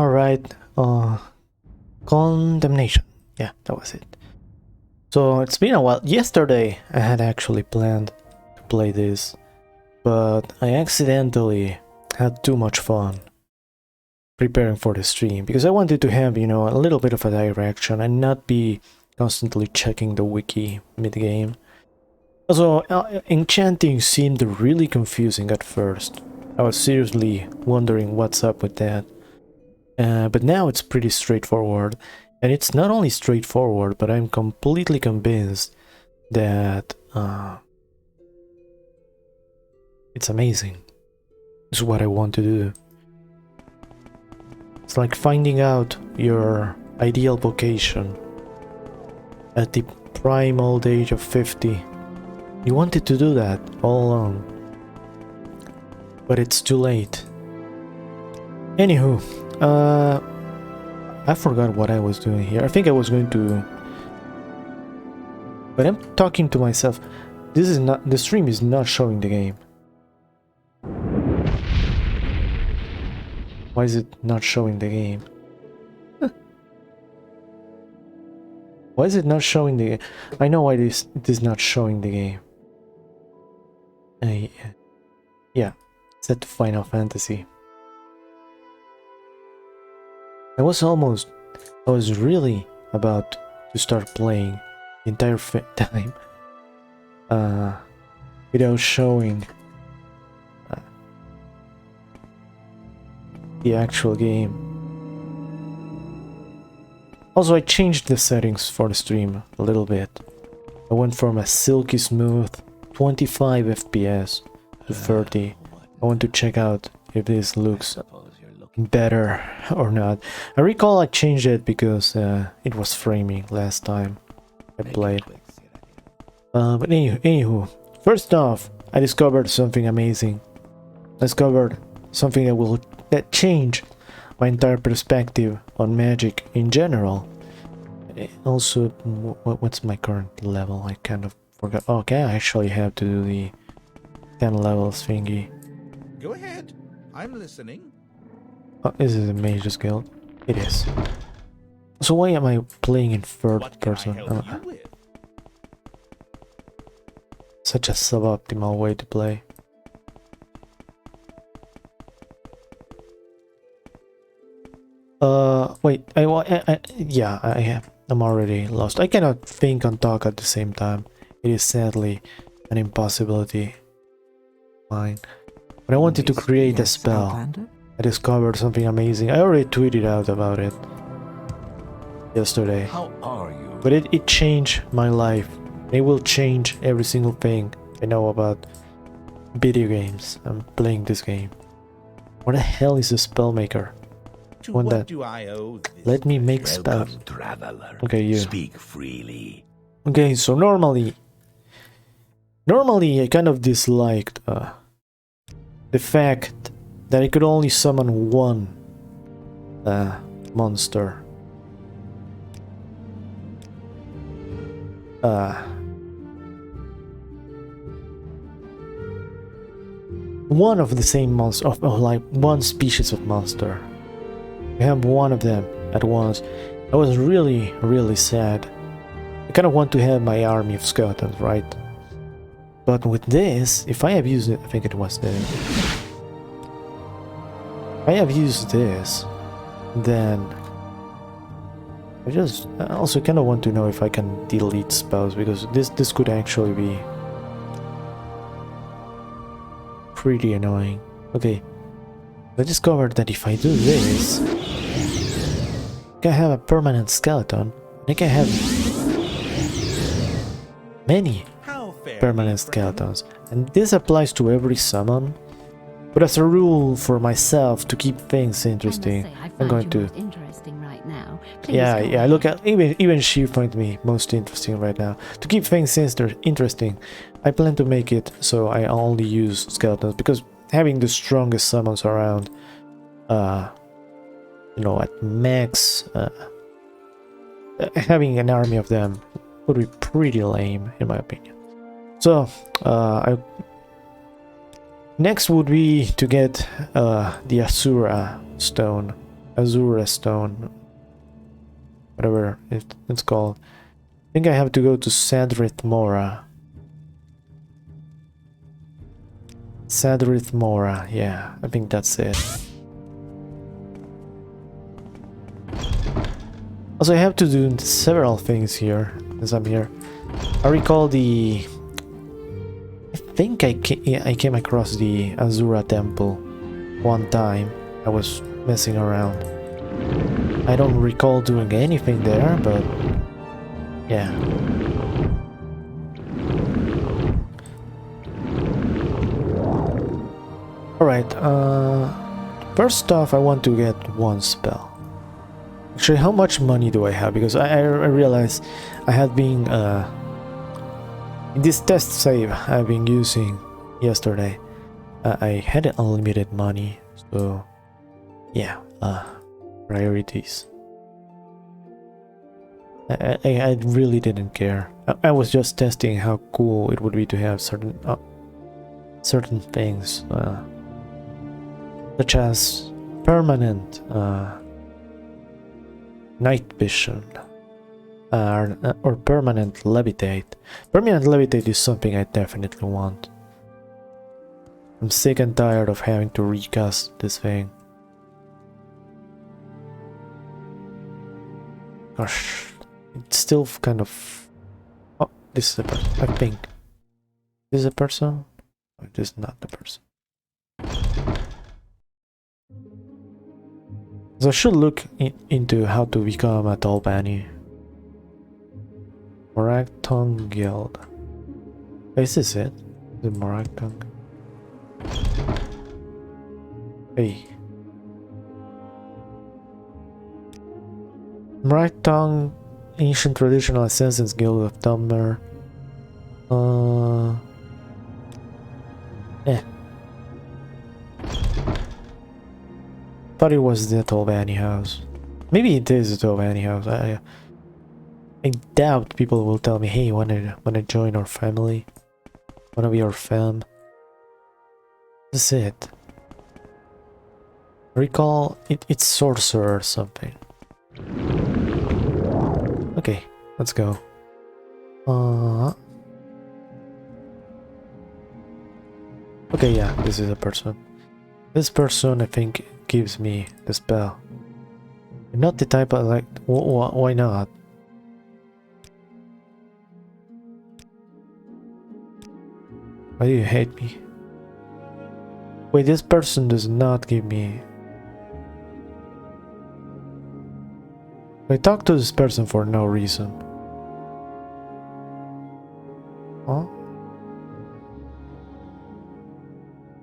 Alright, Condemnation. Yeah, that was it. So it's been a while. Yesterday I had actually planned to play this, but I accidentally had too much fun preparing for the stream, because I wanted to have, a little bit of a direction and not be constantly checking the wiki mid-game. Also, enchanting seemed really confusing at first. I was seriously wondering what's up with that. But now it's pretty straightforward. And it's not only straightforward, but I'm completely convinced that it's amazing. It's what I want to do. It's like finding out your ideal vocation at the prime old age of 50. You wanted to do that all along, but it's too late. Anywho, I forgot what I was doing here. I think I was going to... But I'm talking to myself. This is not... The stream is not showing the game. Why is it not showing the game? Why is it not showing the game? I know why it is not showing the game. Yeah, set to Final Fantasy. I was really about to start playing the entire time without showing the actual game. Also, I changed the settings for the stream a little bit. I went from a silky smooth 25 FPS to 30. I want to check out if this looks better or not. I recall I changed it because it was framing last time I played. But anywho, first off, I discovered something amazing. I discovered something that changed my entire perspective on magic in general. Also, what's my current level? I kind of forgot. Oh, okay, I actually have to do the 10 levels thingy. Go ahead, I'm listening. Oh, is it a Mage's Guild? It is. So why am I playing in third person? Such a suboptimal way to play. Wait, I'm already lost. I cannot think and talk at the same time. It is sadly an impossibility. Fine. But I wanted to create a spell. I discovered something amazing. I already tweeted out about it yesterday. How are you? But it changed my life. It will change every single thing I know about video games. I'm playing this game. What the hell is a spell maker? To what do I owe this? Let me make spells. Traveler. Okay, you. Speak freely. Okay, so normally I kind of disliked the fact that I could only summon one monster. One of the same monster, like one species of monster. I have one of them at once. I was really, really sad. I kind of want to have my army of skeletons, right? But with this, if I have used it, I think it was this. If I have used this, then I also kind of want to know if I can delete spells, because this could actually be pretty annoying. Okay, I discovered that if I do this, I can have a permanent skeleton. I can have many permanent skeletons, and this applies to every summon. But as a rule for myself to keep things interesting, I'm going to. Interesting right now. Yeah. Look at even she finds me most interesting right now. To keep things interesting, I plan to make it so I only use skeletons, because having the strongest summons around, at max, having an army of them would be pretty lame in my opinion. So, next would be to get the Asura stone. Azure Stone, whatever it's called. I think I have to go to Sadrith Mora. Sadrith Mora, yeah, I think that's it. Also, I have to do several things here as I'm here. I recall I think I came across the Azura Temple one time. I was messing around. I don't recall doing anything there, but yeah. Alright, first off I want to get one spell. Actually, how much money do I have? Because I realized I had been, in this test save I've been using yesterday, I had unlimited money, so yeah, priorities. I really didn't care. I was just testing how cool it would be to have certain things, such as permanent night vision, or permanent levitate. Permanent levitate is something I definitely want. I'm sick and tired of having to recast this thing. Gosh, it's still kind of... Oh, this is a person, I think. This is a person? Or this is not the person. So I should look into how to become a Tolbani. Moragtong Guild. Is this it? The Moragtong? Hey. Moragtong Ancient Traditional Assassins Guild of Dummer. Thought it was the Tolbani house. Maybe it is the Tolbani house. I doubt people will tell me, hey, wanna join our family? Wanna be our fam? That's it. Recall it's sorcerer or something. Okay, let's go. Okay, yeah, this is a person. This person, I think, gives me the spell. Not the type I like. Why not? Why do you hate me? Wait, this person does not give me... I talked to this person for no reason. Huh?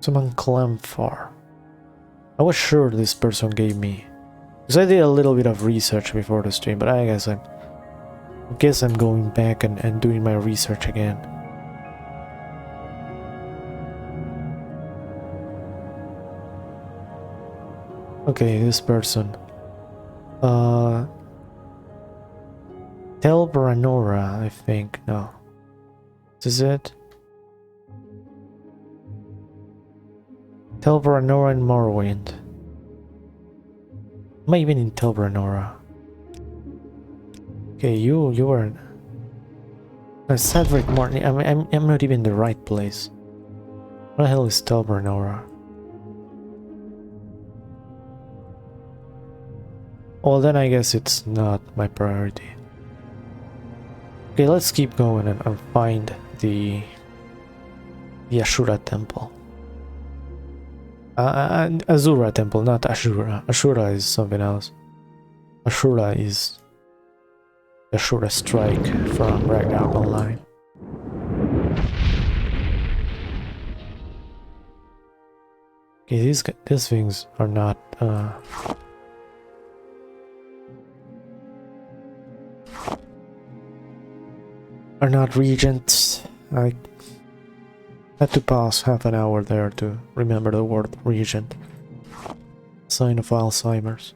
Someone Clemfar. I was sure this person gave me... Because I did a little bit of research before the stream, but I guess I'm going back and doing my research again. Okay, this person. Telbranora, I think. No. Is this it? Telbranora and Morrowind. Am I even in Telbranora? Okay, you were... Sadric Morton. I'm not even in the right place. What the hell is Telbranora? Well, then I guess it's not my priority. Okay, let's keep going and find the Ashura Temple. Azura Temple, not Ashura. Ashura is something else. Ashura is Ashura Strike from Ragnarok Online. Okay, these things are not regents. I had to pause half an hour there to remember the word regent. Sign of Alzheimer's.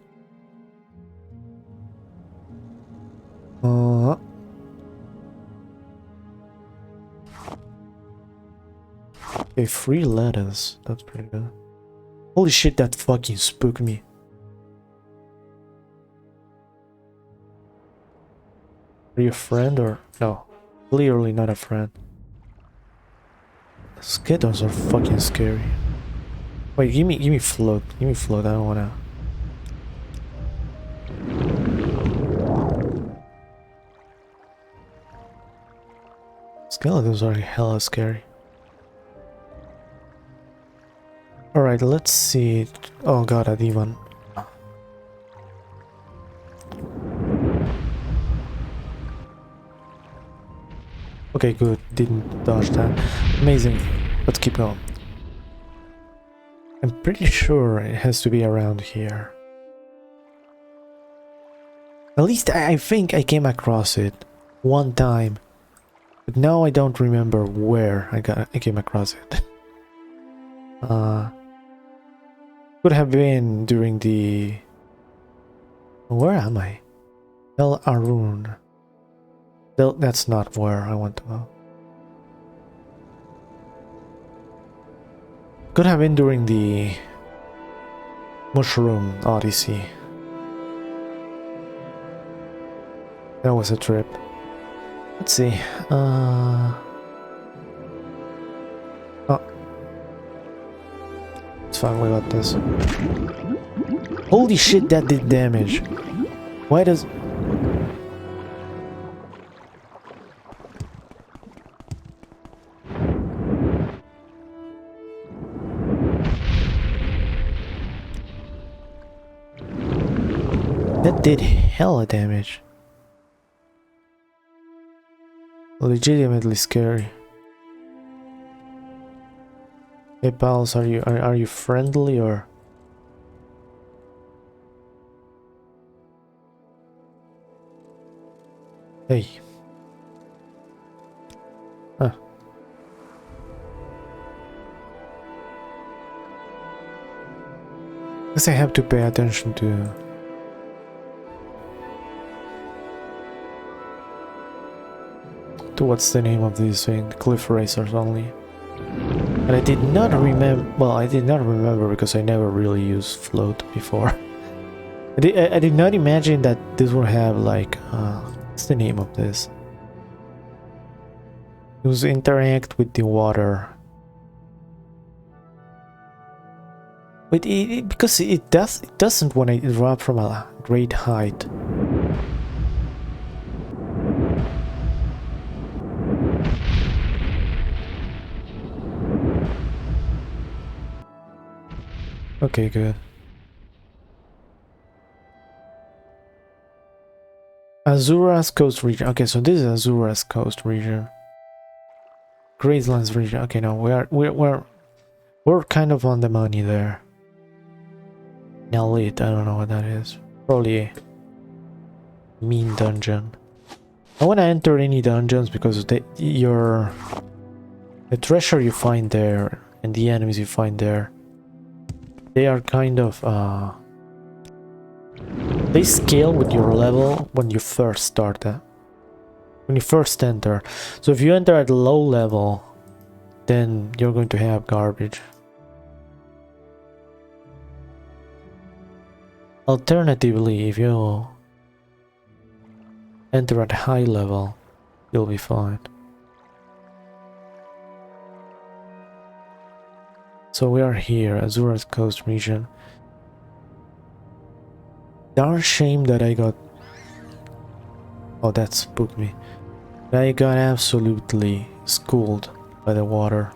Okay, 3 letters. That's pretty good. Holy shit, that fucking spooked me. Are you a friend or no? Clearly not a friend. Skeletons are fucking scary. Wait, give me float. Give me float. I don't wanna. Skeletons are hella scary. Alright, let's see. Oh god, a demon. Okay, good. Didn't dodge that. Amazing. Let's keep going. I'm pretty sure it has to be around here. At least I think I came across it one time. But now I don't remember where I came across it. Could have been during the... Where am I? El Arun. That's not where I want to go. Could have been during the Mushroom Odyssey. That was a trip. Let's see. Oh. It's fine, we got this. Holy shit, that did damage. Why does... That did hella damage. Legitimately scary. Hey pals, are you friendly or? Hey. Huh. Guess I have to pay attention to what's the name of this thing? Cliff racers only. And I did not remember. Well, I did not remember because I never really used float before. I did not imagine that this would have like what's the name of this? It was interact with the water. But because it doesn't when it drop from a great height. Okay, good. Azura's Coast region. Okay, so this is Azura's Coast region. Graceland's region. Okay, no, we're kind of on the money there. Elite, I don't know what that is. Probably a mean dungeon. I want to enter any dungeons because the treasure you find there and the enemies you find there, they are kind of they scale with your level when you first start when you first enter. So if you enter at low level, then you're going to have garbage. Alternatively, if you enter at high level, you'll be fine. So we are here, Azura's Coast region. Darn shame that I got... Oh, that spooked me. I got absolutely schooled by the water.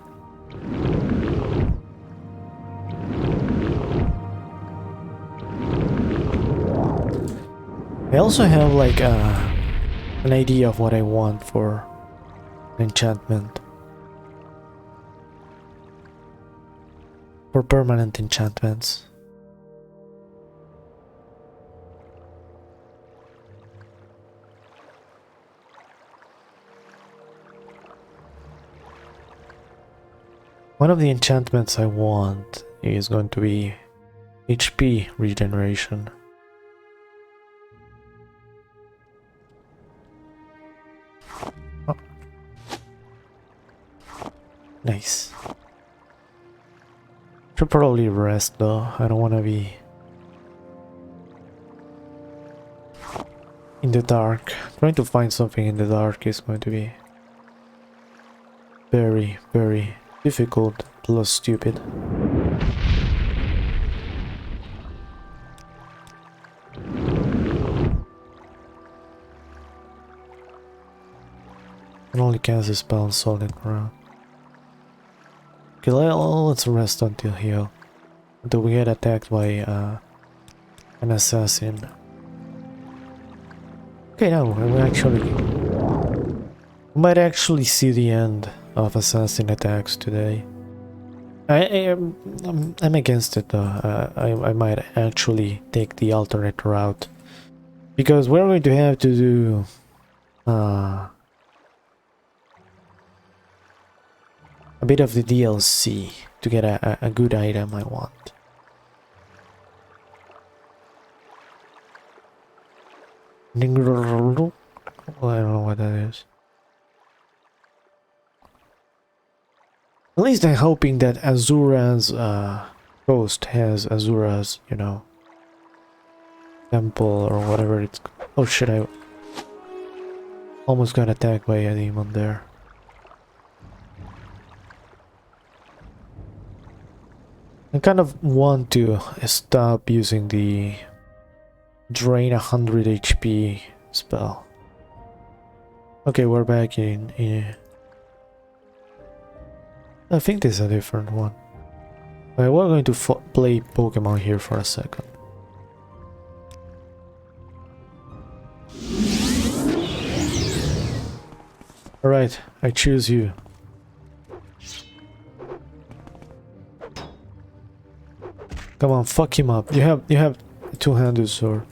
I also have like an idea of what I want for enchantment. For permanent enchantments. One of the enchantments I want is going to be HP regeneration. Oh. Nice. Should probably rest though, I don't want to be... in the dark. Trying to find something in the dark is going to be very, very difficult plus stupid. Can only cast a spell on solid ground. Okay, let's rest until here. Until we get attacked by an assassin. Okay, now we might actually see the end of assassin attacks today. I'm against it though. I might actually take the alternate route, because we're going to have to do a bit of the DLC to get a good item I want. I don't know what that is. At least I'm hoping that Azura's ghost has Azura's, you know, temple or whatever it's... Oh shit, I almost got attacked by a demon there. I kind of want to stop using the drain 100 HP spell. Okay, we're back in I think this is a different one. Okay, we're going to play Pokemon here for a second. Alright, I choose you. Come on, fuck him up. You have a two-handed sword.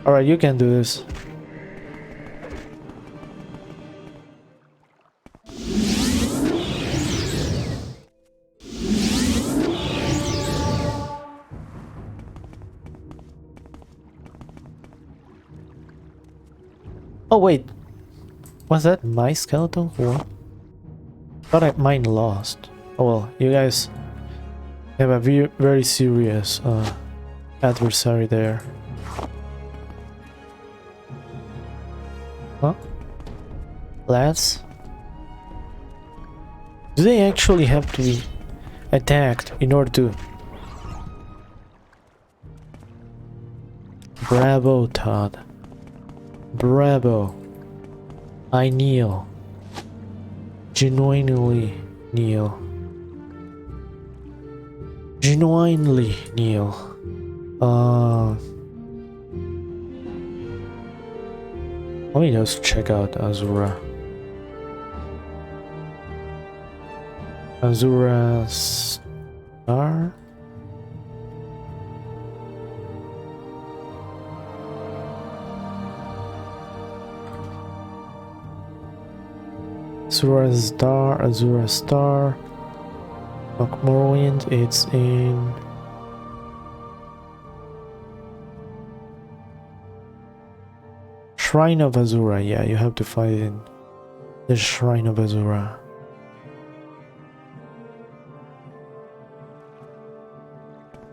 Alright, you can do this. Oh wait, was that my skeleton? What? Thought mine lost. Oh well, you guys have a very serious adversary there. Huh? Lads? Do they actually have to be attacked in order to... Bravo, Todd. Bravo. I kneel. Genuinely kneel. Genuinely kneel. Let me just check out Azura. Azura Star? Azura Star. Morrowind, it's in... Shrine of Azura, yeah, you have to fight in the Shrine of Azura.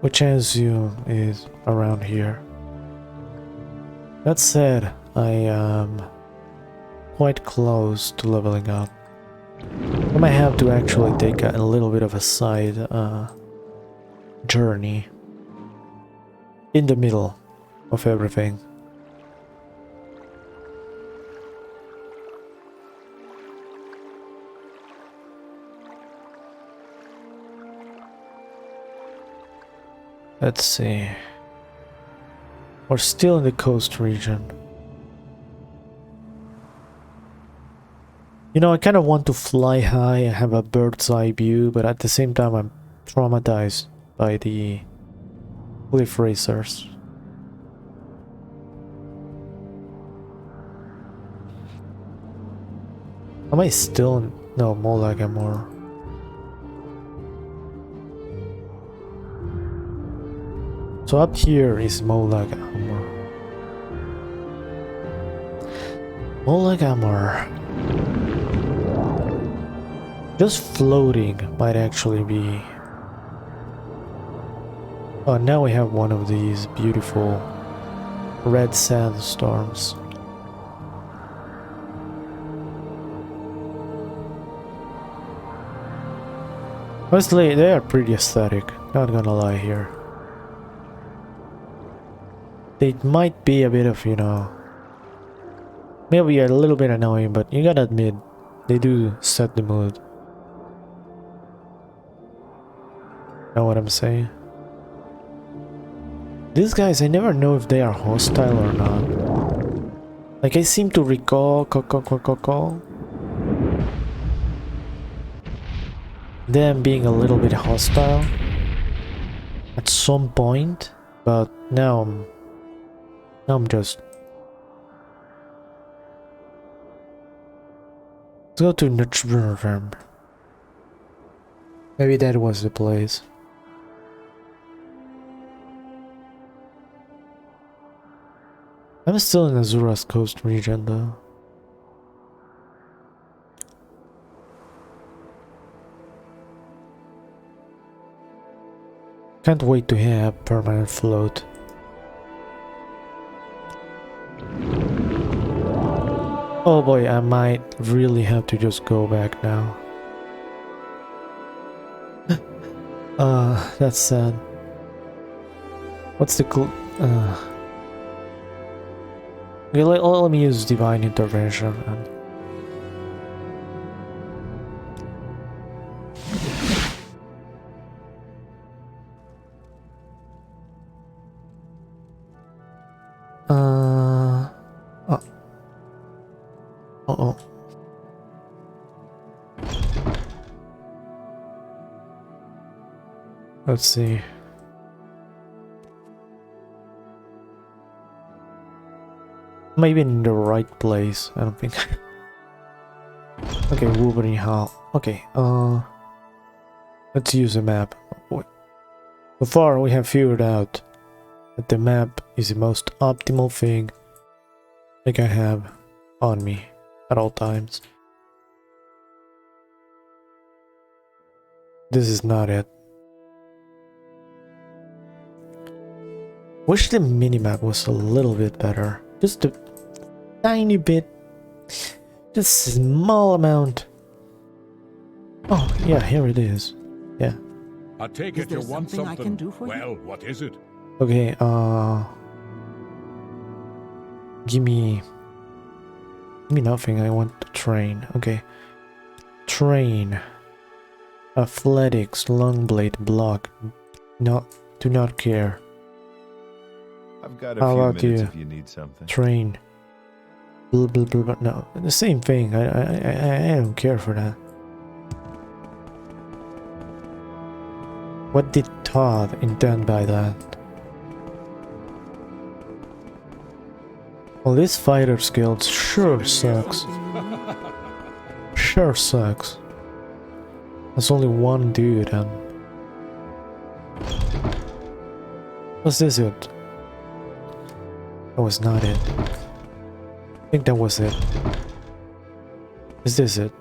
Which as you is around here. That said, I am quite close to leveling up. I might have to actually take a little bit of a side journey in the middle of everything. Let's see. We're still in the coast region. You know, I kind of want to fly high and have a bird's eye view, but at the same time I'm traumatized by the cliff racers. Am I still in... No, more like I'm more... So up here is Molag Amur. Olagamor. Just floating might actually be... Oh, now we have one of these beautiful red sandstorms. Honestly, they are pretty aesthetic, not gonna lie here. They might be a bit of, you know, maybe a little bit annoying, but you gotta admit, they do set the mood. Know what I'm saying? These guys, I never know if they are hostile or not. Like, I seem to recall them being a little bit hostile at some point, but now I'm just... Let's go to Nutchburn. Maybe that was the place. I'm still in Azura's coast region though. Can't wait to have permanent float. Oh boy, I might really have to just go back now. That's sad. What's the okay, let me use divine intervention and... Uh-oh. Let's see. Maybe in the right place, I don't think. Okay, Wolverine Hall. Okay, let's use a map. So far we have figured out that the map is the most optimal thing I can have on me at all times. This is not it. Wish the minimap was a little bit better. Just a tiny bit. Just a small amount. Oh, yeah, here it is. Yeah. I take it you want something I can do for you? Well, what is it? Okay, give me nothing. I want the train. Okay. Train. Athletics, long blade, block. Do not care. I've got a How few about minutes you? if you need something. Train. Blah, blah, blah, blah. No, the same thing. I don't care for that. What did Todd intend by that? Well, this fighter skills sure sucks. Sure sucks. There's only one dude and... Was this it? That was not it. I think that was it. Is this it?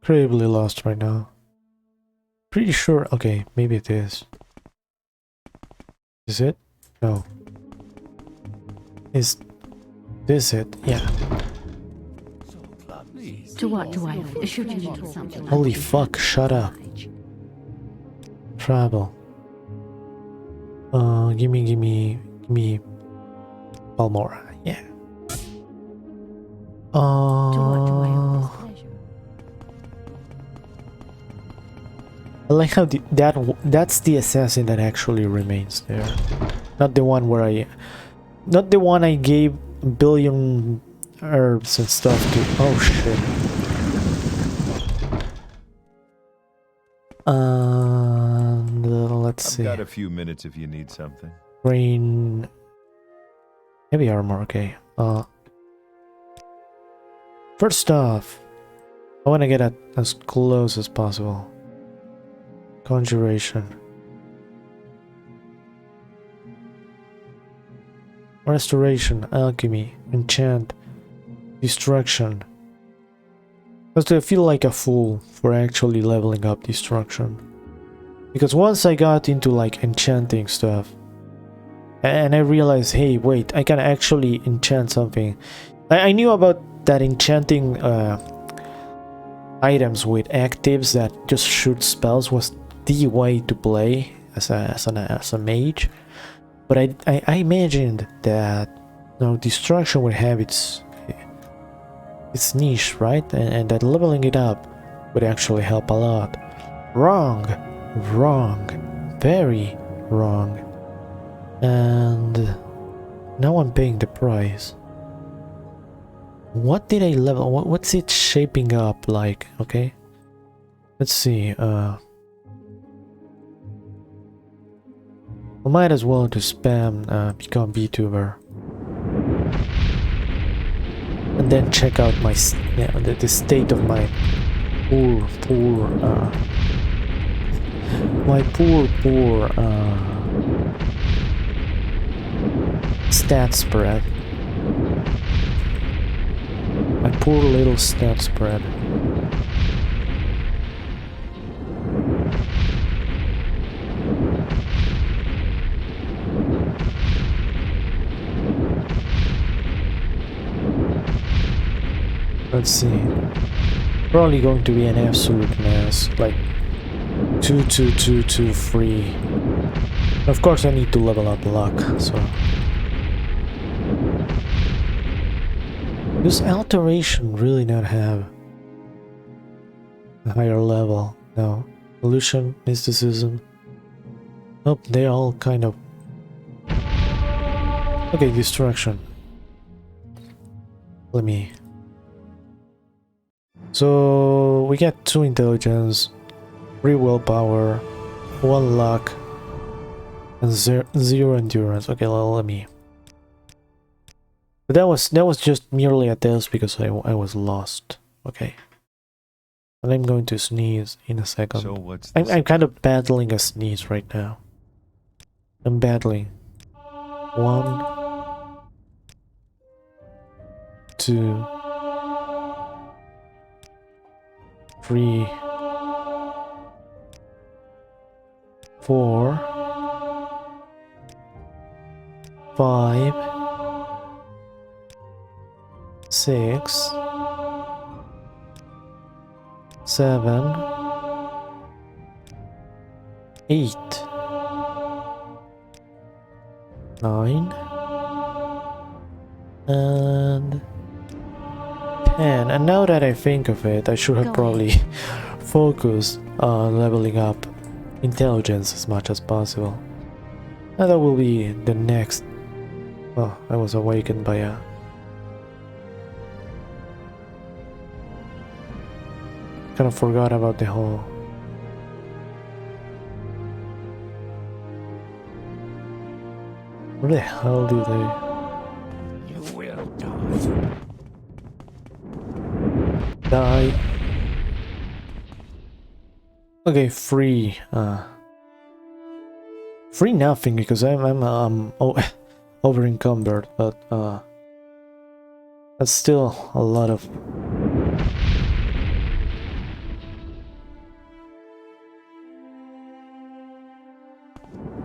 Incredibly lost right now. Pretty sure. Okay, maybe it is. Is it? No. Is this it? Yeah. To what do I owe? Should you need something? Holy fuck, shut up. Travel. Give me Balmora. Yeah. To what do I owe this pleasure? I like how that's the assassin that actually remains there. Not the one where not the one I gave a billion herbs and stuff to. Oh shit. Let's see. I've got a few minutes if you need something. Rain. Heavy armor, okay. First off, I want to get as close as possible. Conjuration. Restoration, alchemy, enchant, destruction. Because I feel like a fool for actually leveling up destruction. Because once I got into like enchanting stuff, and I realized, hey, wait, I can actually enchant something. I knew about that enchanting items with actives that just shoot spells was the way to play as a mage. But I imagined that destruction would have its niche, right? And that leveling it up would actually help a lot. Wrong. Very wrong. And now I'm paying the price. What did I level? What's it shaping up like? Okay. Let's see. I might as well to spam become VTuber. And then check out my the state of my poor stat spread. My poor little stat spread. Let's see. Probably going to be an absolute mess. Like 2-2-2-2-3. Of course, I need to level up luck. So does alteration really not have a higher level? No. Illusion, mysticism. Nope, they all kind of. Okay, destruction. Let me. So we get 2 intelligence, 3 willpower, 1 luck, and 0 endurance. Okay, let me. But that was just merely a test because I was lost. Okay. And I'm going to sneeze in a second. So what's I'm kind of battling a sneeze right now. I'm battling. 1, 2, 3, 4, 5, 6, 7, 8, 9, and 10. And now that I think of it, I should have probably focused on leveling up intelligence as much as possible. And that will be the next. Oh, I was awakened by a. Kind of forgot about the whole. Where the hell did they? You will Die. Okay, free. Free nothing because I'm over encumbered, but that's still a lot of.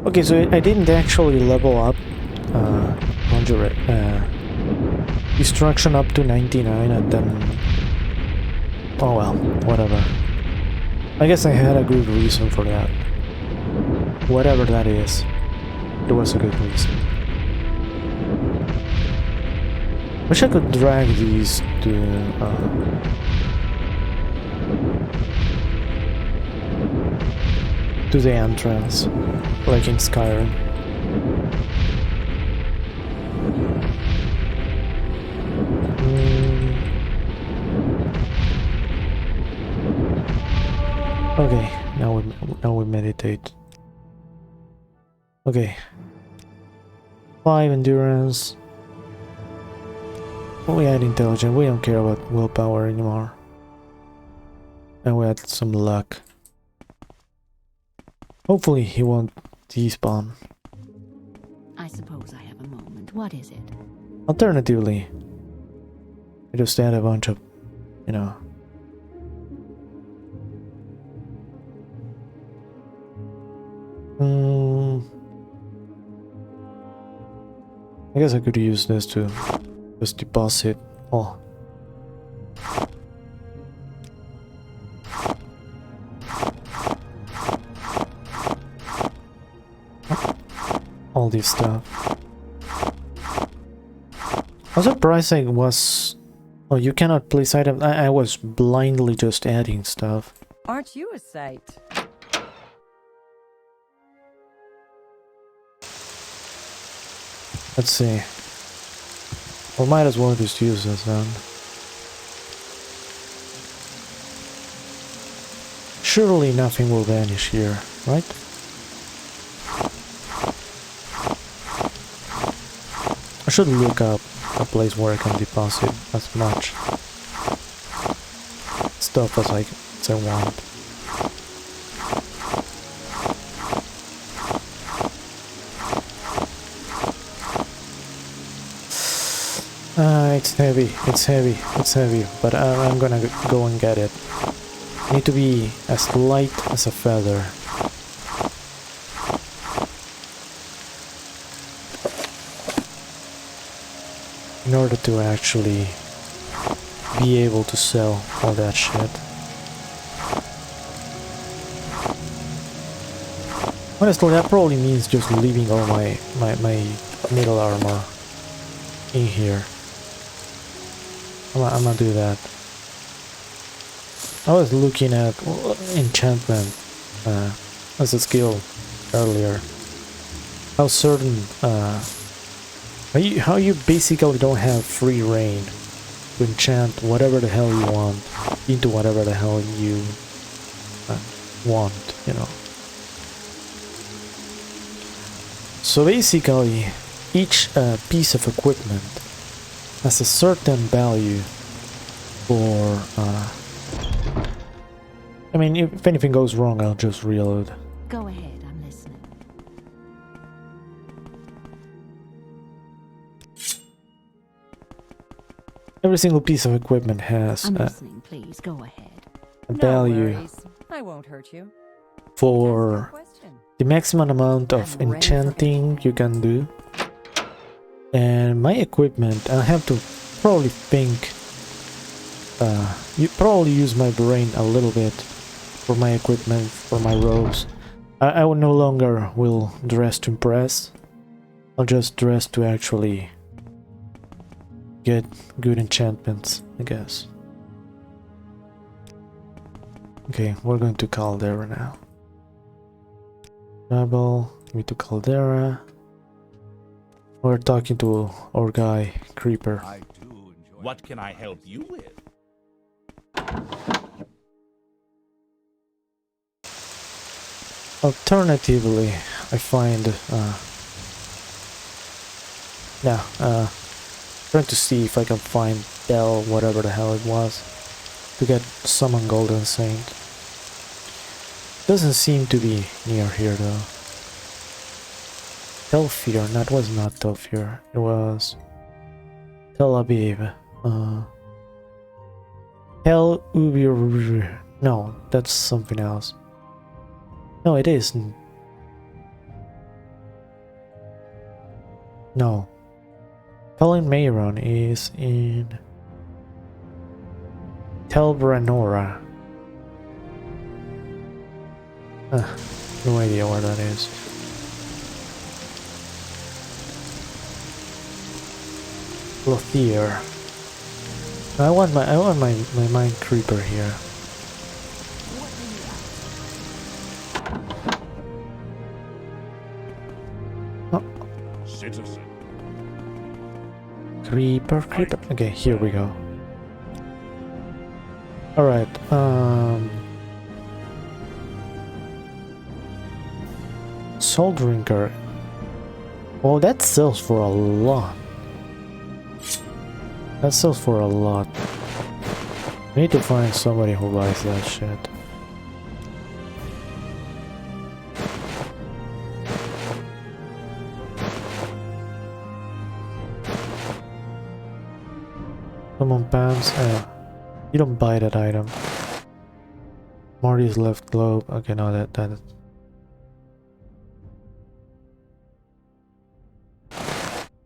Okay, so I didn't actually level up destruction up to 99 and then. Oh well, whatever. I guess I had a good reason for that. Whatever that is, it was a good reason. Wish I could drag these to the entrance, like in Skyrim. Okay, now we meditate. Okay. 5 endurance. We had intelligence. We don't care about willpower anymore. And we had some luck. Hopefully he won't despawn. I suppose I have a moment. What is it? Alternatively, I just add a bunch of, you know... I guess I could use this to just deposit. Oh. All this stuff. I'm surprised I was... Oh, you cannot place items. I was blindly just adding stuff. Aren't you a sight? Let's see. Well, might as well just use this then. Surely nothing will vanish here, right? I should look up a place where I can deposit as much stuff as I want. It's heavy, but I'm gonna go and get it. Need to be as light as a feather. In order to actually be able to sell all that shit. Honestly, that probably means just leaving all my middle armor in here. I'm gonna do that. I was looking at enchantment as a skill earlier. How certain how you basically don't have free reign to enchant whatever the hell you want into whatever the hell you want, you know. So basically, each piece of equipment has a certain value for... I mean, if anything goes wrong, I'll just reload. Go ahead, I'm listening. Every single piece of equipment has I'm listening, please. Go ahead. a value I won't hurt you. for Question. the maximum amount of I'm ready for enchanting you can do. And my equipment, I have to probably think, you probably use my brain a little bit for my equipment, for my robes. I will no longer will dress to impress. I'll just dress to actually get good enchantments, I guess. Okay, we're going to Caldera now. Double, me to Caldera. We're talking to our guy, Creeper. I do enjoy. What can I help you with? Alternatively, I find trying to see if I can find Bell, whatever the hell it was, to get summon Golden Saint. Doesn't seem to be near here though. Telfir, that was not Telfir, it was Tel Aviv. Tel Ubir. No, that's something else. No, it isn't. No. Pelin Mayron is in Tel Branora. No idea where that is. Lothier. I want my mind creeper here. Citizen. Creeper. Okay, here we go. Alright, Soul Drinker. Oh, that sells for a lot. That sells for a lot. I need to find somebody who buys that shit. Summon pants. You don't buy that item. Marty's left globe. Okay, no, that.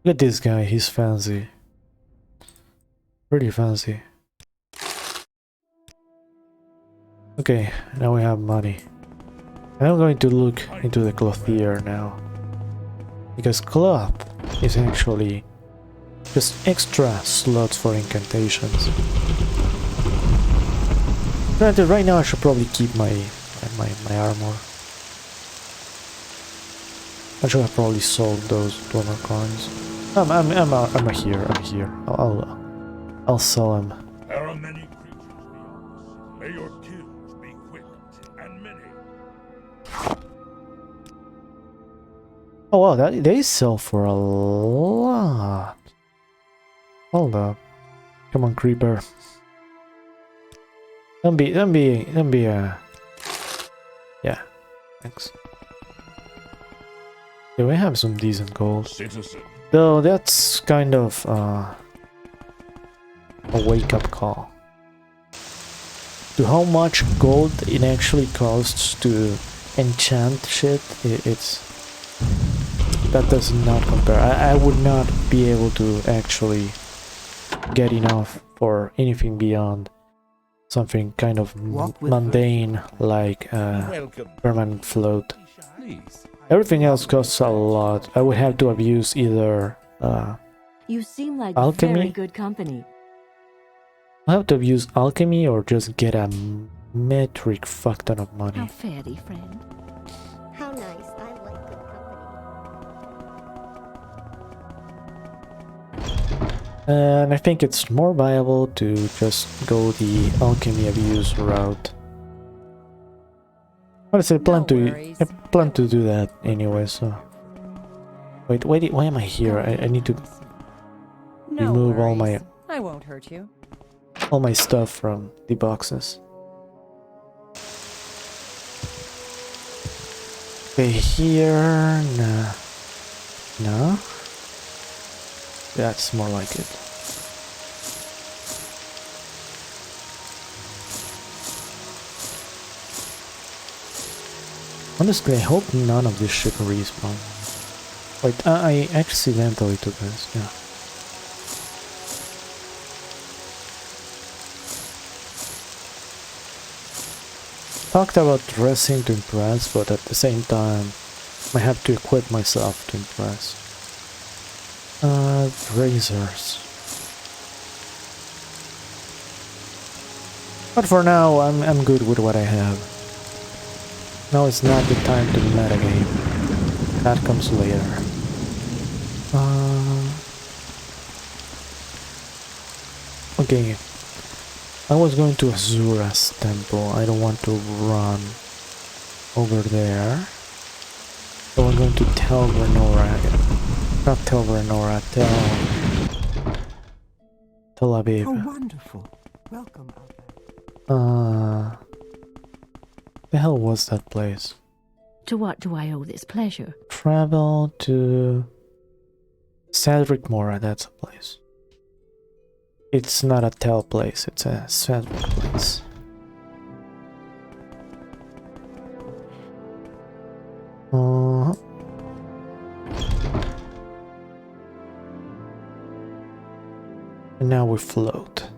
Look at this guy. He's fancy. Pretty fancy. Okay, now we have money. And I'm going to look into the clothier now. Because cloth is actually just extra slots for incantations. Granted, right now I should probably keep my armor. I should have probably sold those donor coins. I'm here. I'll sell them. There are many creatures beyond this. May your kills be quick and many. Oh wow, they sell for a lot. Hold up. Come on, creeper. Don't be yeah, thanks. Yeah, we have some decent gold. Citizen. Though that's kind of a wake-up call. To how much gold it actually costs to enchant shit, that does not compare. I would not be able to actually get enough for anything beyond something kind of mundane like permanent float. Everything else costs a lot. I would have to abuse either You seem like alchemy? very good company. I have to abuse alchemy or just get a metric fuck ton of How money. fairly, friend. How nice. I like good company. And I think it's more viable to just go the alchemy abuse route. Honestly, I plan to do that anyway, so... Wait, why am I here? I need to remove all my I won't hurt you. stuff from the boxes. Okay, here... No? That's more like it. Honestly, I hope none of this shit respawn. Wait, I accidentally took this, yeah. Talked about dressing to impress, but at the same time, I have to equip myself to impress. Razors. But for now, I'm good with what I have. Now it's not the time to metagame. That comes later. Okay. I was going to Azura's temple. I don't want to run over there. So I'm going to tell Renora. Not tell Renora, tell Aviv. How wonderful. Welcome, Albert. The hell was that place? To what do I owe this pleasure? Travel to Cedric Mora, that's a place. It's not a Tell place, it's a Cedric place. And now we float.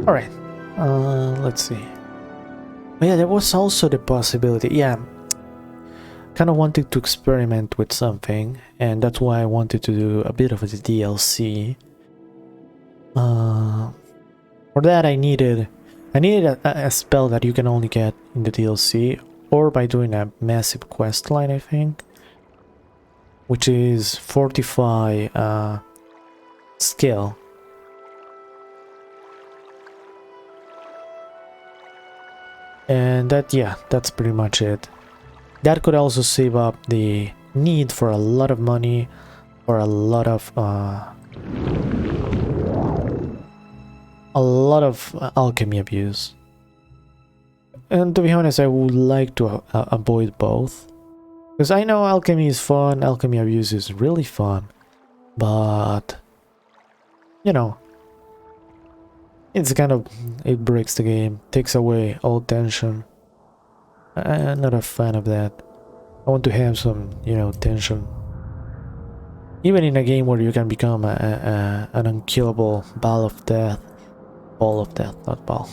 Alright, let's see. Oh yeah, there was also the possibility, yeah, kind of wanted to experiment with something, and that's why I wanted to do a bit of a DLC. For that I needed a spell that you can only get in the DLC, or by doing a massive quest line, I think, which is Fortify skill. And that's pretty much it. That could also save up the need for a lot of money or a lot of alchemy abuse. And to be honest, I would like to avoid both. Because I know alchemy is fun, alchemy abuse is really fun, but you know, it's kind of, it breaks the game, takes away all tension. I'm not a fan of that. I want to have some, you know, tension. Even in a game where you can become an unkillable ball of death. Ball of death, not ball.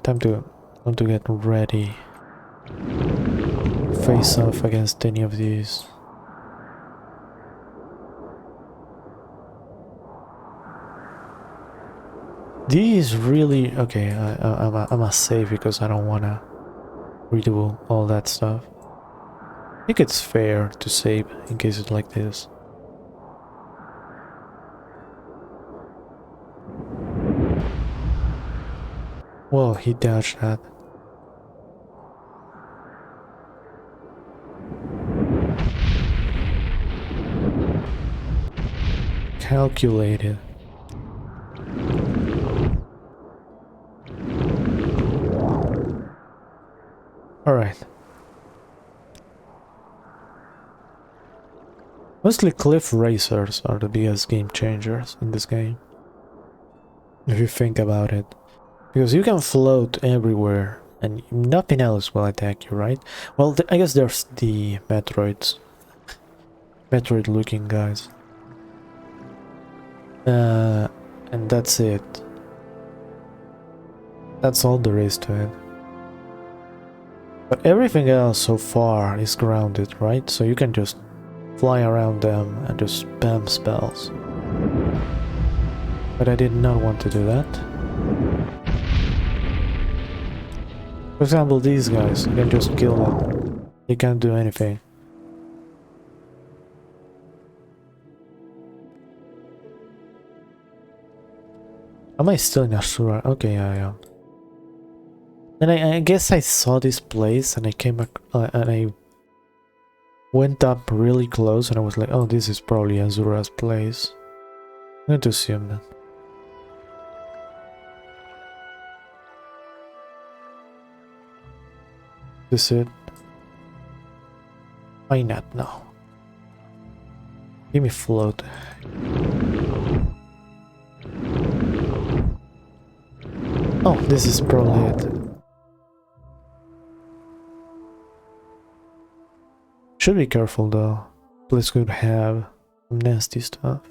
Time to want to get ready. Face off against any of these. These really okay. I must save because I don't wanna redo all that stuff. I think it's fair to save in cases like this. Well, he dodged that. Calculated. Alright. Mostly cliff racers are the biggest game changers in this game. If you think about it. Because you can float everywhere and nothing else will attack you, right? Well, I guess there's the Metroids. Metroid looking guys. And that's it. That's all there is to it. But everything else so far is grounded, right? So you can just fly around them and just spam spells. But I did not want to do that. For example, these guys, you can just kill them. They can't do anything. Am I still in Ashura? Okay, I am. And I guess I saw this place and I came back and I went up really close and I was like, oh, this is probably Azura's place. I'm going to assume that. This it? Why not now? Give me float. Oh, this is probably it. Should be careful though. Place could have some nasty stuff.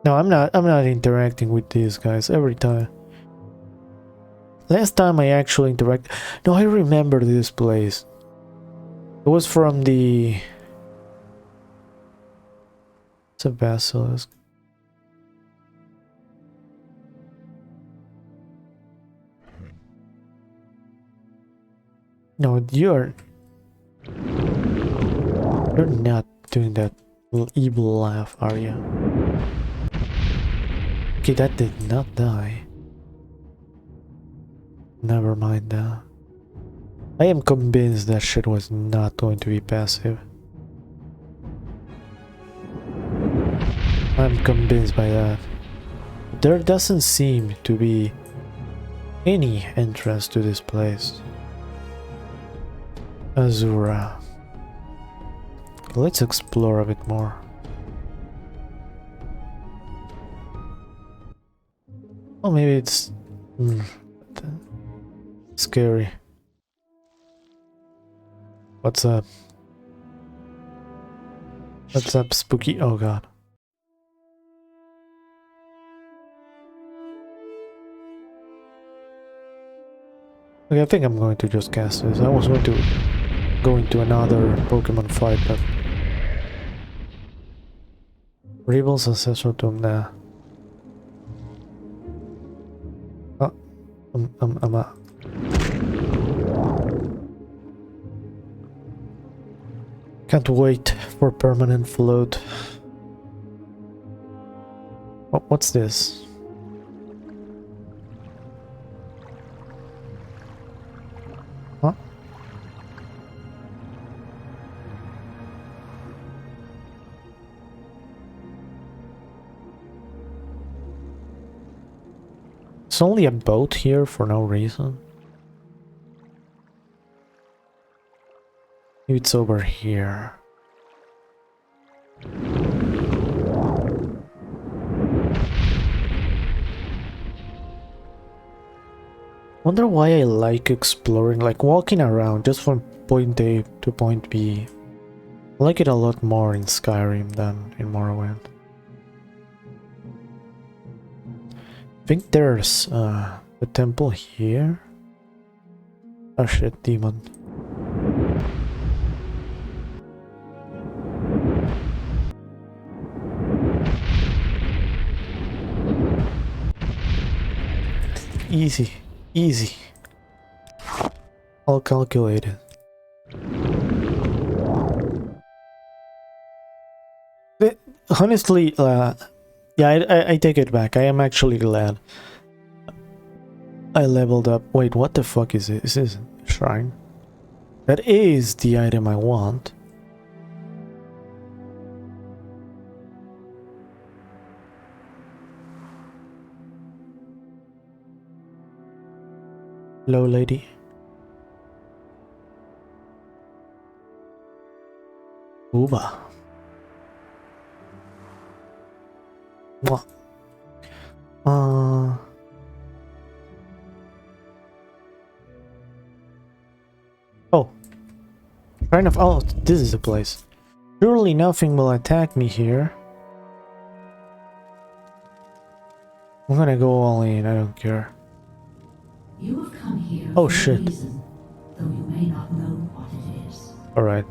No, I'm not interacting with these guys every time. Last time I actually interacted. No, I remember this place. It was from the... It's a basilisk. No, you're not doing that little evil laugh, are you? Okay, that did not die. Never mind that. I am convinced that shit was not going to be passive. I'm convinced by that. There doesn't seem to be any entrance to this place. Azura. Let's explore a bit more. Oh, maybe it's scary. What's up? What's up, spooky? Oh god. Okay, I think I'm going to just cast this. I was going to go into another Pokemon fight, but... Rebel's Ancestral Tomb, nah. Oh, can't wait for permanent float. What's this? Huh? It's only a boat here for no reason. Maybe it's over here. Wonder why I like exploring, like walking around just from point A to point B. I like it a lot more in Skyrim than in Morrowind. I think there's a temple here. Oh shit, demon. Easy, easy. All calculated. Honestly, yeah, I take it back. I am actually glad I leveled up. Wait, what the fuck is it? Is this a shrine? That is the item I want. Hello, lady. Uba. Mwah. Oh. Shrine of... Oh, this is the place. Surely nothing will attack me here. I'm gonna go all in, I don't care. You have come here Oh, for shit. a reason, though you may not know what it is. Alright.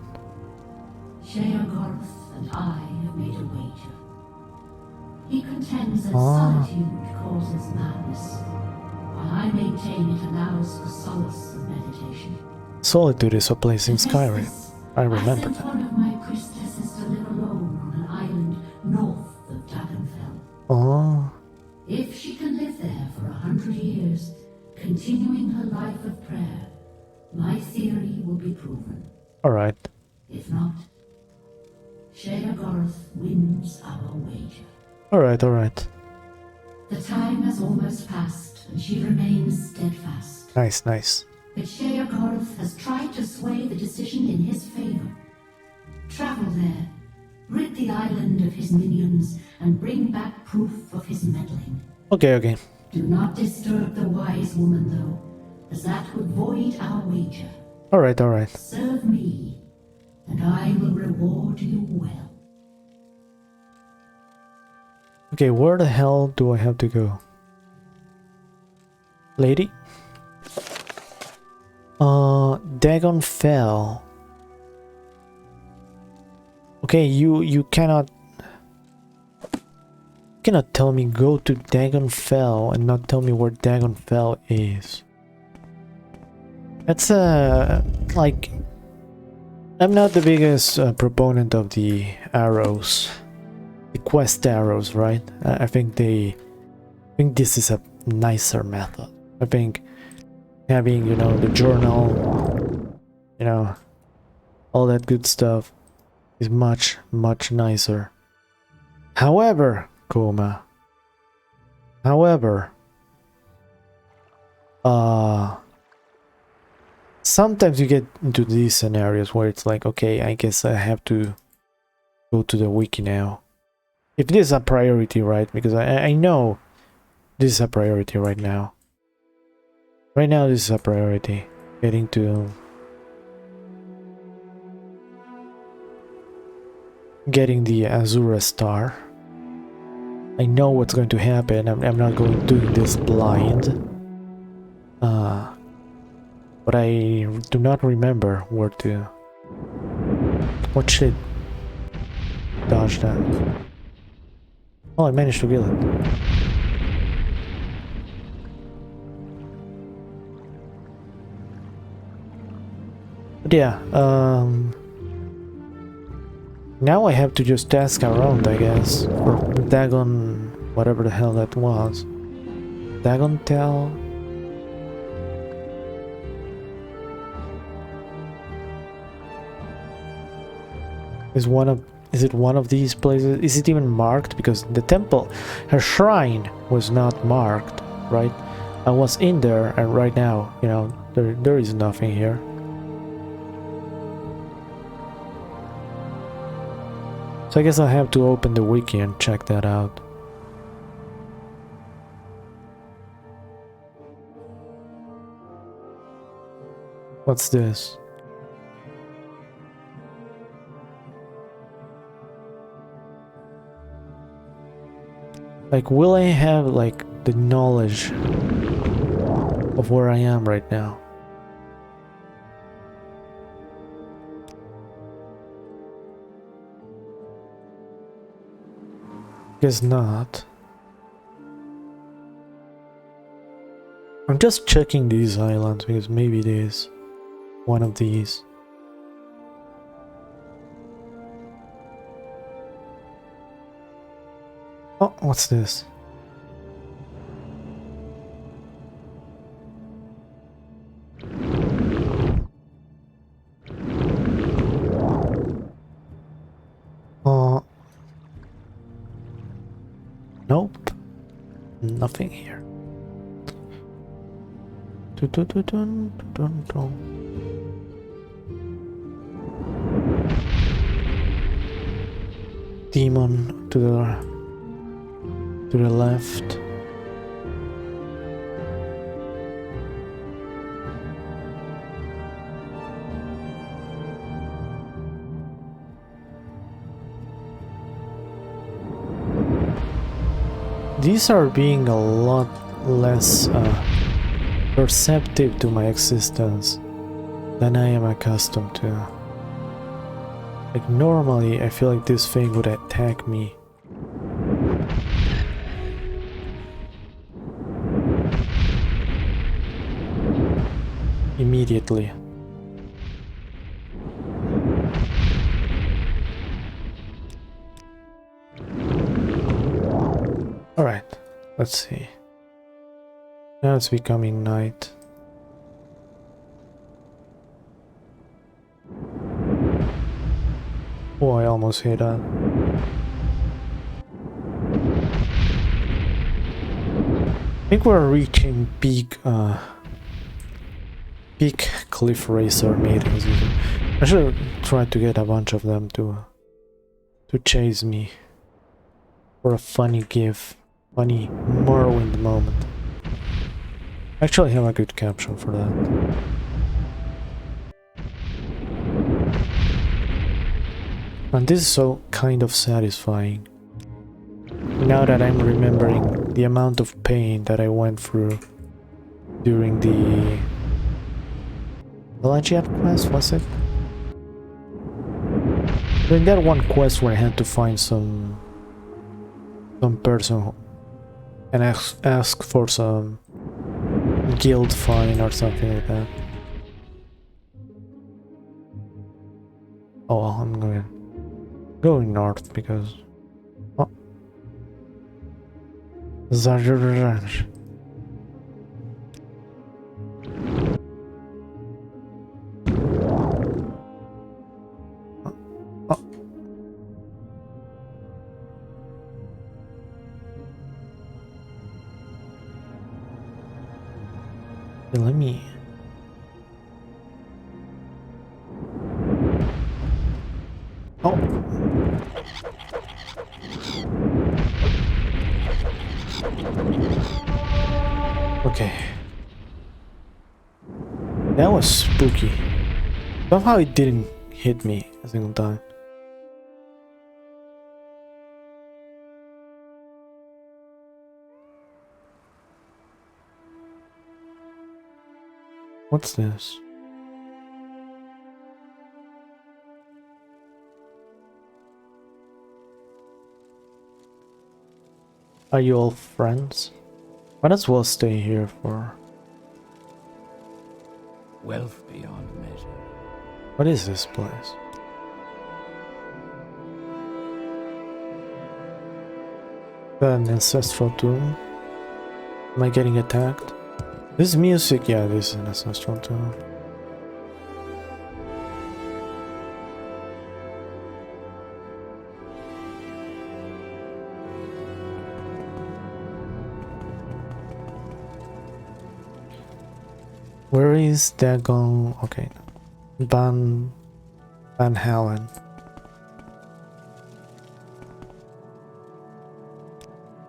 Sheogoth and I have made a wager. He contends that Ah. solitude causes madness, while I maintain it allows for solace of meditation. Solitude is a place in To test Skyrim. this, I remember sent that. one of my priestesses to live alone on an island north of Dragonfell. Oh. If she can live there for 100 years, continuing her life of prayer, my theory will be proven. Alright. If not, Sheogoth wins our wager. Alright, alright. The time has almost passed, and she remains steadfast. Nice, nice. But Sheogoth has tried to sway the decision in his favor. Travel there, rid the island of his minions, and bring back proof of his meddling. Okay, okay. Do not disturb the wise woman, though, as that would void our wager. Alright, alright. Serve me, and I will reward you well. Okay, where the hell do I have to go? Lady? Dagon fell. Okay, you cannot tell me go to Dagon Fell and not tell me where Dagon Fell is. That's like, I'm not the biggest proponent of the arrows, the quest arrows, right? I think this is a nicer method. I think having, you know, the journal, you know, all that good stuff is much nicer. However, Kuma, sometimes you get into these scenarios where it's like, okay, I guess I have to go to the wiki now. If this is a priority, right? Because I know this is a priority right now. Right now this is a priority. Getting to... getting the Azura Star. I know what's going to happen. I'm not going to do this blind. But I do not remember where to... What should dodge that? Oh, I managed to kill it. But yeah, now I have to just ask around, I guess, for Dagon, whatever the hell that was. Dagon Tell? Is it one of these places? Is it even marked? Because the temple, her shrine was not marked, right? I was in there, and right now, you know, there is nothing here. So I guess I have to open the wiki and check that out. What's this? Like, will I have, like, the knowledge of where I am right now? Guess not. I'm just checking these islands because maybe it is one of these. Oh, what's this? Nope. Nothing here. Demon to the left. These are being a lot less perceptive to my existence than I am accustomed to. Like, normally I feel like this thing would attack me. Immediately. Alright, let's see. Now it's becoming night. Oh, I almost hit that. I think we're reaching peak cliff racer meetings. I should try to get a bunch of them to chase me for a funny Morrowind moment. Actually, I have a good caption for that. And this is so kind of satisfying. Now that I'm remembering the amount of pain that I went through during the Pelagiat quest, was it? During that one quest where I had to find some person and ask for some guild fine or something like that. Oh well, I'm going north because Zarjuraj. Let me. Oh. Okay. That was spooky. Somehow it didn't hit me a single time. What's this? Are you all friends? Might as well stay here for... Wealth beyond measure. What is this place? An ancestral tomb? Am I getting attacked? This music, yeah, this is an ancestral tomb. Where is Dagon? Okay. Van Halen.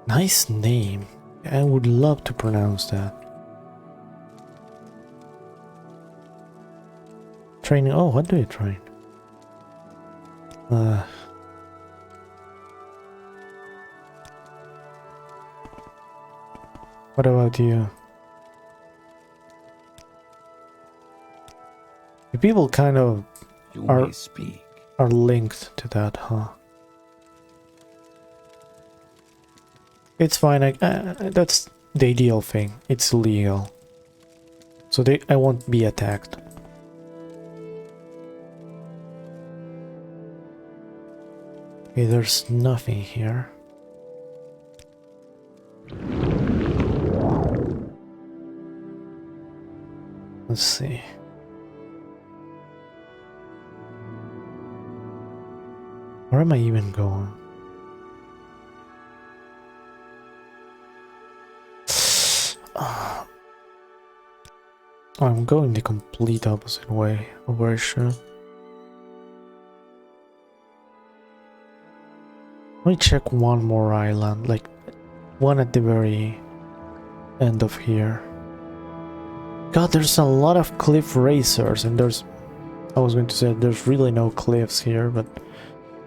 Nice name. I would love to pronounce that. Training. Oh, what do you train? What about you? The people kind of You Are- may speak. are linked to that, huh? It's fine. That's the ideal thing. It's legal, so I won't be attacked. Okay, there's nothing here. Let's see. Where am I even going? I'm going the complete opposite way of where I should. Let me check one more island, like one at the very end of here. God, there's a lot of cliff racers, and I was going to say there's really no cliffs here, but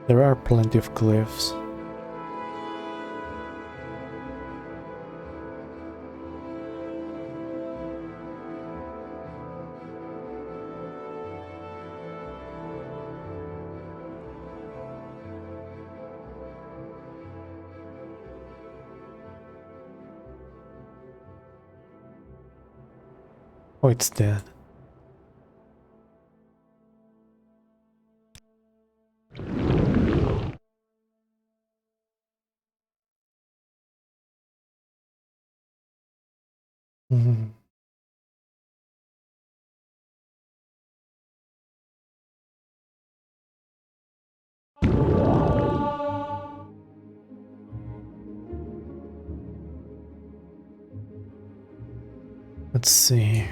there are plenty of cliffs. Oh, it's dead. Mhm. Let's see.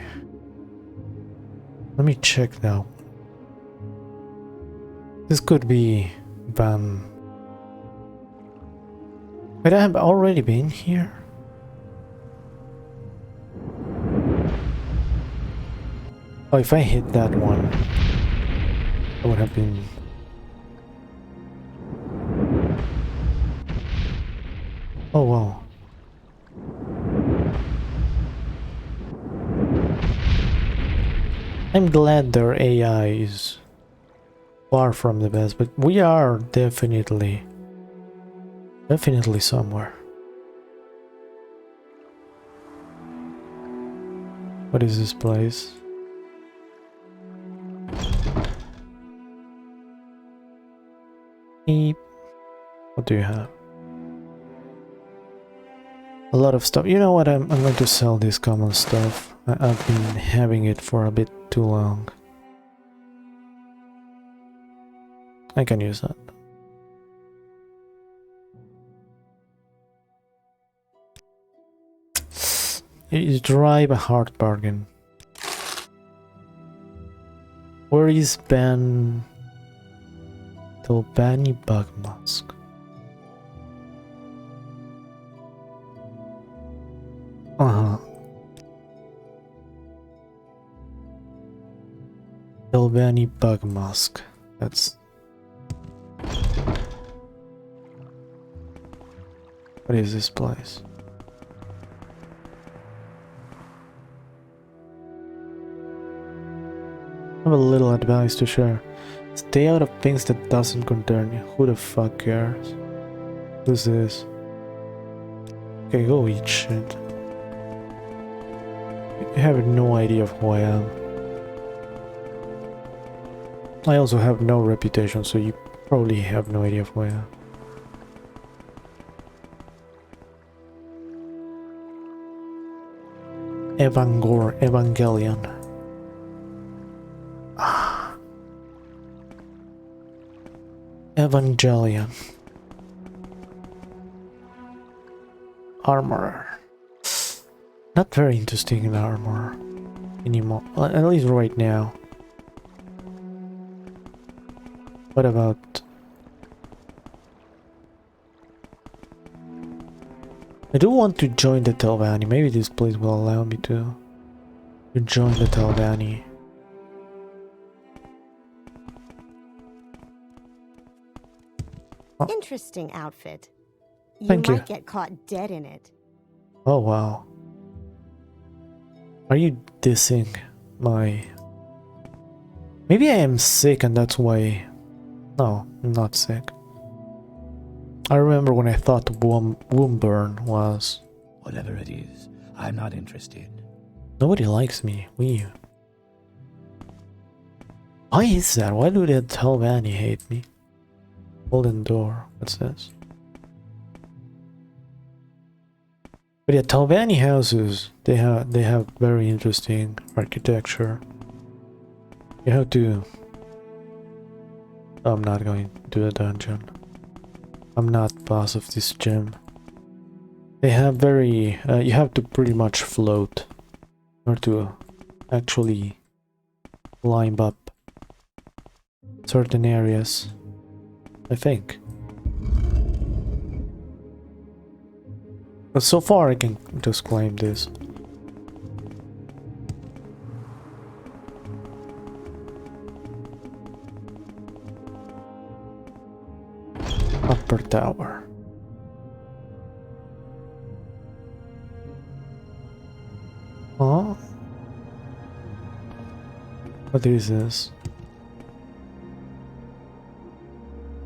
Let me check now. This could be Van. Wait, I have already been here? Oh, if I hit that one, I would have been... Oh, wow. I'm glad their AI is far from the best, but we are definitely somewhere. What is this place? Eep. What do you have? A lot of stuff. You know what? I'm going to sell this common stuff. I've been having it for a bit too long. I can use that. You drive a hard bargain. Where is Ben? Tobani Bug Mask. Tobani Bug Mask. That's... What is this place? I have a little advice to share. Stay out of things that doesn't concern you. Who the fuck cares? Who's this? Okay, go eat shit. You have no idea of who I am. I also have no reputation, so you probably have no idea of who I am. Evangelion. Evangelion. Armorer. Not very interesting in armor. anymore. At least right now. What about... I do want to join the Telvanni. Maybe this place will allow me to join the Telvanni. Interesting outfit. Thank you. Might get caught dead in it. Oh wow. Are you dissing my... Maybe I am sick and that's why... No, I'm not sick. I remember when I thought womb burn was... Whatever it is, I'm not interested. Nobody likes me. We... Why is that? Why do the Telvanni hate me? Golden door. What's this? But yeah, Telvanni houses, they have very interesting architecture. You have to... I'm not going to the dungeon. I'm not boss of this gym. They have very... you have to pretty much float in order to actually climb up certain areas, I think. But so far I can just climb this. Upper tower. Oh? What is this?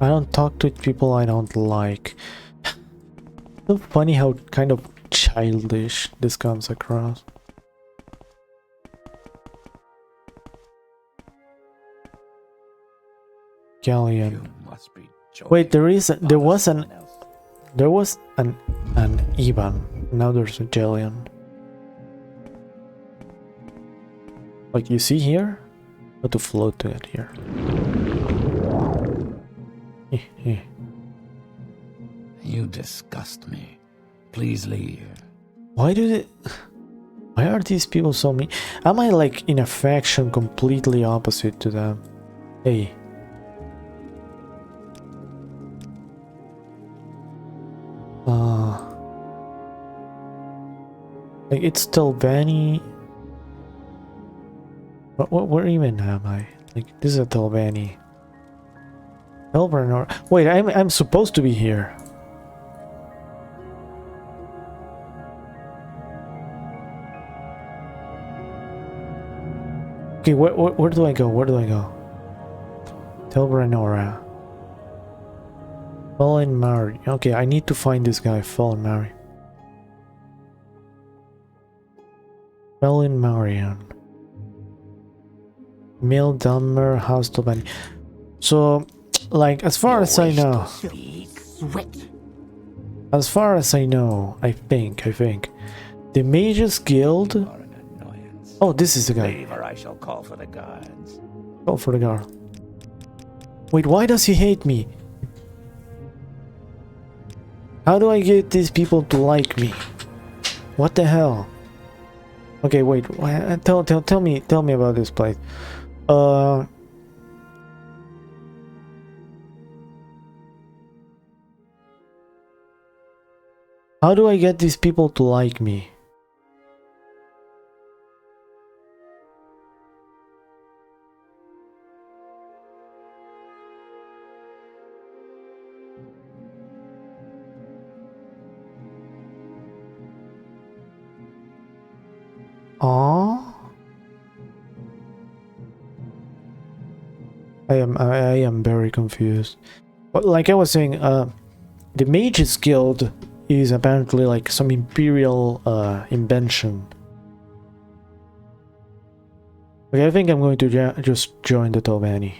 I don't talk to people I don't like. So funny how kind of childish this comes across. Galleon. You must be joking. Wait, there was an Someone else. there was an Ivan. Now there's a Galleon. Like you see here? How to float to it here. You disgust me. Please leave. Why do they... Why are these people so mean? Am I like in a faction completely opposite to them? Hey. Like it's Telvanni. Where even am I? Like this is a Telvanni. Elbranor. Wait, I'm supposed to be here. Okay, where do I go? Where do I go? Telbranora. Fallen Mary. Okay, I need to find this guy, Fallen Mary. Fallen Marion. Mill Dummer House Telvanni. So, like, as far as I know, I think, the Mages Guild. You are an annoyance. Oh, this is the guy. Leave or I shall call for the guards. Call for the guard. Wait, why does he hate me? How do I get these people to like me? What the hell? Okay, wait. Tell me about this place. How do I get these people to like me? Oh, I am very confused. But like I was saying, the Mages Guild is apparently like some imperial invention. Okay, I think I'm going to just join the Telvanni.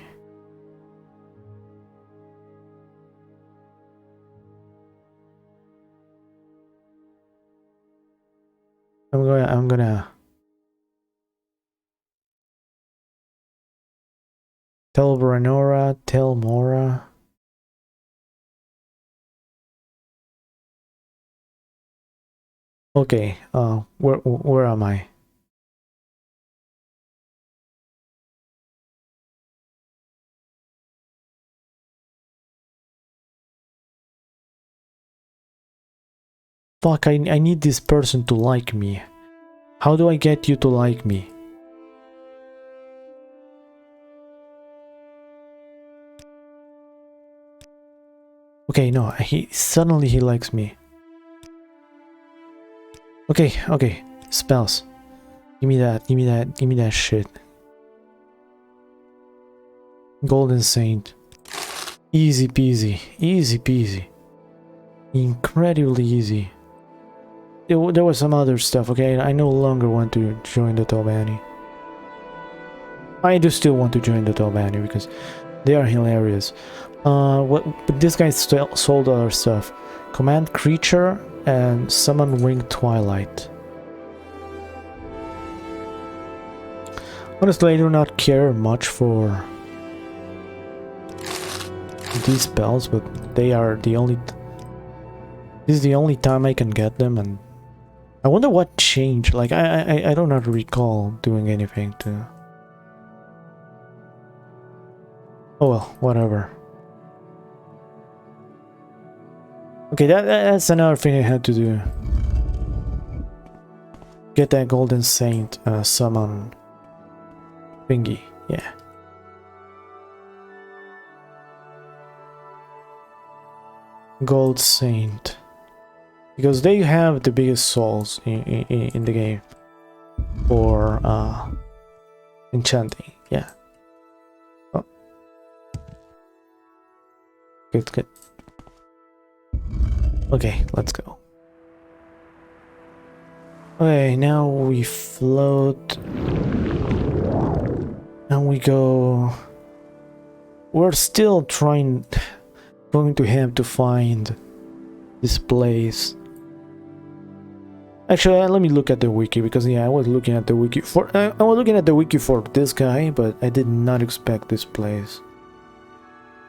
I'm gonna tell Veranora, tell Mora. Okay, where am I? Fuck, I need this person to like me. How do I get you to like me? Okay, no, suddenly he likes me. Okay, okay, spells. Give me that, give me that, give me that shit. Golden Saint. Easy peasy, easy peasy. Incredibly easy. There was some other stuff, okay? I no longer want to join the Tobani. I do still want to join the Tobani because they are hilarious. But this guy sold other stuff. Command creature and summon winged twilight. Honestly, I do not care much for these spells, but they are the only... This is the only time I can get them, and I wonder what changed. Like, I do not recall doing anything to... Oh well, whatever. Okay, that's another thing I had to do. Get that Golden Saint summon thingy, yeah. Gold Saint. Because they have the biggest souls in the game for enchanting, yeah. Oh. Good, good. Okay, let's go. Okay, now we float. And we go... We're still going to have to find this place. Actually, let me look at the wiki, because yeah, I was looking at the wiki for this guy, but I did not expect this place.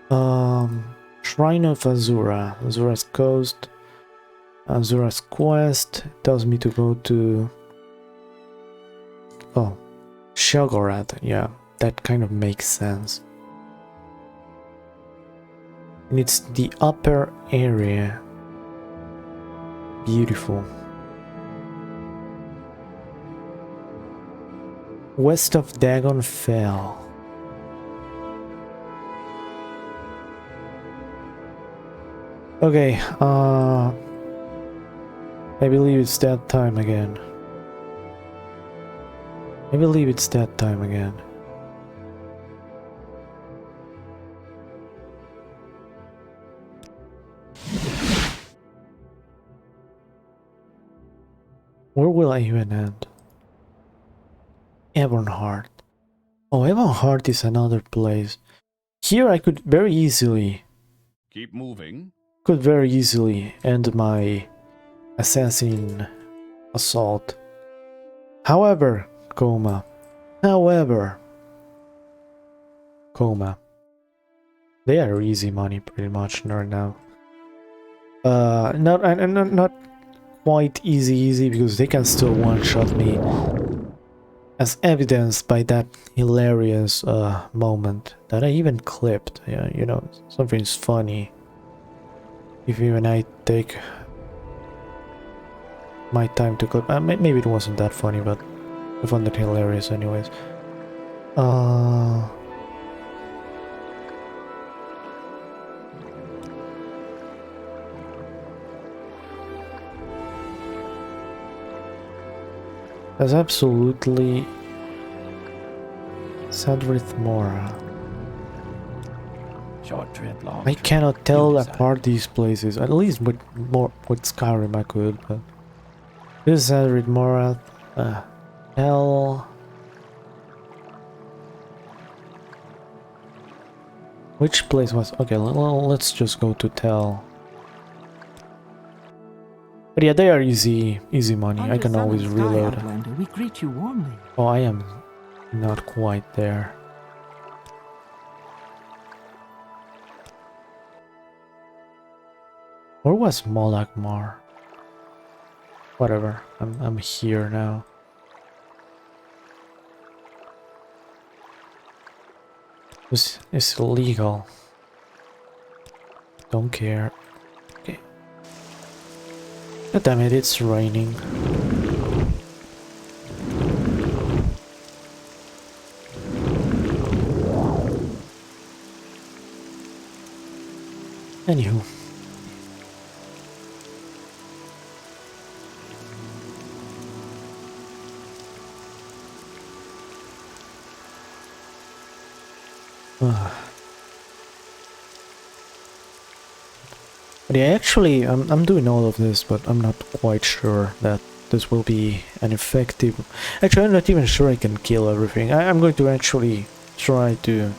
Shrine of Azura, Azura's Coast, Azura's Quest tells me to go to... Oh, Shelgorad, yeah, that kind of makes sense. And it's the upper area. Beautiful. West of Dagon Fell. Okay, I believe it's that time again. I believe it's that time again. Where will I even end? Ebonheart. Oh, Ebonheart is another place. Here I could very easily... Keep moving. Could very easily end my assassin assault. However, Coma. They are easy money pretty much right now. Not quite easy because they can still one-shot me, as evidenced by that hilarious moment that I even clipped. Yeah, you know, something's funny if even I take my time to clip. Maybe it wasn't that funny, but I found it hilarious anyways. That's absolutely Sadrith Mora. Short trip, long I trip. cannot tell You decide. apart these places. At least with Skyrim I could, but this is Sadrith Mora. Hell. Which place was... Okay, let's just go to Tell. But yeah, they are easy money. I can always reload. Outlander, we greet you warmly. Oh, I am not quite there. Where was Molakmar? Whatever. I'm here now. It's illegal. Don't care. Okay. God damn it, it's raining. Anywho. But yeah, actually, I'm doing all of this, but I'm not quite sure that this will be an effective... Actually, I'm not even sure I can kill everything. I'm going to actually try to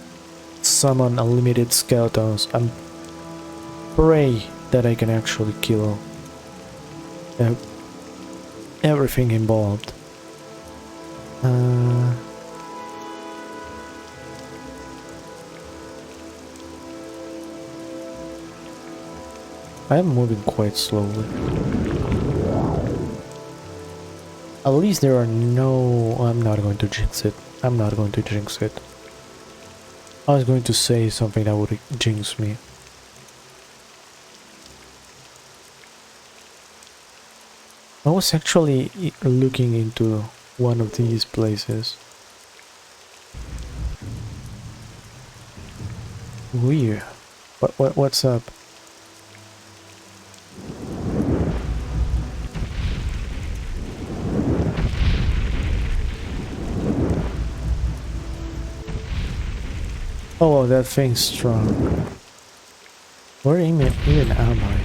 summon unlimited skeletons and pray that I can actually kill everything involved. I am moving quite slowly. At least there are no... I'm not going to jinx it. I'm not going to jinx it. I was going to say something that would jinx me. I was actually looking into one of these places. Weird. What's up? Oh, that thing's strong. Where even am I?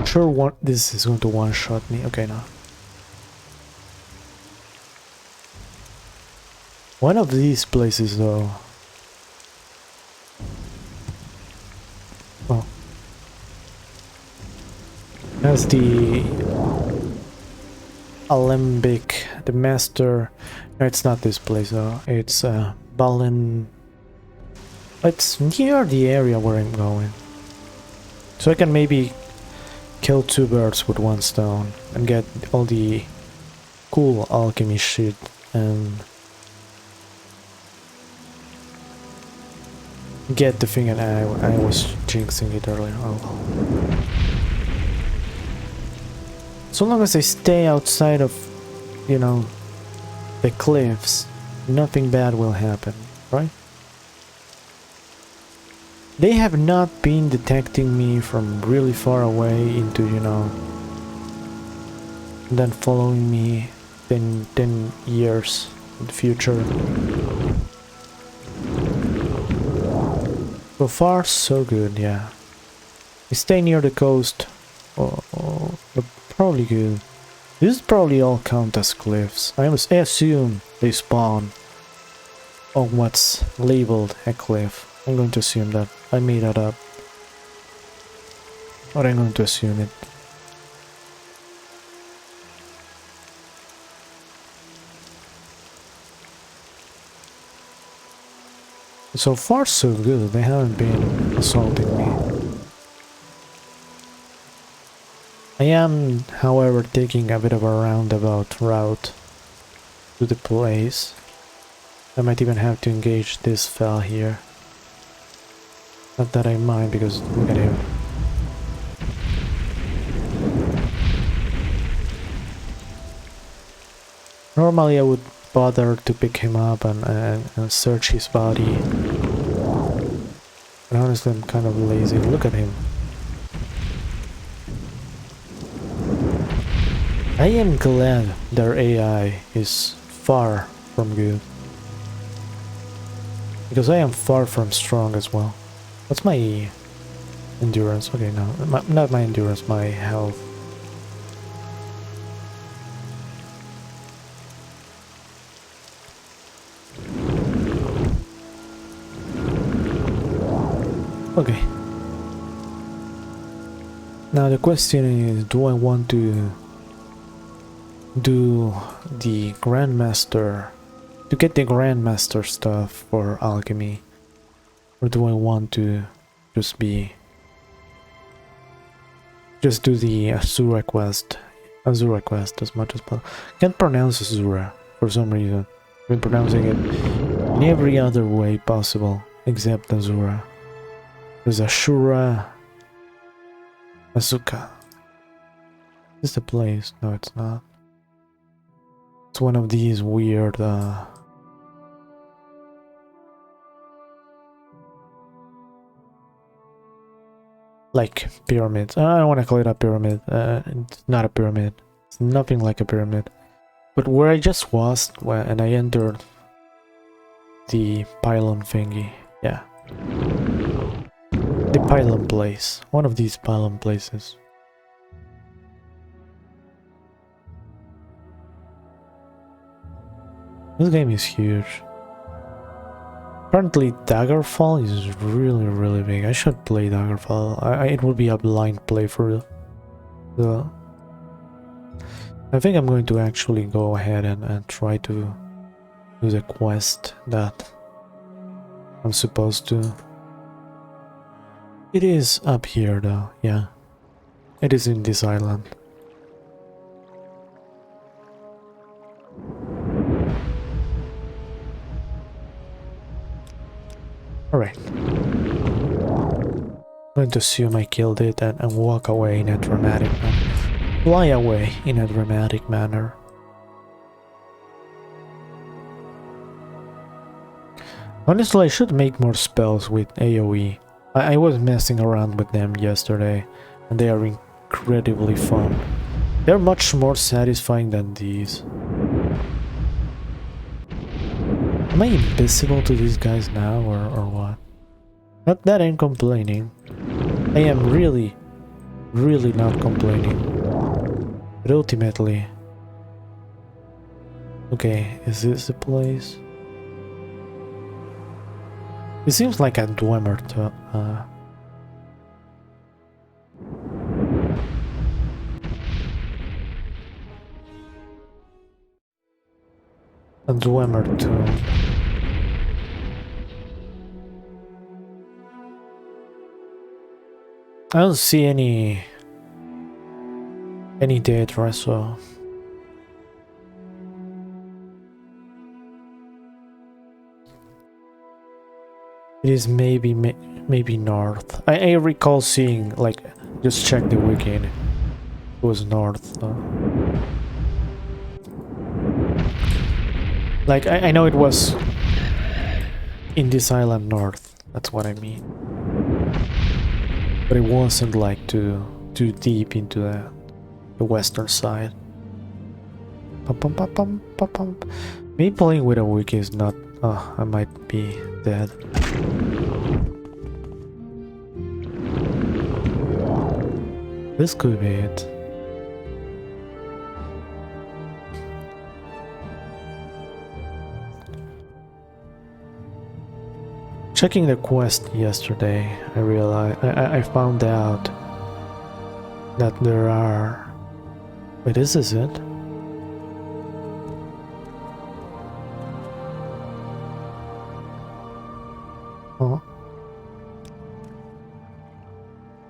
Sure, this is going to one-shot me. Okay, now. One of these places, though. Oh. Has the alembic, the master. No, it's not this place though. It's Balin. It's near the area where I'm going, so I can maybe kill two birds with one stone and get all the cool alchemy shit and get the thing. And I was jinxing it earlier. Oh well. So long as I stay outside of, you know, the cliffs, nothing bad will happen, right? They have not been detecting me from really far away into, you know, and then following me 10 years in the future. So far, so good, yeah. We stay near the coast. Probably good. This is probably all count as cliffs. I assume they spawn on what's labeled a cliff. I'm going to assume that. I made that up. But I'm going to assume it. So far so good. They haven't been assaulting me. I am, however, taking a bit of a roundabout route to the place. I might even have to engage this fell here. Not that I mind, because look at him. Normally I would bother to pick him up and search his body. But honestly, I'm kind of lazy. Look at him. I am glad their AI is far from good. Because I am far from strong as well. What's my endurance? Okay, no, not my endurance, my health. Okay. Now the question is, do I want to do the Grandmaster, to get the Grandmaster stuff for alchemy, or do I want to just do the Azura quest as much as possible? Can't pronounce Azura for some reason. I've been pronouncing it in every other way possible, except Azura. There's Ashura... Asuka. Is this the place? No, it's not. It's one of these weird, like pyramids. I don't want to call it a pyramid. It's not a pyramid. It's nothing like a pyramid. But where I just was, and I entered the pylon thingy. Yeah. The pylon place. One of these pylon places. This game is huge. Apparently Daggerfall is really, really big. I should play Daggerfall. It will be a blind play for the... I think I'm going to actually go ahead and try to do the quest that I'm supposed to. It is up here though, yeah. It is in this island. Alright. I'm going to assume I killed it and walk away in a dramatic manner. Fly away in a dramatic manner. Honestly, I should make more spells with AoE. I was messing around with them yesterday, and they are incredibly fun. They're much more satisfying than these. Am I invisible to these guys now, or what? Not that I'm complaining. I am really not complaining. But ultimately... Okay, is this the place? It seems like a Dwemer to... A Dwemer tomb. I don't see any data, so it is maybe north. I recall seeing, like, just check the wiki. It was north. Like I know it was in this island north. That's what I mean. But it wasn't like too deep into the western side. Me playing with a wiki is not... Oh, I might be dead. This could be it. Checking the quest yesterday, I realized I found out that there are... Wait, is this it? Oh.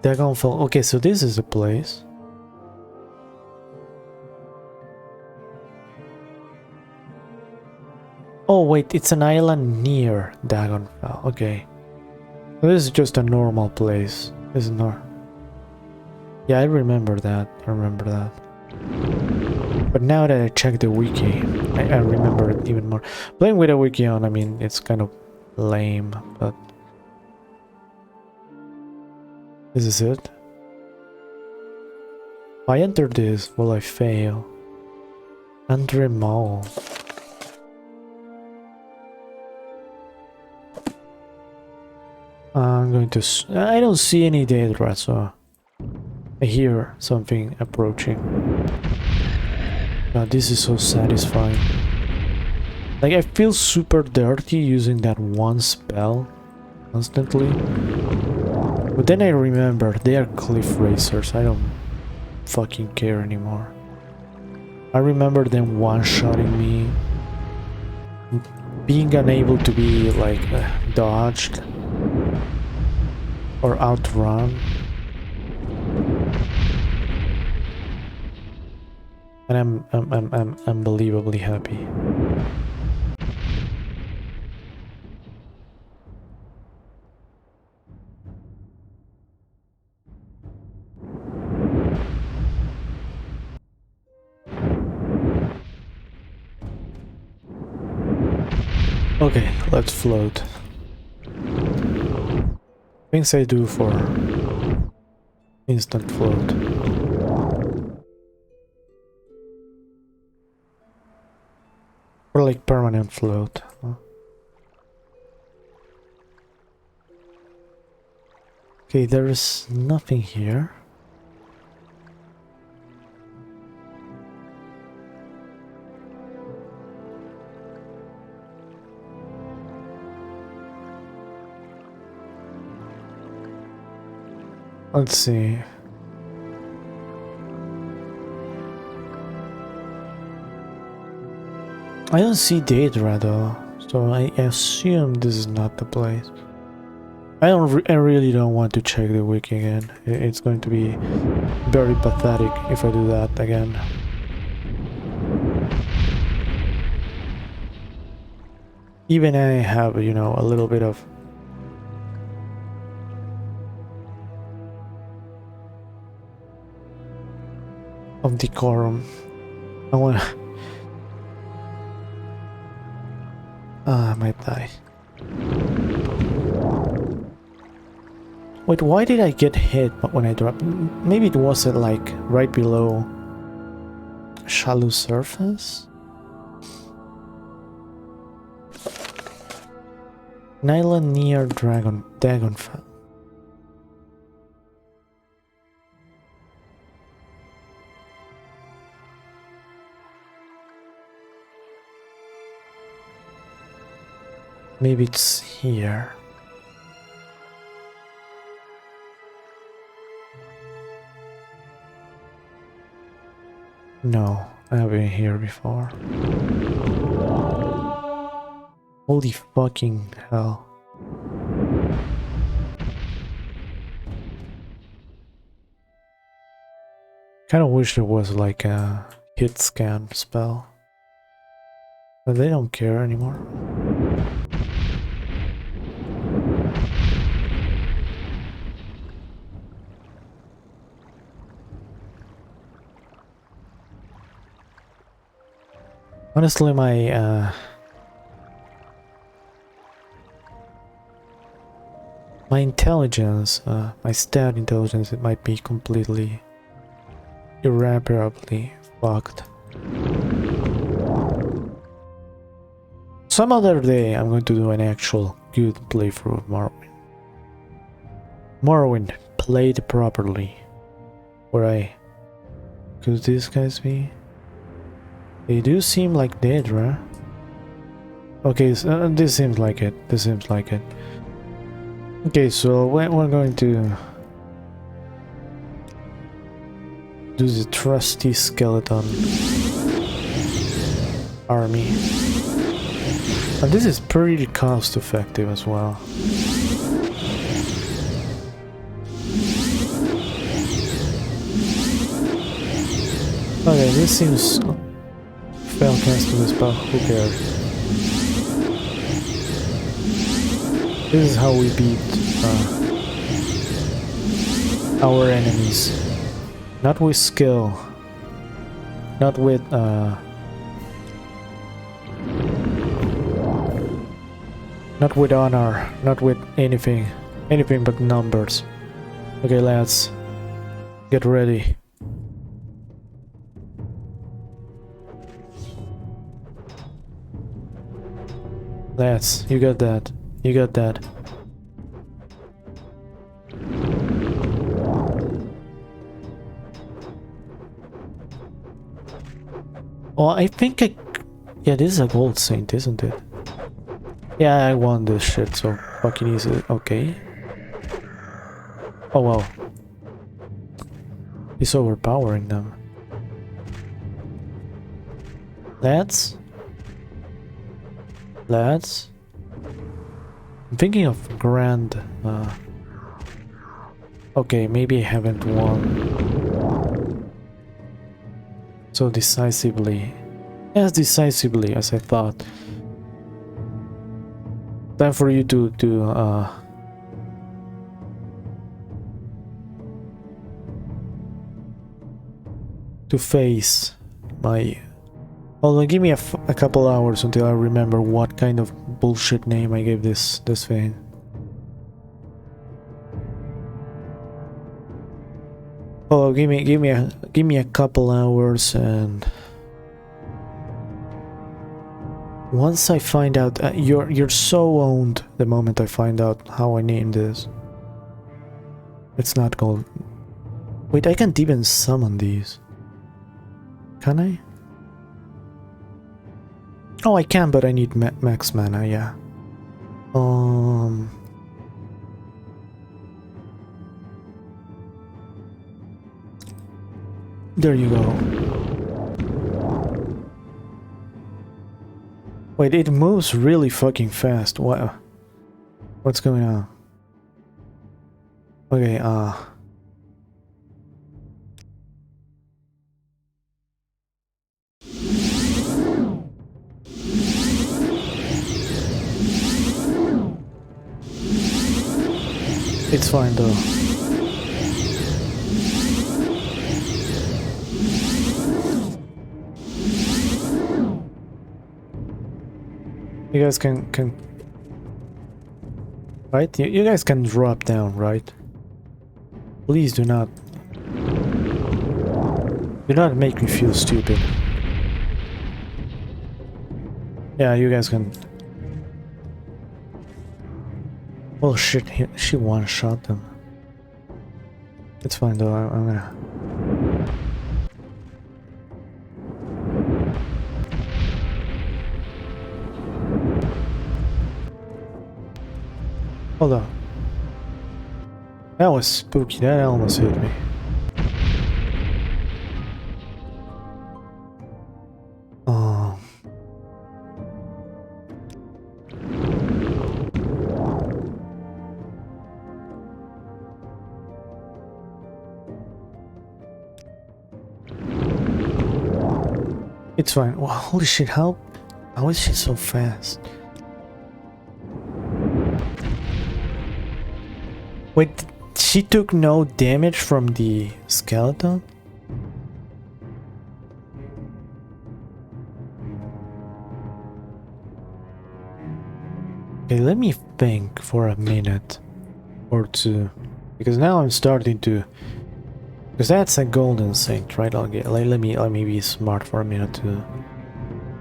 Dagonfall. Okay, so this is the place. Oh wait, it's an island near Dagonfall. Okay. So this is just a normal place. This is not... Yeah, I remember that. But now that I checked the wiki, I remember it even more. Playing with a wiki on, I mean, it's kind of lame, but... This is it. If I enter this, will I fail? Andre Mall. I'm going to... I don't see any data, so... I hear something approaching. God, this is so satisfying. Like, I feel super dirty using that one spell constantly. But then I remember they are cliff racers. I don't fucking care anymore. I remember them one-shotting me. Being unable to be, like, dodged. Or outrun. And I'm unbelievably happy. Okay, let's float. Things I do for instant float. Or like permanent float. Huh? Okay, there is nothing here. Let's see. I don't see Daedra though, so I assume this is not the place. I really don't want to check the wiki again. It's going to be very pathetic if I do that again. Even I have, you know, a little bit of decorum. I want. I might die. Wait, why did I get hit when I dropped? Maybe it wasn't like right below shallow surface? An island near Dragonfell. Maybe it's here. No, I've been here before. Holy fucking hell. Kinda wish there was like a hit scan spell. But they don't care anymore. Honestly, my intelligence, my stat intelligence, it might be completely irreparably fucked. Some other day I'm going to do an actual good playthrough of Morrowind. Morrowind played properly. Could these guys be? They do seem like Daedra. Okay, so, this seems like it. This seems like it. Okay, so we're going to do the trusty skeleton army. And this is pretty cost effective as well. Okay, this seems fail casting the spell, who cares? This is how we beat our enemies. Not with skill. Not with not with honor. Not with anything. Anything but numbers. Okay, lads. Get ready. Lads, you got that. You got that. Oh, I think yeah, this is a gold saint, isn't it? Yeah, I won this shit so fucking easy. Okay. Oh wow. He's overpowering them. Lads? Lads? I'm thinking of grand... okay, maybe I haven't won so decisively. As decisively as I thought. Time for you to face my Well, give me a couple hours until I remember what kind of bullshit name I gave this vein. Oh, give me a couple hours, and once I find out, you're so owned the moment I find out how I named this. It's not called. Wait, I can't even summon these. Can I? Oh, I can, but I need max mana, yeah. There you go. Wait, it moves really fucking fast. What's going on? Okay, it's fine though. You guys can right? You guys can drop down, right? Please do not make me feel stupid. Yeah, you guys can. Oh shit, she one-shot them. It's fine though, I'm gonna... Hold on. That was spooky, that almost hit me. Oh. It's fine. Wow, holy shit, how is she so fast? Wait, she took no damage from the skeleton? Okay, let me think for a minute or two, because now I'm starting to... Because that's a golden saint, right? Let me be smart for a minute too.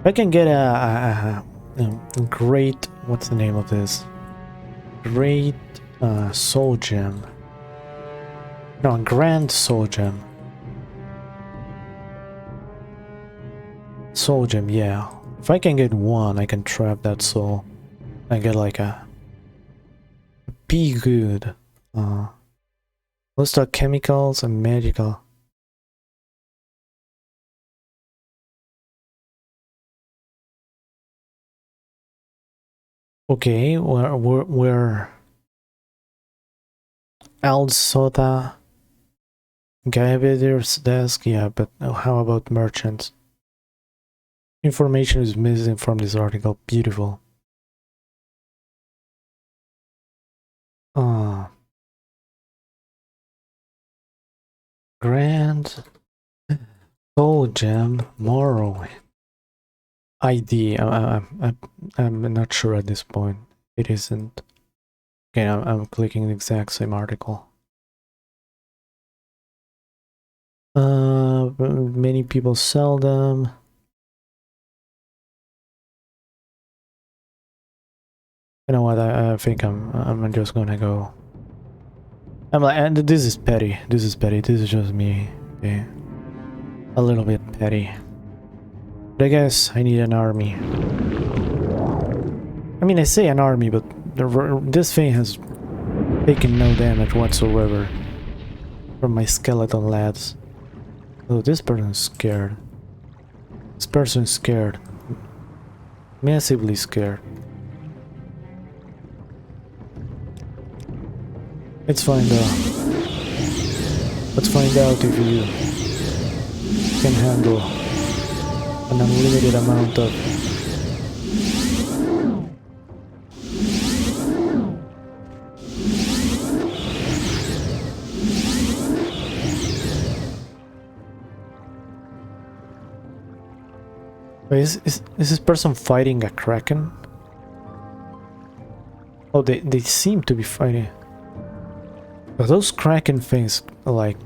If I can get a great... What's the name of this? Great soul gem. No, grand soul gem. Soul gem, yeah. If I can get one, I can trap that soul. I get like a... Be good. Let's talk chemicals and magical. Okay, we're Al-Sota, Gaevedir's desk, yeah, but how about merchants? Information is missing from this article. Beautiful. Grand Soul Gem Morrowind. ID. I'm not sure at this point. It isn't. Okay, I'm clicking the exact same article. Many people sell them. You know what? I think I'm just gonna go. I'm like, and this is petty. This is petty. This is just me. Okay. A little bit petty. But I guess I need an army. I mean, I say an army, but this thing has taken no damage whatsoever from my skeleton lads. Oh, this person's scared. This person's scared. Massively scared. It's fine though. Let's find out if you can handle an unlimited amount of... Wait, is this person fighting a kraken? Oh, they seem to be fighting. But those kraken things, like,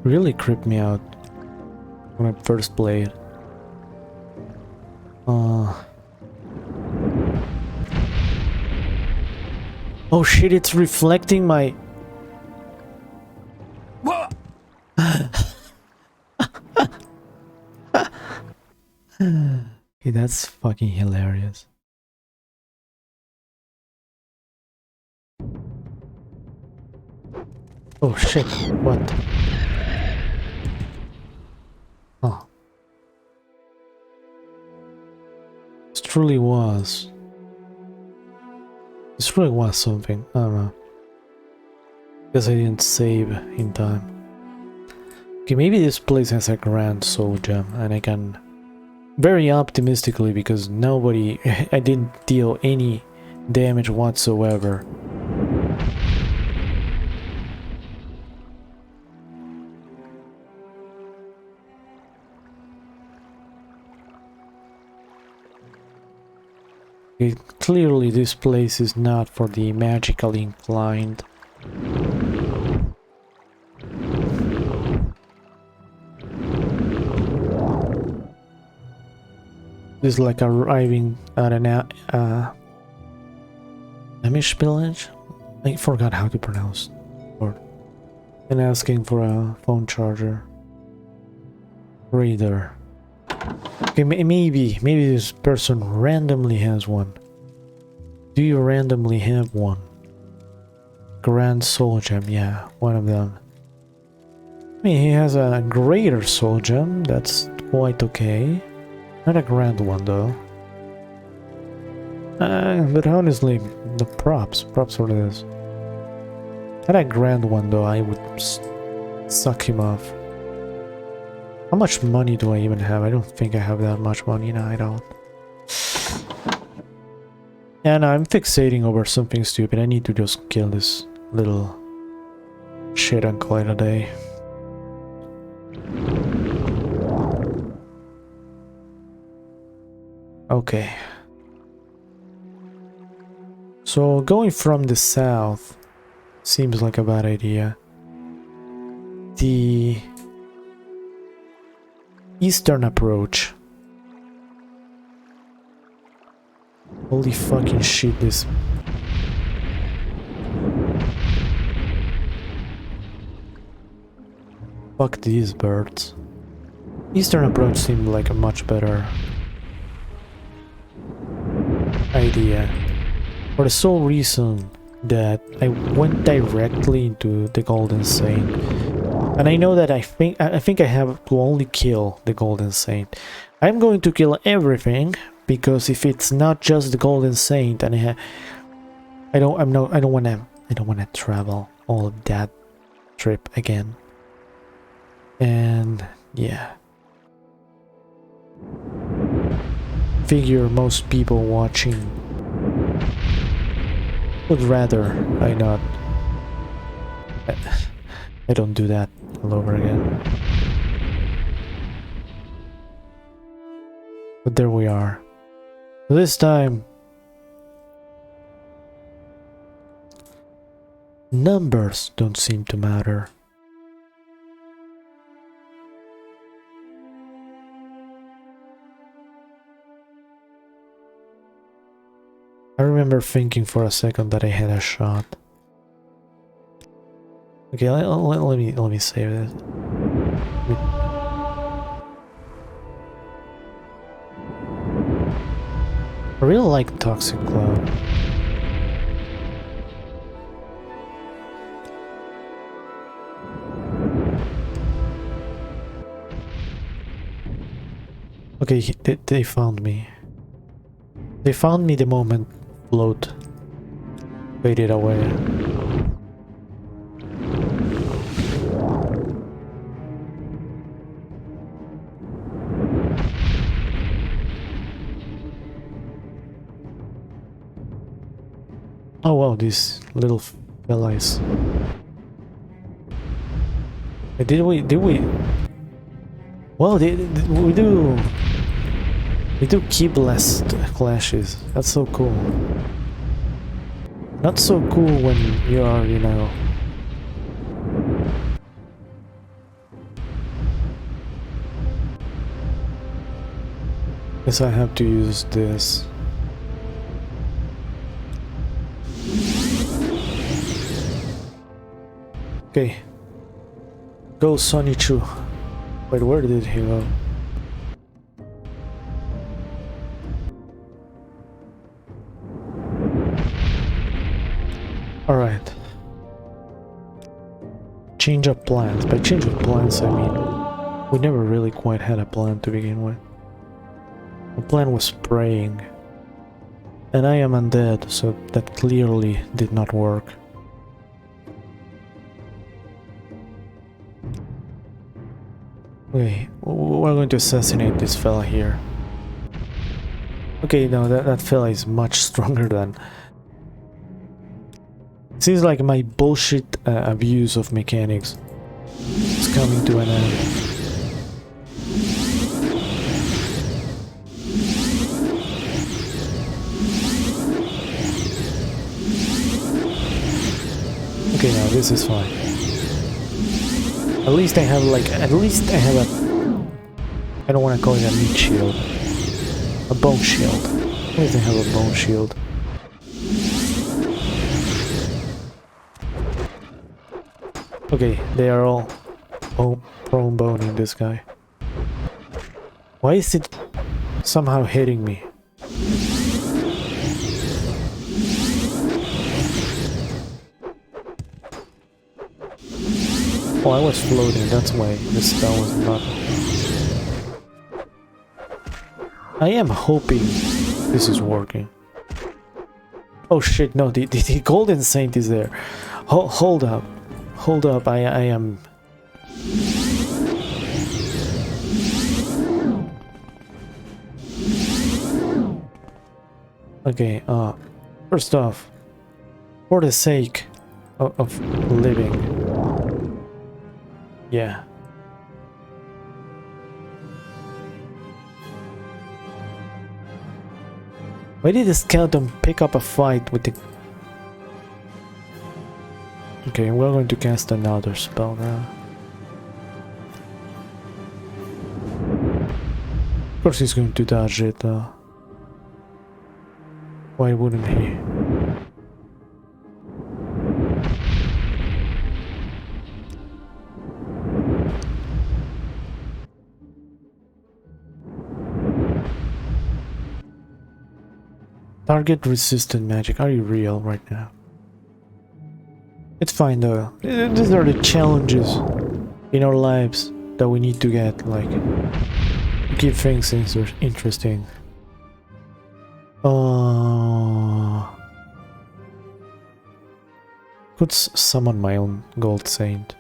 really creeped me out when I first played. Oh shit, it's reflecting my... Okay, that's fucking hilarious. Oh shit, what? Oh. This truly was. This really was something. I don't know. Guess I didn't save in time. Okay, maybe this place has a grand soul gem and I can... Very optimistically, because nobody... I didn't deal any damage whatsoever. Okay, clearly this place is not for the magically inclined. This is like arriving at an Amish village? I forgot how to pronounce the word. And asking for a phone charger. Reader. Okay, maybe this person randomly has one. Do you randomly have one? Grand Soul Gem, yeah, one of them. I mean, he has a greater Soul Gem, that's quite okay. Not a grand one though. But honestly, the props for this. Not a grand one though, I would suck him off. How much money do I even have? I don't think I have that much money. No, I don't. Yeah, no, I'm fixating over something stupid. I need to just kill this little shit and call it a day. Okay. So going from the south seems like a bad idea. The eastern approach. Holy fucking shit, this... Fuck these birds. Eastern approach seemed like a much better idea. For the sole reason that I went directly into the Golden Saint. And I know that I think I have to only kill the Golden Saint. I'm going to kill everything, because if it's not just the Golden Saint, and I don't wanna travel all of that trip again. And yeah. Figure most people watching would rather I not. I don't do that all over again. But there we are. This time, numbers don't seem to matter. I remember thinking for a second that I had a shot. Okay, let me save this. I really like Toxic Cloud. Okay, they found me. They found me the moment float faded away. Oh wow, these little fellas. Did we? Well, we do. We do keyblast clashes. That's so cool. Not so cool when you are, you know... Guess I have to use this. Okay. Go Sonichu. Wait, where did he go? Alright. Change of plans. By change of plans I mean we never really quite had a plan to begin with. The plan was praying. And I am undead, so that clearly did not work. Okay, we're going to assassinate this fella here. Okay, no, that fella is much stronger than... Seems like my bullshit abuse of mechanics is coming to an end. Okay, now this is fine. At least I have like, a... I don't want to call it a meat shield. A bone shield. At least I have a bone shield. Okay, they are all prone boning this guy. Why is it somehow hitting me? Oh, I was floating, that's why this spell was not... I am hoping this is working. Oh shit, no, the Golden Saint is there. Hold up. Hold up, I am... Okay, first off, for the sake of living... Yeah. Why did the skeleton pick up a fight with the... Okay, we're going to cast another spell now. Of course he's going to dodge it, why wouldn't he? Target resistant magic. Are you real right now? It's fine though. These are the challenges in our lives that we need to get, like, keep things interesting. Could summon my own Gold Saint.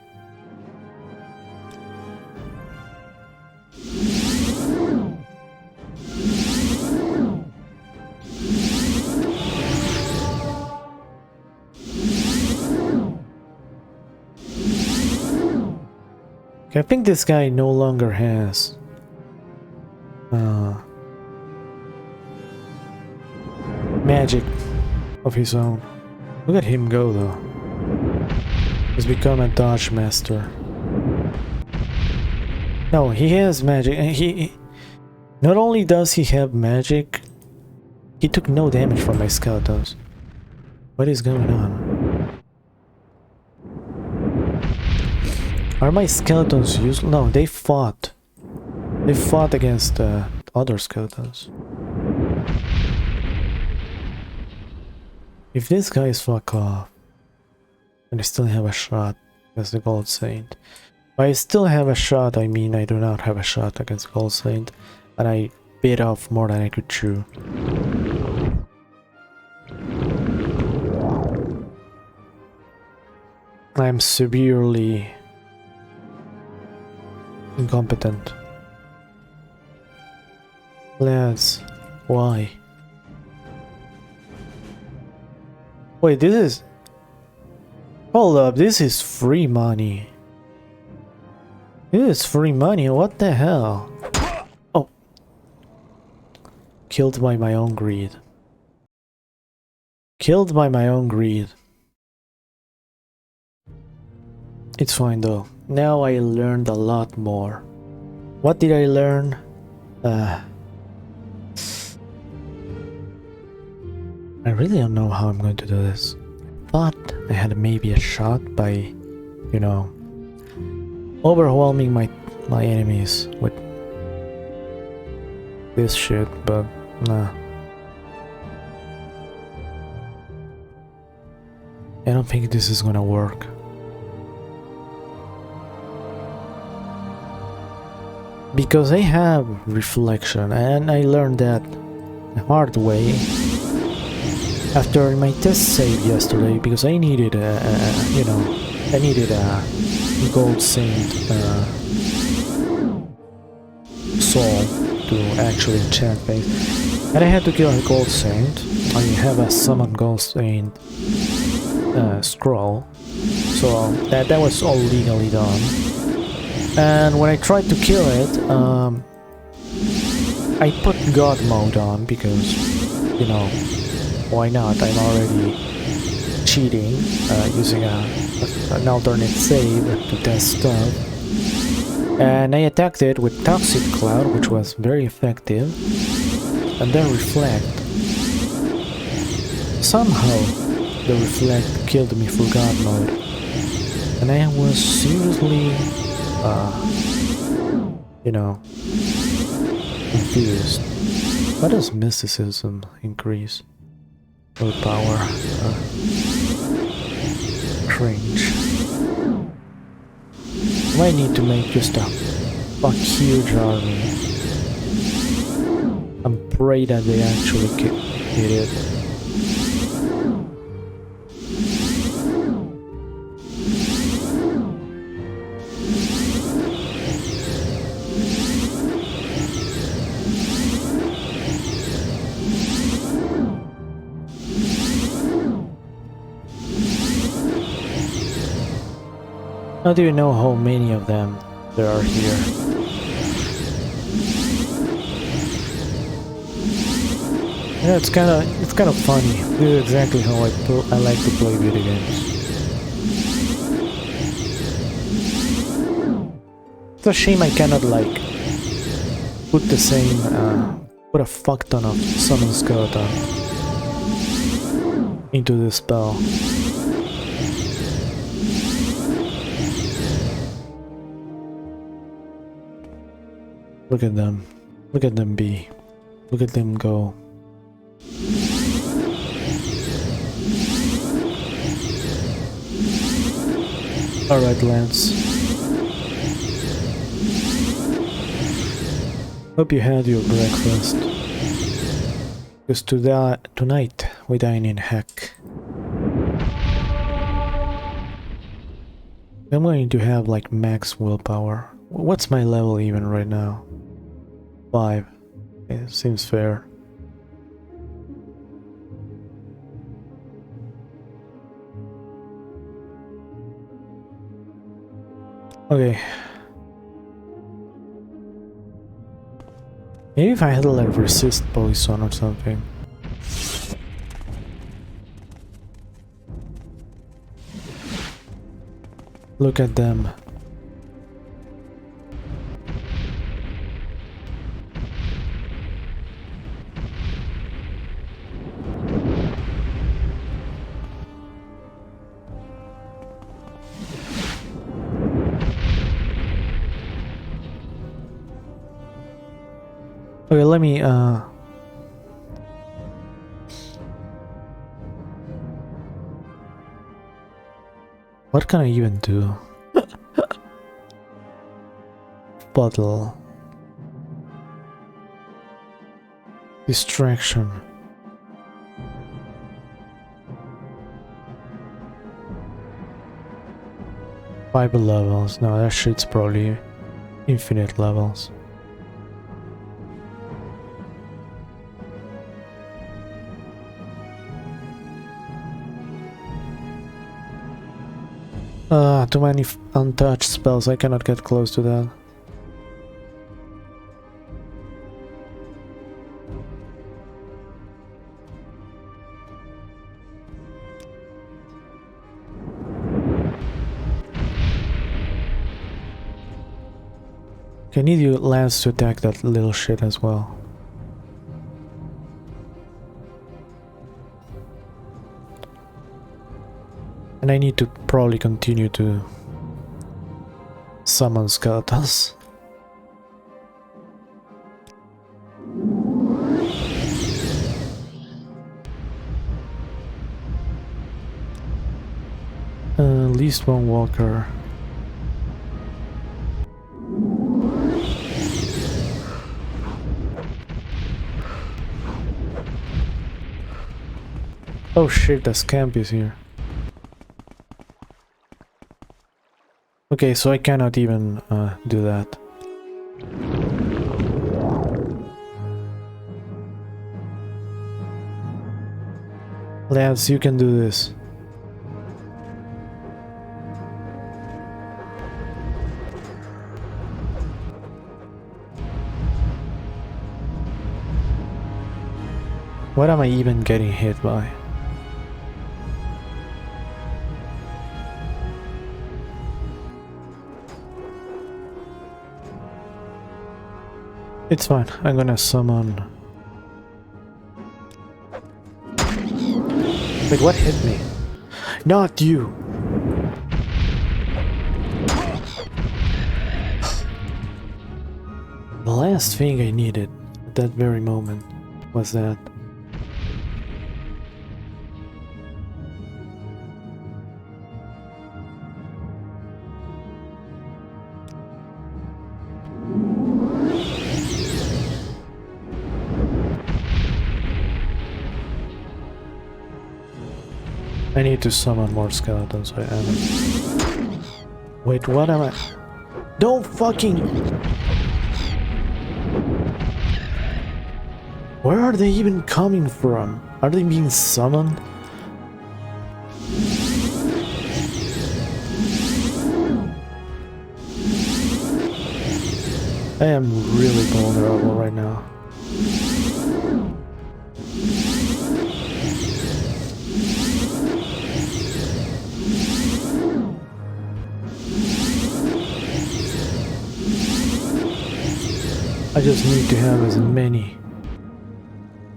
I think this guy no longer has magic of his own. Look at him go though. He's become a dodge master. No, he has magic, and he not only does he have magic, he took no damage from my skeletons. What is going on? Are my skeletons useless? No, they fought. They fought against other skeletons. If this guy is fuck off, and I still have a shot against the Gold Saint. By I still have a shot, I mean I do not have a shot against Gold Saint, and I bit off more than I could chew. I am severely incompetent. Lads, why? Wait, this is... Hold up, this is free money. This is free money, what the hell? Oh. Killed by my own greed. Killed by my own greed. It's fine though. Now I learned a lot more. What did I learn? I really don't know how I'm going to do this. Thought I had maybe a shot by, you know, overwhelming my enemies with this shit, but nah. I don't think this is gonna work. Because I have reflection, and I learned that the hard way after my test save yesterday, because I needed you know, I needed a gold saint soul to actually enchant things, and I had to kill a gold saint. I have a summon gold saint scroll, so that was all legally done. And when I tried to kill it, I put God mode on because, you know, why not? I'm already cheating, using an alternate save to test stuff. And I attacked it with Toxic Cloud, which was very effective, and then Reflect. Somehow, the Reflect killed me for God mode, and I was seriously you know, confused. What does mysticism increase? Willpower. Cringe. I need to make just a huge army and pray that they actually hit it. I don't even know how many of them there are here. Yeah, it's kind of funny. This is exactly how I like to play video games. It's a shame I cannot like put the same put a fuck ton of summon skeleton into this spell. Look at them. Look at them be. Look at them go. Alright, Lance. Hope you had your breakfast. Because tonight we dine in heck. I'm going to have like max willpower. What's my level even right now? 5. It seems fair. Okay. Maybe if I had like resist poison or something. Look at them. Okay, let me what can I even do? Bottle. Distraction. Fiber levels. No, that shit's probably infinite levels. Too many untouched spells, I cannot get close to that. Okay, I need you, Lance, to attack that little shit as well. And I need to probably continue to summon skeletons. At least one walker. Oh shit, the scamp is here. Okay, so I cannot even do that. Lance, you can do this. What am I even getting hit by? It's fine, I'm gonna summon... Wait, what hit me? Not you! The last thing I needed at that very moment was that. I need to summon more skeletons. I am. Wait, what am I? Don't fucking. Where are they even coming from? Are they being summoned? I am really vulnerable right now. I just need to have as many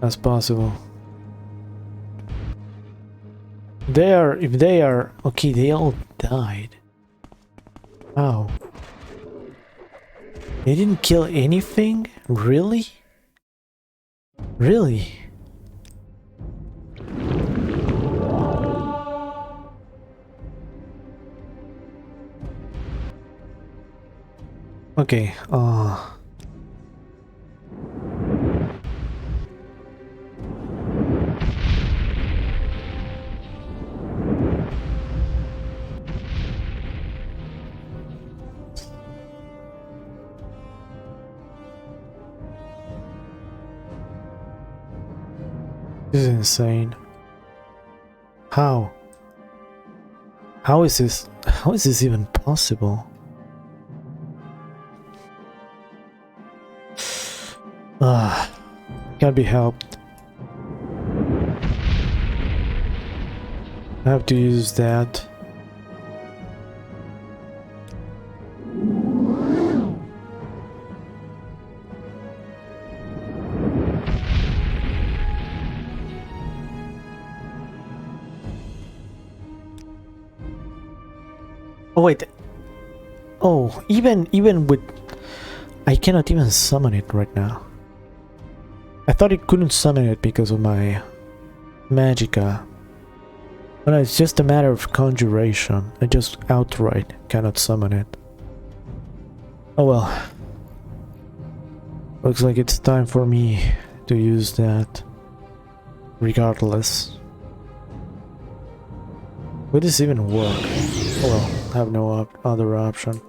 as possible. If they are... Okay, they all died. Wow. They didn't kill anything? Really? Really? Okay, this is insane. How? How is this even possible? Can't be helped. I have to use that. Oh wait. Oh, even with... I cannot even summon it right now. I thought it couldn't summon it because of my magicka. But no, it's just a matter of conjuration. I just outright cannot summon it. Oh well. Looks like it's time for me to use that. Regardless. Would this even work? Oh well, I have no other option.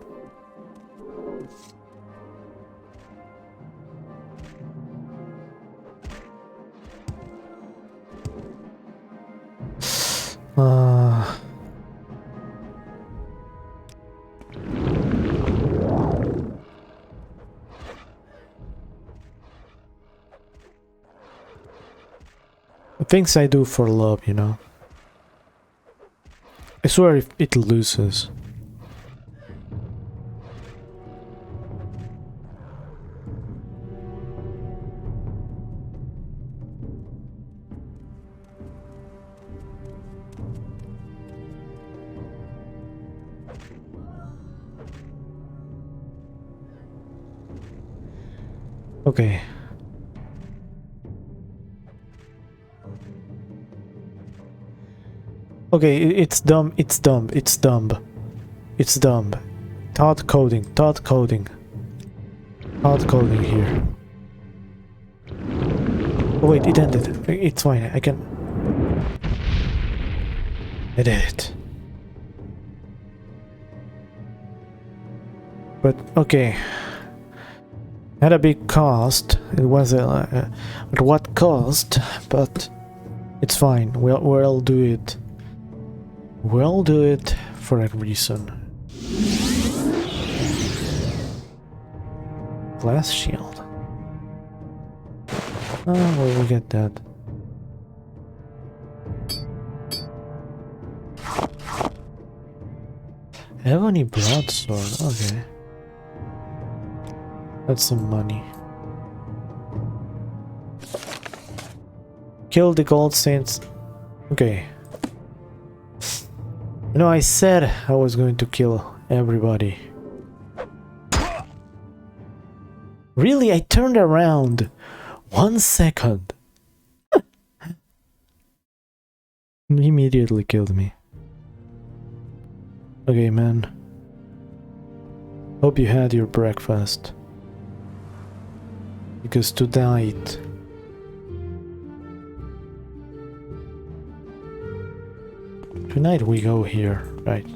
Things I do for love, you know. I swear if it loses. Okay. Okay, it's dumb, it's dumb, it's dumb. It's dumb. Thought coding, thought coding. Thought coding here. Oh wait, it ended. It's fine, I can... I did it. But, okay. Had a big cost. It was at what cost? But it's fine. We'll do it. We'll do it for a reason. Glass shield. Oh, well, we get that. Ebony broadsword. Okay. That's some money. Kill the gold saints. Okay. You know, I said I was going to kill everybody. Really? I turned around 1 second. He immediately killed me. Okay, man. Hope you had your breakfast. Because tonight... Tonight we go here, right?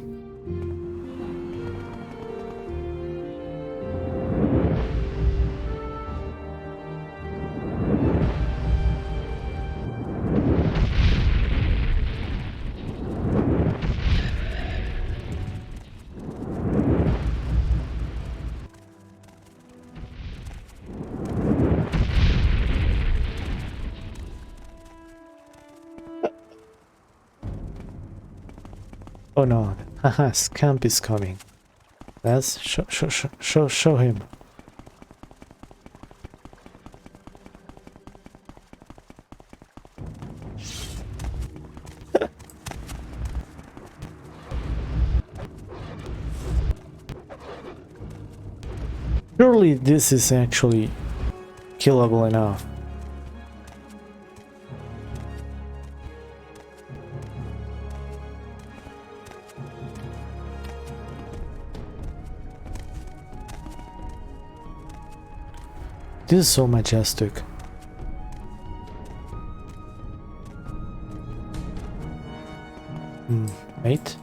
Oh no, haha, Scamp is coming. Let's show him. Surely this is actually killable enough. This is so majestic. Right?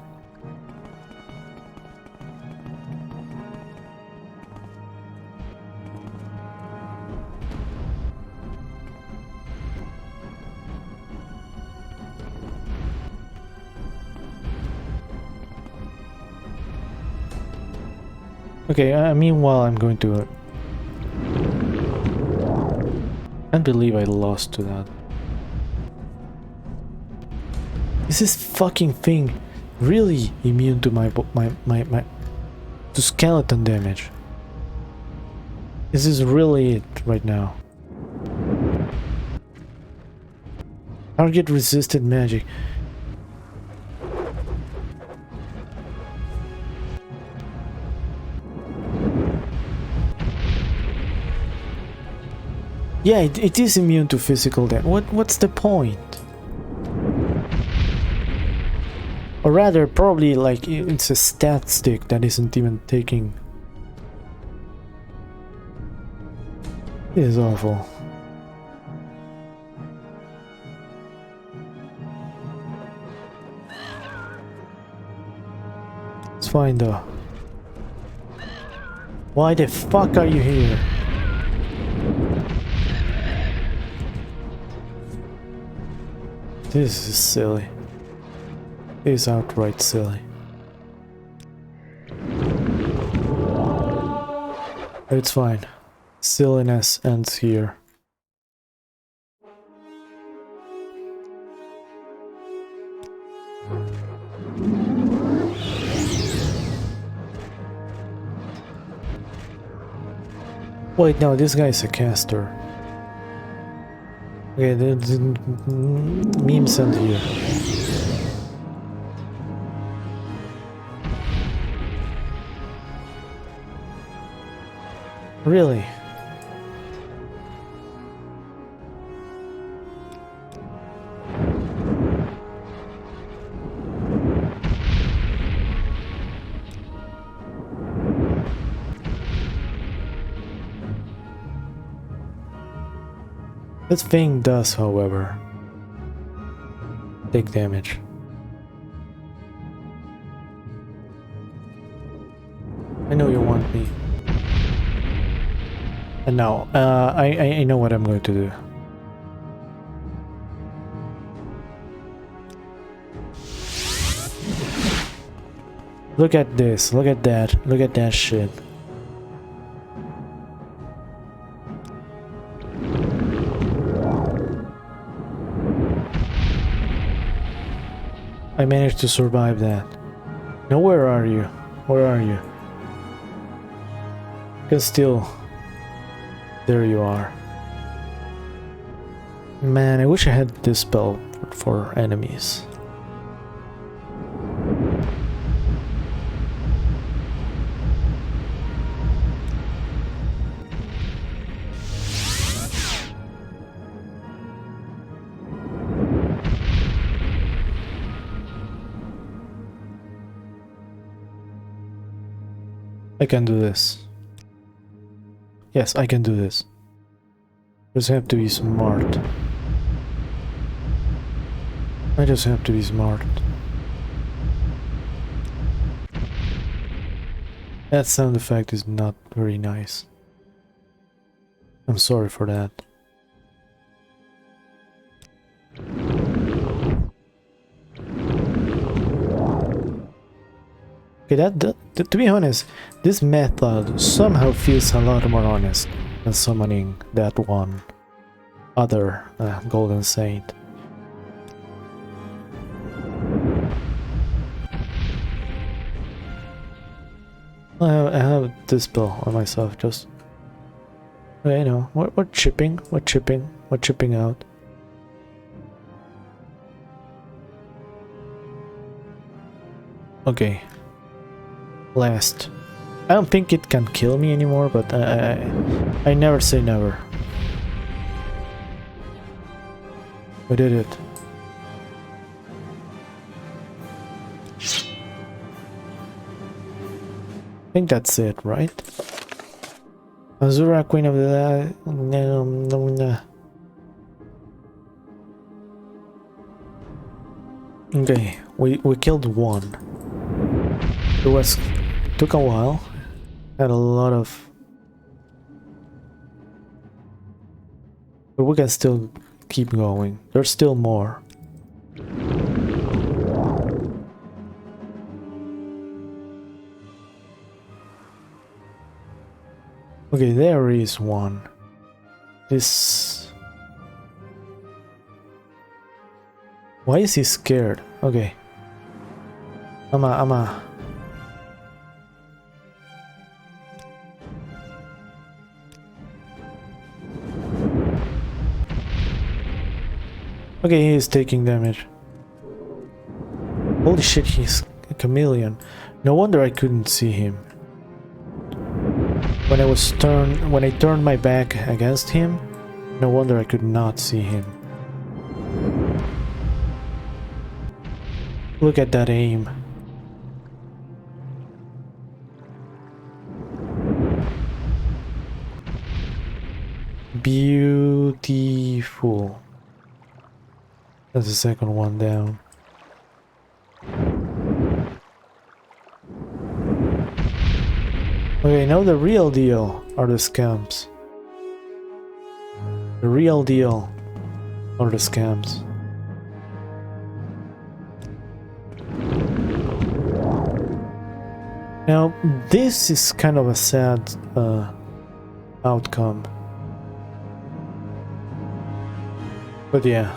Okay, meanwhile I'm going to... I can't believe I lost to that. Is this fucking thing really immune to to skeleton damage? This is really it right now. Target resisted magic. Yeah, it is immune to physical damage. What's the point? Or rather, probably like it's a stat stick that isn't even taking. It is awful. It's fine though. Why the fuck are you here? This is silly. It is outright silly. But it's fine. Silliness ends here. Wait, no, this guy's a caster. Okay, the meme sent here. Really? This thing does, however, take damage. I know you want me. And now, I know what I'm going to do. Look at this, look at that shit. I managed to survive that. Now where are you? Where are you? Because still... There you are. Man, I wish I had this spell for enemies. I can do this. Yes, I can do this. Just have to be smart. I just have to be smart. That sound effect is not very nice. I'm sorry for that. Okay, to be honest, this method somehow feels a lot more honest than summoning that one other golden saint. I have this spell on myself, just... You know, we're chipping out. Okay. Last. I don't think it can kill me anymore, but I never say never. We did it. I think that's it, right? Azura, Queen of the... No. Okay, we killed one. It took a while. Had a lot of... But we can still keep going. There's still more. Okay, there is one. This... Why is he scared? Okay. I'm a... Okay, he is taking damage. Holy shit, he's a chameleon. No wonder I couldn't see him. When I turned my back against him, no wonder I could not see him. Look at that aim. Beautiful. That's the second one down. Okay, now the real deal are the scams. The real deal are the scams. Now, this is kind of a sad outcome. But yeah.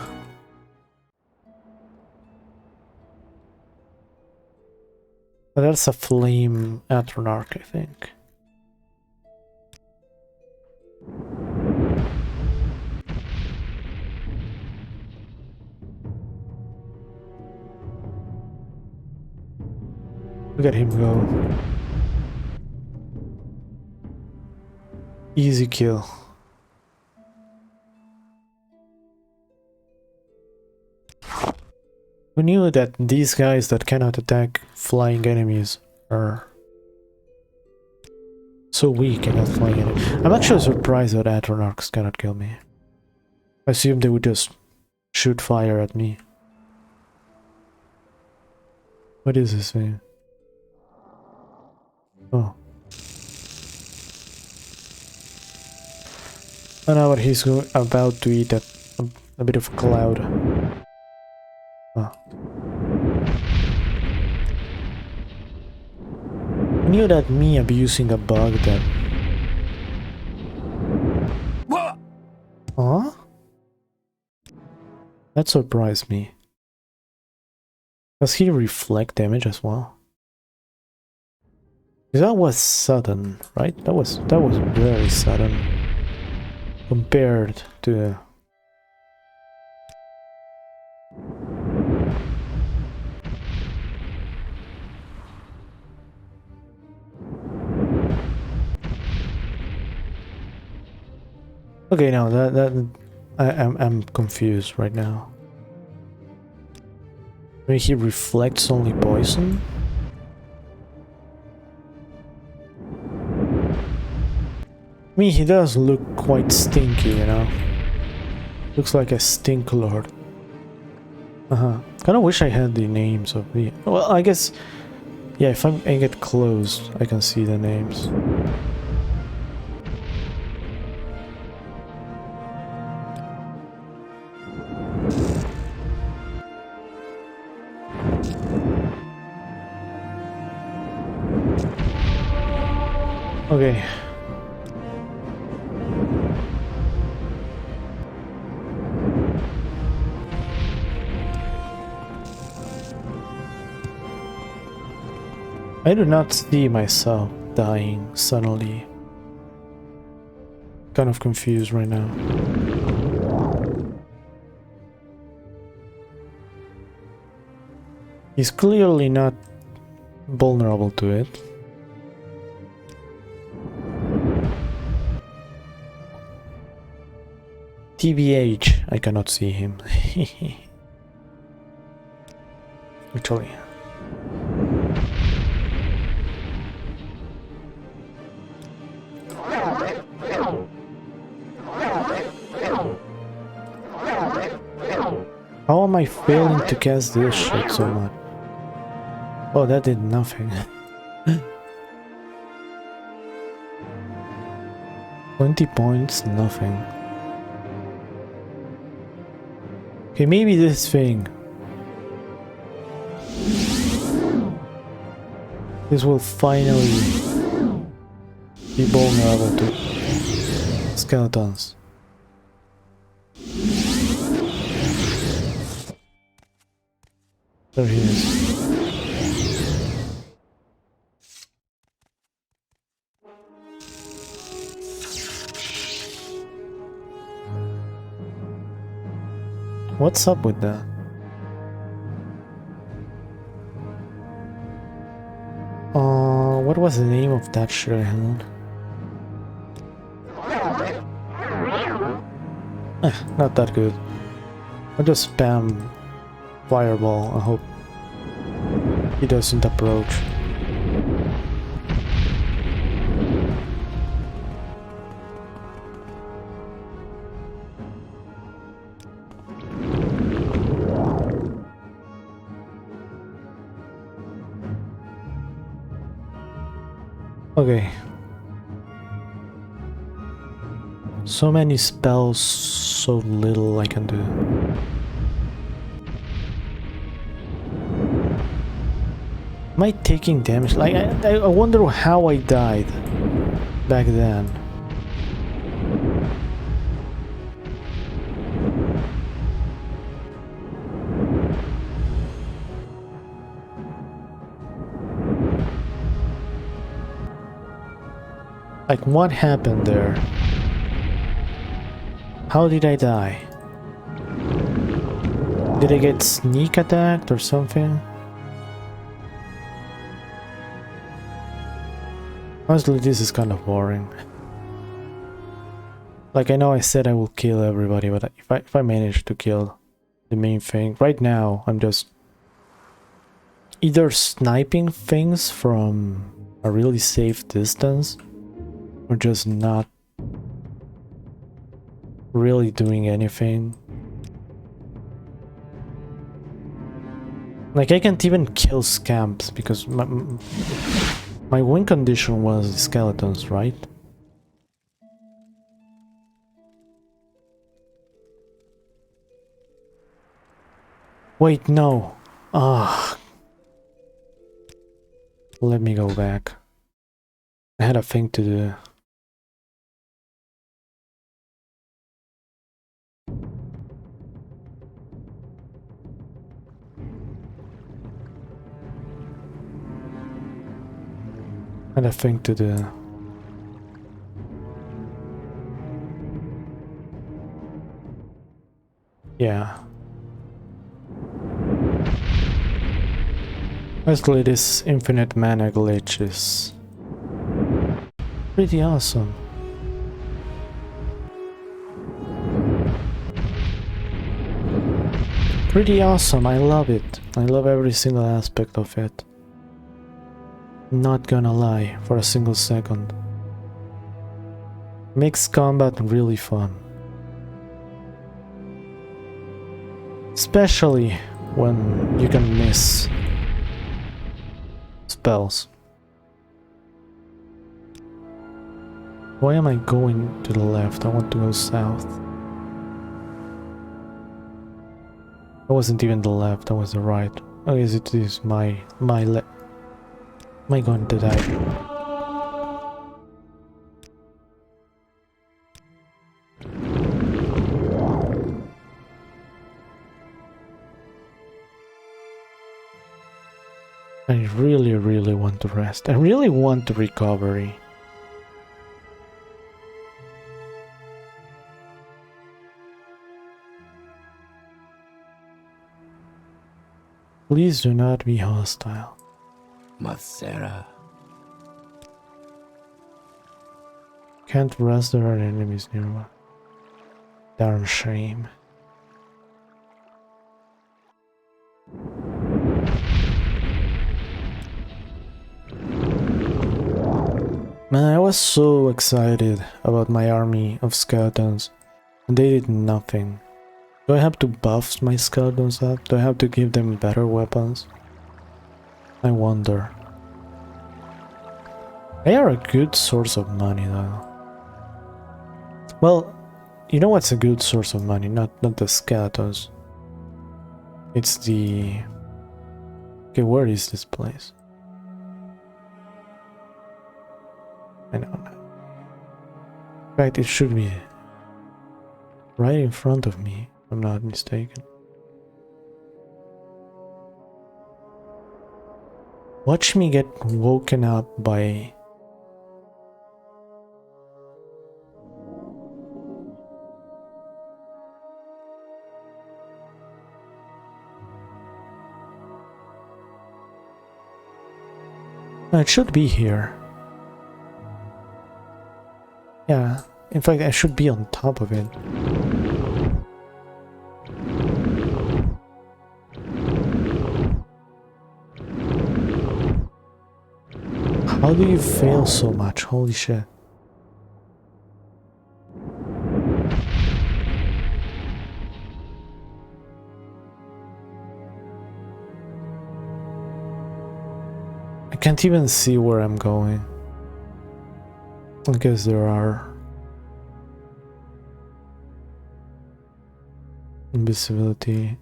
But that's a flame Atronarch, I think. Look at him go. Easy kill. Who knew that these guys that cannot attack flying enemies are so weak against flying enemies? I'm actually surprised that Atronarchs cannot kill me. assumed they would just shoot fire at me. What is this thing? Oh. I know what he's about to eat a bit of cloud. Oh. I knew that me abusing a bug that... Huh? That surprised me. Does he reflect damage as well? That was sudden, right? That was very sudden compared to okay, now I'm confused right now. Maybe he reflects only poison? I mean, he does look quite stinky, you know? Looks like a stink lord. Kinda wish I had the names of the... Well, I guess... Yeah, if I get close, I can see the names. Okay. I do not see myself dying suddenly. Kind of confused right now. He's clearly not vulnerable to it. TBH, I cannot see him. Actually. How am I failing to cast this shit so much? Oh, that did nothing. 20 points, nothing. Okay, maybe this thing. This will finally be vulnerable to skeletons. There he is. What's up with that? What was the name of that shit I had? Not that good. I'll just spam fireball. I hope he doesn't approach. Okay. So many spells, so little I can do. Am I taking damage? Like, I wonder how I died back then. Like, what happened there? How did I die? Did I get sneak attacked or something? Honestly, this is kind of boring. Like, I know I said I will kill everybody, but if I manage to kill the main thing... Right now, I'm just either sniping things from a really safe distance, or just not really doing anything. Like, I can't even kill scamps because my win condition was skeletons, right? Wait, no. Ah. Let me go back. I had a thing to do. I had a thing to do. Yeah. Basically, this infinite mana glitch is pretty awesome. Pretty awesome, I love it. I love every single aspect of it. Not gonna lie, for a single second. Makes combat really fun. Especially when you can miss spells. Why am I going to the left? I want to go south. That wasn't even the left, that was the right. Oh, yes, it is my left. Am I going to die? I really want to rest. I really want the recovery. Please do not be hostile. Mathera. Can't rest, there are enemies nearby. Darn shame. Man, I was so excited about my army of skeletons, and they did nothing. Do I have to buff my skeletons up? Do I have to give them better weapons? I wonder. They are a good source of money though. Well, you know what's a good source of money? Not the skeletons. It's the... Okay, where is this place? I don't know. In fact, it should be right in front of me, if I'm not mistaken. Watch me get woken up by... No, it should be here. Yeah, in fact, I should be on top of it. How do you fail so much? Holy shit. I can't even see where I'm going. I guess there are invisibility.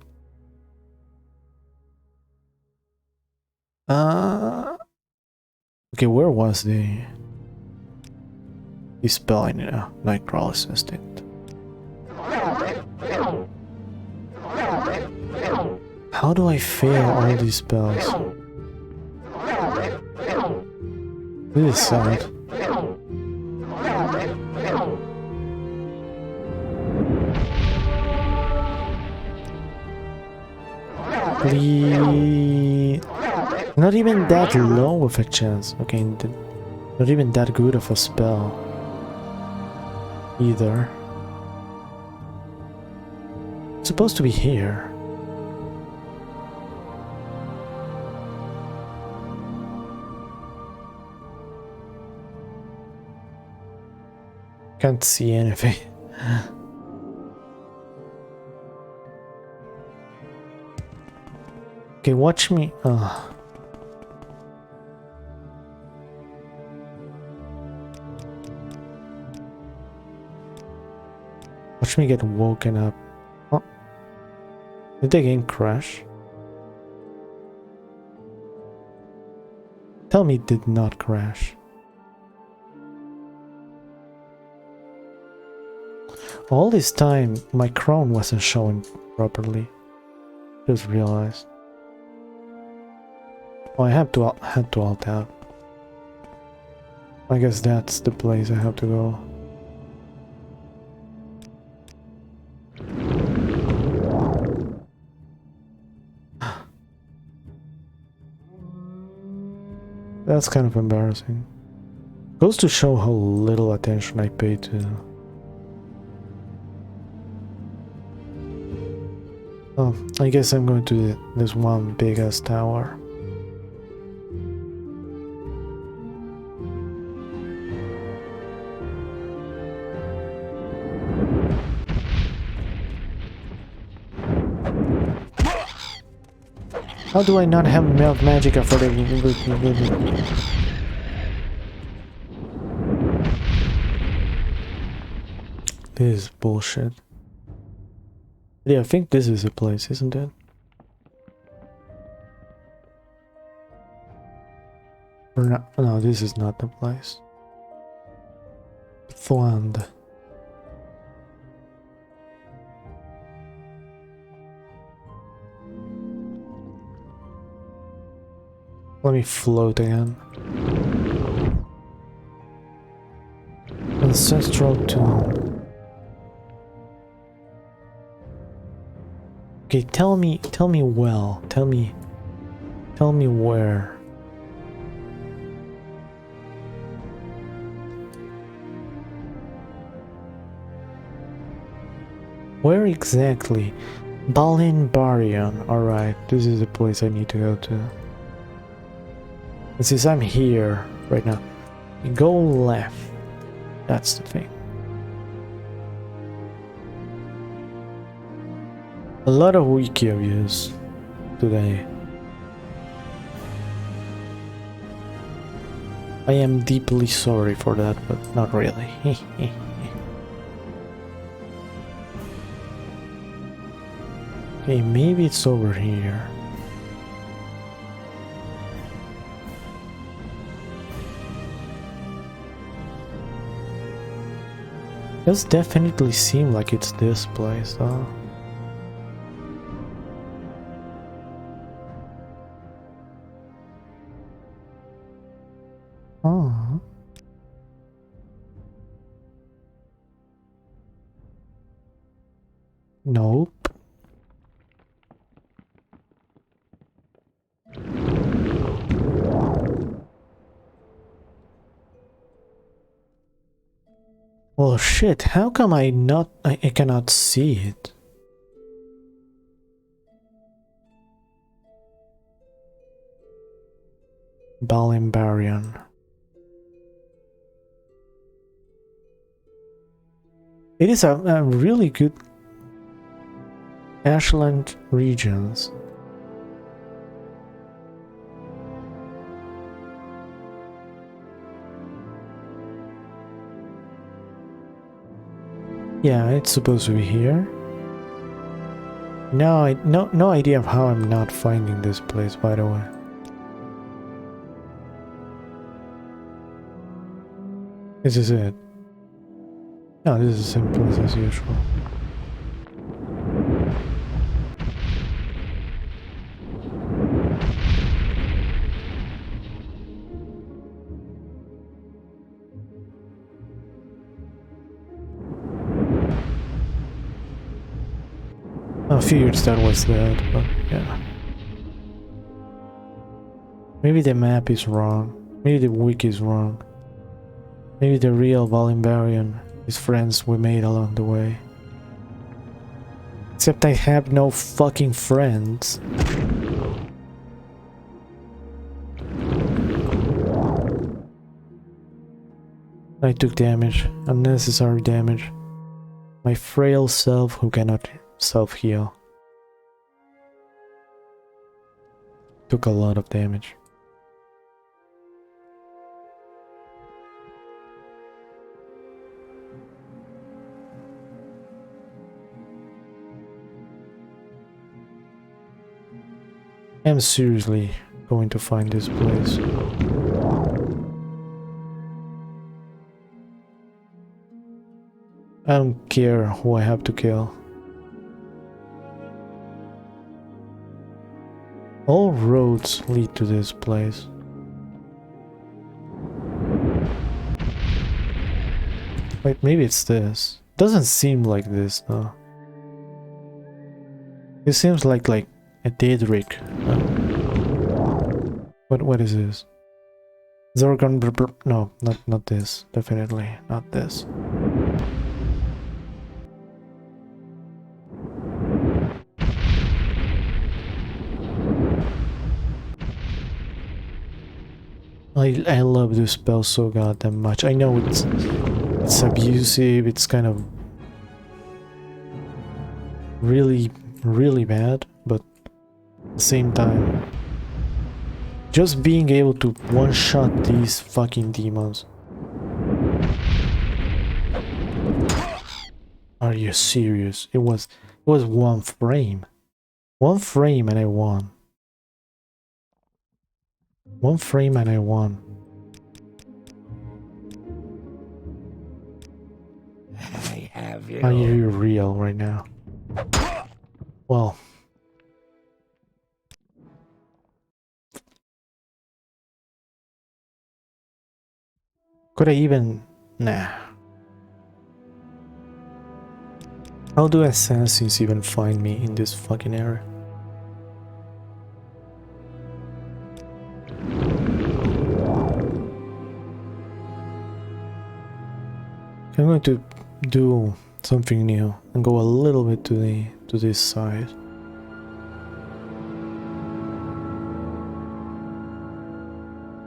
Okay, where was the spell I need? Nightcrawler's instinct. How do I fail all these spells? This is sad. Please. Not even that low of a chance. Okay, not even that good of a spell. Either. It's supposed to be here. Can't see anything. Okay, watch me. Watch me get woken up. Oh. Did the game crash? Tell me it did not crash. All this time, my crown wasn't showing properly. Just realized. Oh, I had to alt out. I guess that's the place I have to go. That's kind of embarrassing. Goes to show how little attention I pay to. Oh, I guess I'm going to this one big ass tower. How do I not have melt magicka for the... This is bullshit. Yeah, I think this is a place, isn't it? Or not? No, this is not the place. Thwand. Let me float again. Ancestral tomb. Okay, tell me well. Tell me where. Where exactly? Barion. Alright, this is the place I need to go to. And since I'm here right now, you go left. That's the thing. A lot of wiki views today. I am deeply sorry for that, but not really. Okay, maybe it's over here. Does definitely seem like it's this place, though. Oh. Nope. Well, shit, how come I cannot see it? Barion. It is a really good ashland regions. Yeah, it's supposed to be here. No, no idea of how I'm not finding this place, by the way. This is it. No, this is the same place as usual. I figured that was that, but yeah. Maybe the map is wrong. Maybe the wiki is wrong. Maybe the real Barion is friends we made along the way. Except I have no fucking friends. I took damage, unnecessary damage. My frail self who cannot self-heal. Took a lot of damage. I'm seriously going to find this place. I don't care who I have to kill. All roads lead to this place. Wait, maybe it's this. Doesn't seem like this though. It seems like a Daedric. What is this? Zorgon no, not this. Definitely not this. I love this spell so goddamn much. I know it's abusive, it's kind of really bad, but at the same time, just being able to one-shot these fucking demons. Are you serious? It was one frame. One frame and I won. One frame and I won. I have you. Are you real right now? Well. Could I even... Nah. How do assassins even find me in this fucking area? I'm going to do something new and go a little bit to this side.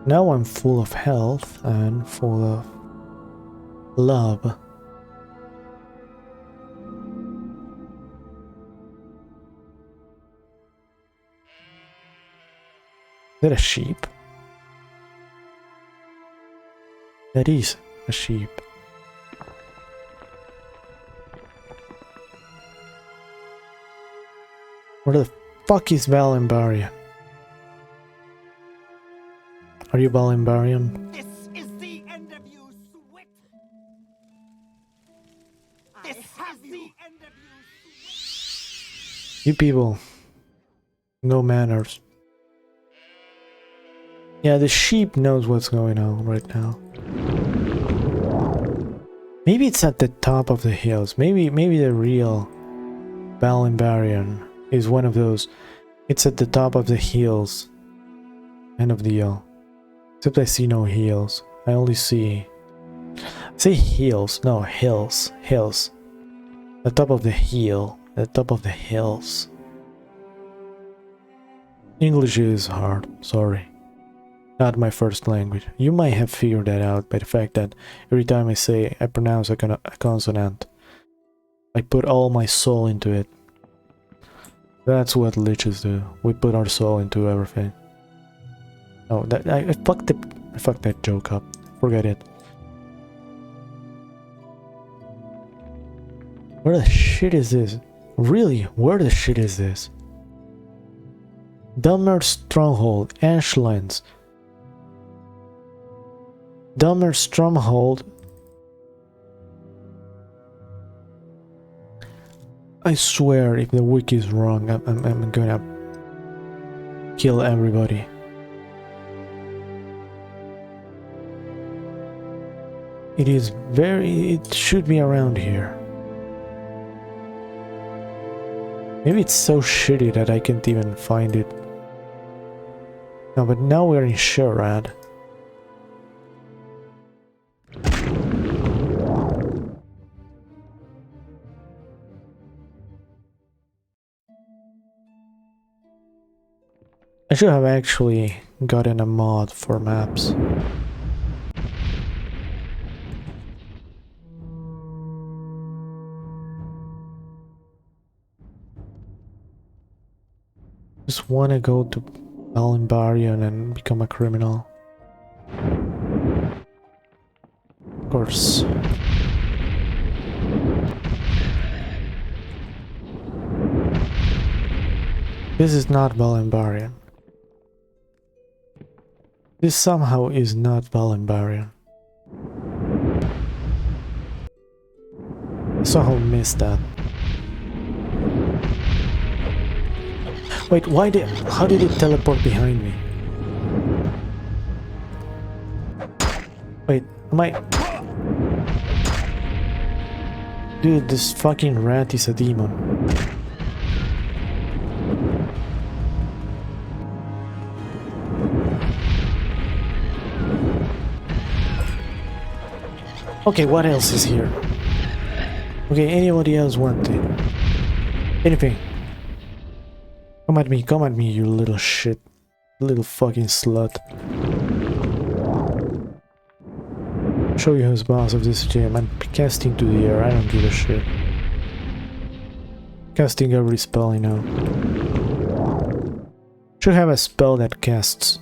Now I'm full of health and full of love. Is that a sheep? That is a sheep. Where the fuck is Valimbarian? Are you Valimbarian? This is the end of you, Swit. This is the end of you. You people. No manners. Yeah, the sheep knows what's going on right now. Maybe it's at the top of the hills. Maybe the real Valimbarian is one of those. It's at the top of the hills. End of deal. Except I see no hills. I only see... Say hills. No, hills. Hills. The top of the hill. The top of the hills. English is hard. Sorry. Not my first language. You might have figured that out by the fact that every time I pronounce a consonant, I put all my soul into it. That's what liches do. We put our soul into everything. Oh, that I fucked that joke up. Forget it. Where the shit is this? Really? Where the shit is this? Dummer Stronghold, Ashlands. Dummer Stronghold. I swear, if the wiki is wrong, I'm gonna kill everybody. It should be around here. Maybe it's so shitty that I can't even find it. No, but now we're in Sherrad. I should have actually gotten a mod for maps. Just wanna go to Barian and become a criminal. Of course. This is not Barian. This somehow is not Barian. I somehow missed that. Wait, how did it teleport behind me? Wait, am I... Dude, this fucking rat is a demon. Okay, what else is here? Okay, anybody else want it? Anything? Come at me, you little shit. Little fucking slut. Show you who's boss of this gym. I'm casting to the air, I don't give a shit. Casting every spell, you know. Should have a spell that casts.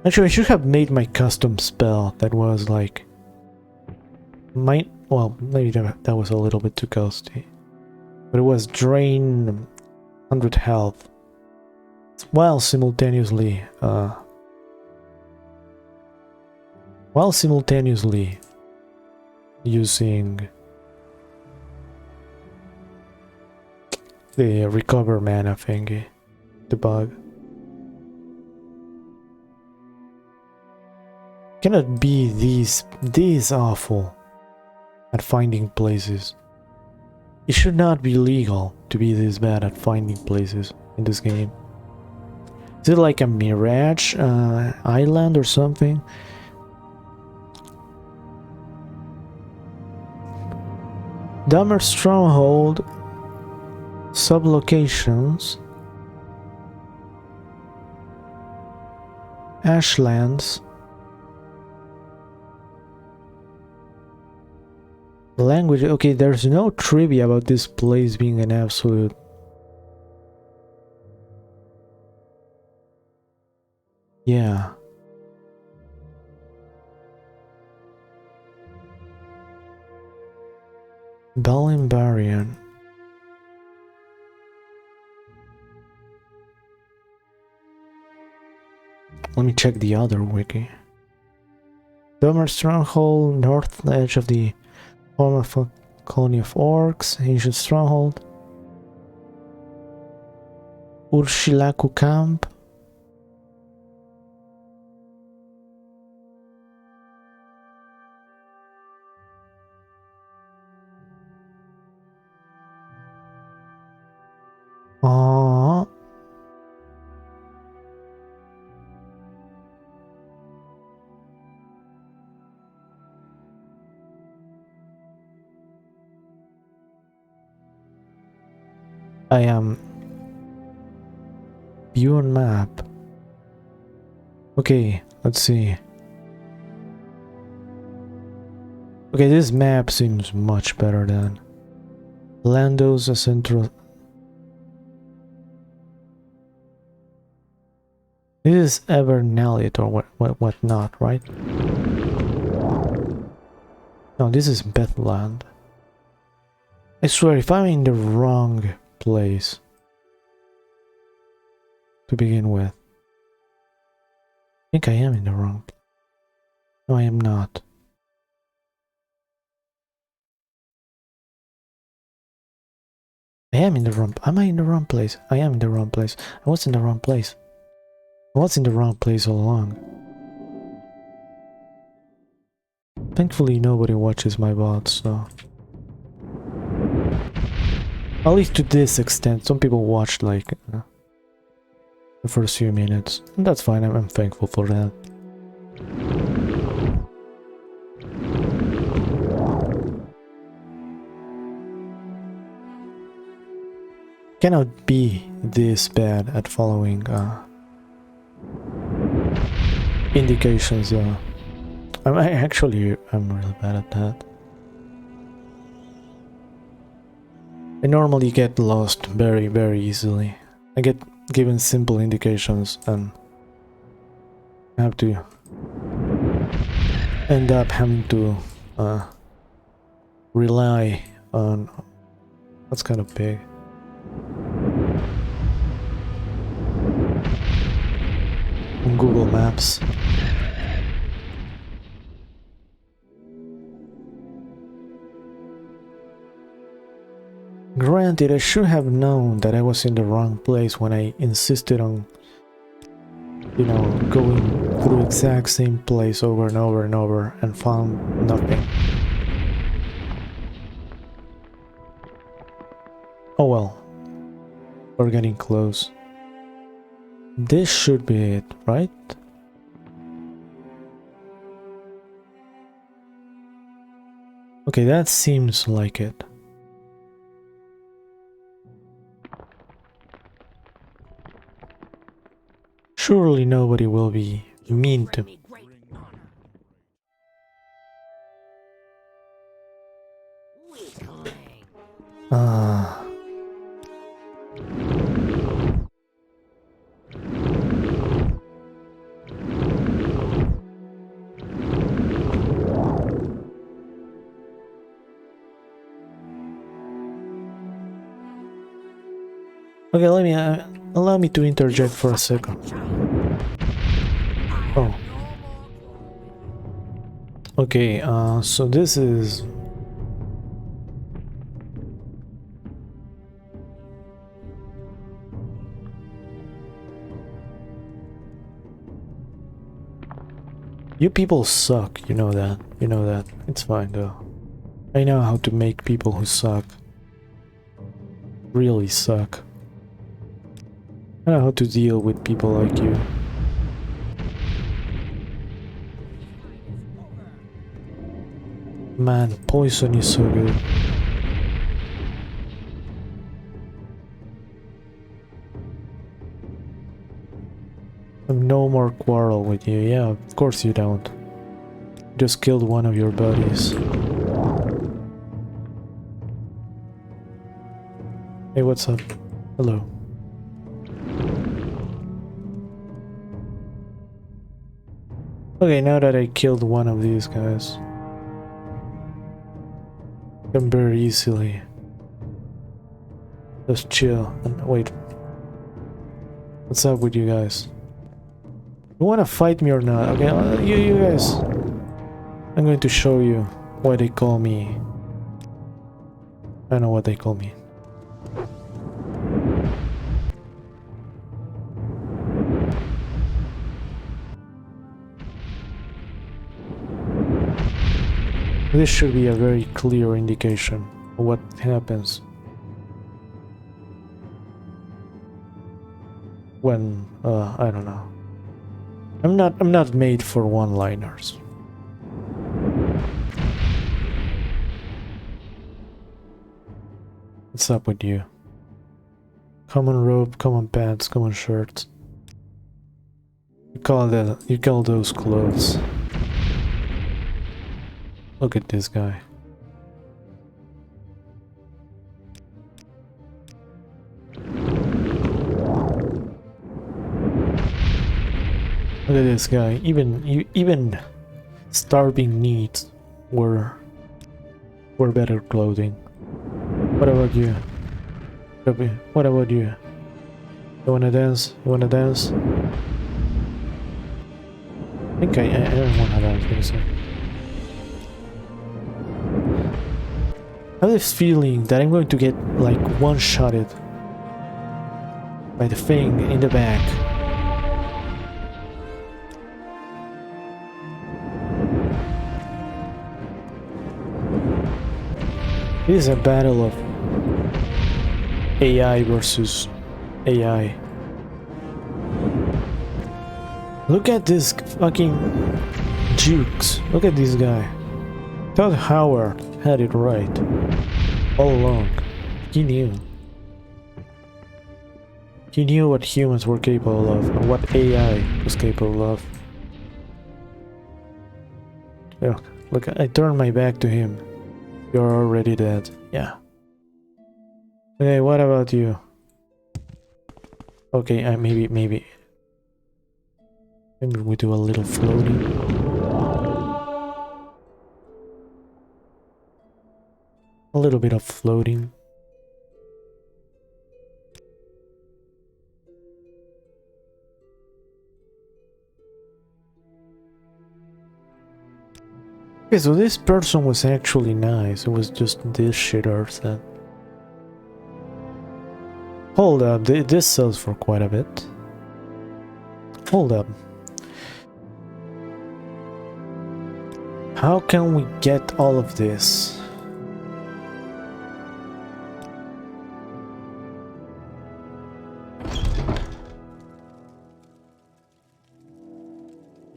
Actually, I should have made my custom spell that was like... Well, maybe that was a little bit too ghosty. But it was drain 100 health. While simultaneously using the recover mana thingy, the bug. Cannot be these awful at finding places. It should not be legal to be this bad at finding places in this game. Is it like a Mirage island or something? Dumber Stronghold, sublocations, Ashlands, language. Okay, there's no trivia about this place being an absolute. Yeah. Barian. Let me check the other wiki. Dumber Stronghold, north edge of the former colony of orcs, ancient stronghold. Urshilaku camp. I am view on map. Okay, let's see. Okay, this map seems much better than Lando's a central. This is Evernalit or what not, right? No, this is Bethland. I swear, if I'm in the wrong place to begin with. I think I am in the wrong. No, I am not. I am in the wrong. Am I in the wrong place? I am in the wrong place. I was in the wrong place. I was in the wrong place all along. Thankfully, nobody watches my VODs, so. At least to this extent. Some people watched like the first few minutes. And that's fine. I'm thankful for that. Cannot be this bad at following indications. I'm really bad at that. I normally get lost very, very easily. I get given simple indications and I have to end up having to rely on... That's kind of big. On Google Maps. Granted, I should have known that I was in the wrong place when I insisted on, you know, going through the exact same place over and over and over and found nothing. Oh well. We're getting close. This should be it, right? Okay, that seems like it. Surely nobody will be mean to me. Ah. Okay, let me allow me to interject for a second. Oh. Okay, so this is... You people suck, you know that. You know that. It's fine though. I know how to make people who suck really suck. I know how to deal with people like you. Man, poison is so good. I have no more quarrel with you. Yeah, of course you don't. Just killed one of your buddies. Hey, what's up? Hello. Okay, now that I killed one of these guys, I can very easily just chill and wait. What's up with you guys? You wanna fight me or not? Okay, you guys. I'm going to show you why they call me. I know what they call me. This should be a very clear indication of what happens when I don't know. I'm not made for one-liners. What's up with you? Common robe, common pants, common shirts. You call those clothes. Look at this guy. Look at this guy. Even starving needs were better clothing. What about you? What about you? You wanna dance? You wanna dance? I think I don't wanna dance, gonna say. I have this feeling that I'm going to get like one-shotted by the thing in the back. It is a battle of AI versus AI. Look at this fucking jukes. Look at this guy. Todd Howard had it right all along. He knew. He knew what humans were capable of and what AI was capable of. Look, I turned my back to him. You're already dead. Yeah. Okay, what about you? Okay, maybe Maybe we do a little floating. A little bit of floating. Okay, so this person was actually nice. It was just this shitter that... Hold up, this sells for quite a bit. Hold up. How can we get all of this?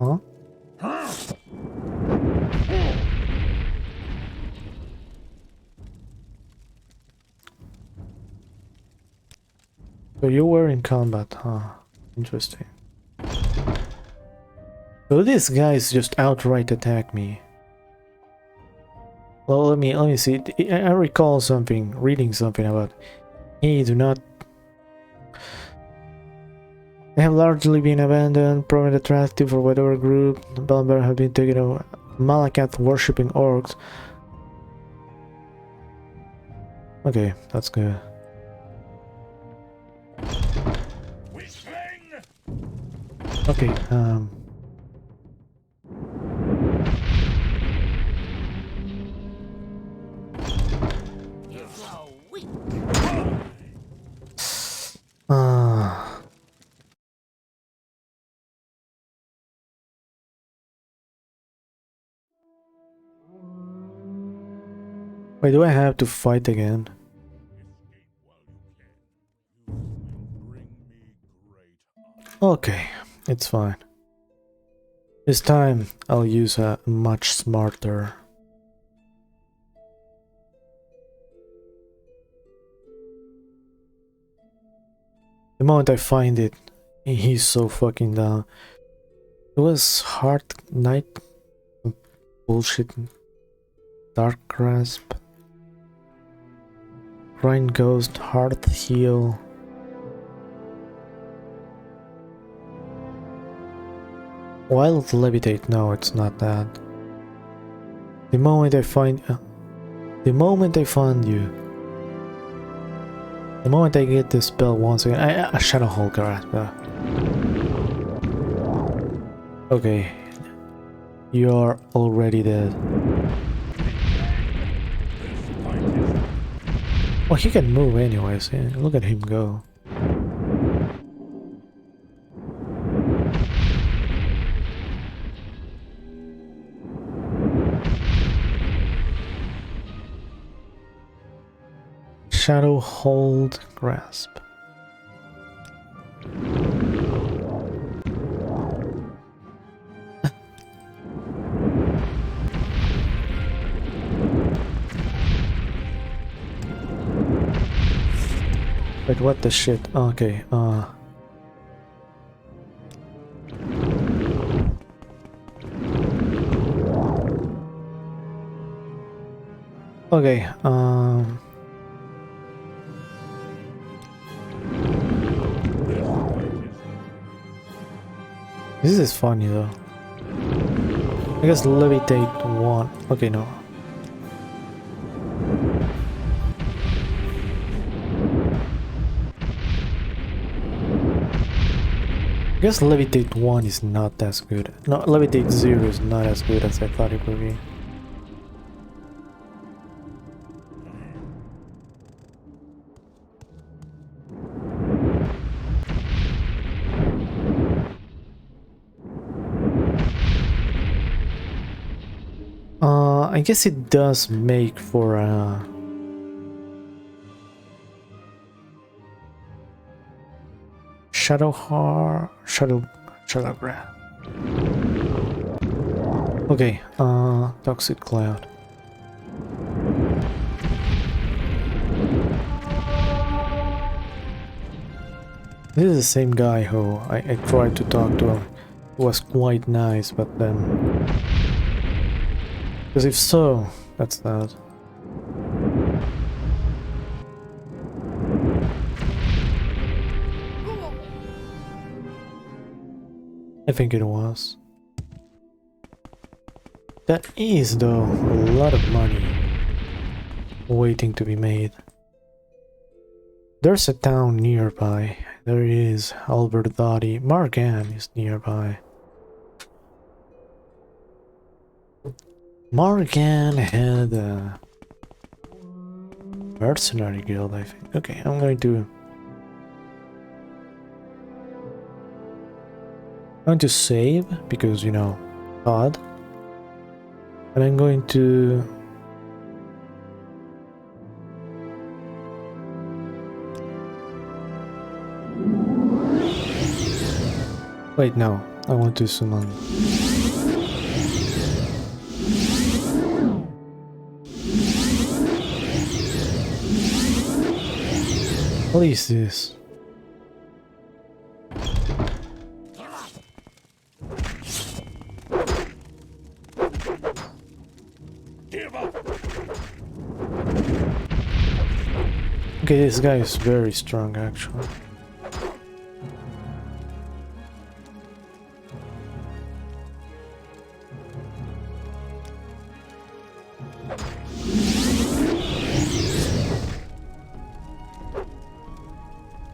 Huh? So you were in combat, huh? Interesting. So these guys just outright attack me. Well, let me see. I recall something, reading something about, hey, do not... They have largely been abandoned, proven attractive for whatever group. The Belber have been taken over. Malacath worshipping orcs. Okay, that's good. Okay, wait, do I have to fight again? Okay, it's fine. This time I'll use a much smarter. The moment I find it, he's so fucking down. It was Hard Night bullshit. Dark Grasp. Grind Ghost, Hard Heal. Wild Levitate, no, it's not that. The moment I find you. The moment I get this spell once again, a Shadow Hole Grasp. Okay, you're already dead. Well, he can move anyways. Yeah, look at him go. Shadow Hold Grasp. Wait, what the shit? Okay, okay, this is funny though. I guess Levitate 1. Okay, no. I guess Levitate 1 is not as good. No, Levitate 0 is not as good as I thought it would be. I guess it does make for Shadow Grab. Okay, Toxic Cloud. This is the same guy who I tried to talk to him. He was quite nice, but then... Because if so, that's that. I think it was. That is, though, a lot of money waiting to be made. There's a town nearby. There is Albertati. Margan is nearby. Margan had a mercenary guild, I think. Okay, I'm going to save because, you know, odd. And I'm going to wait, no. I want to summon. What is this? Okay, this guy is very strong, actually.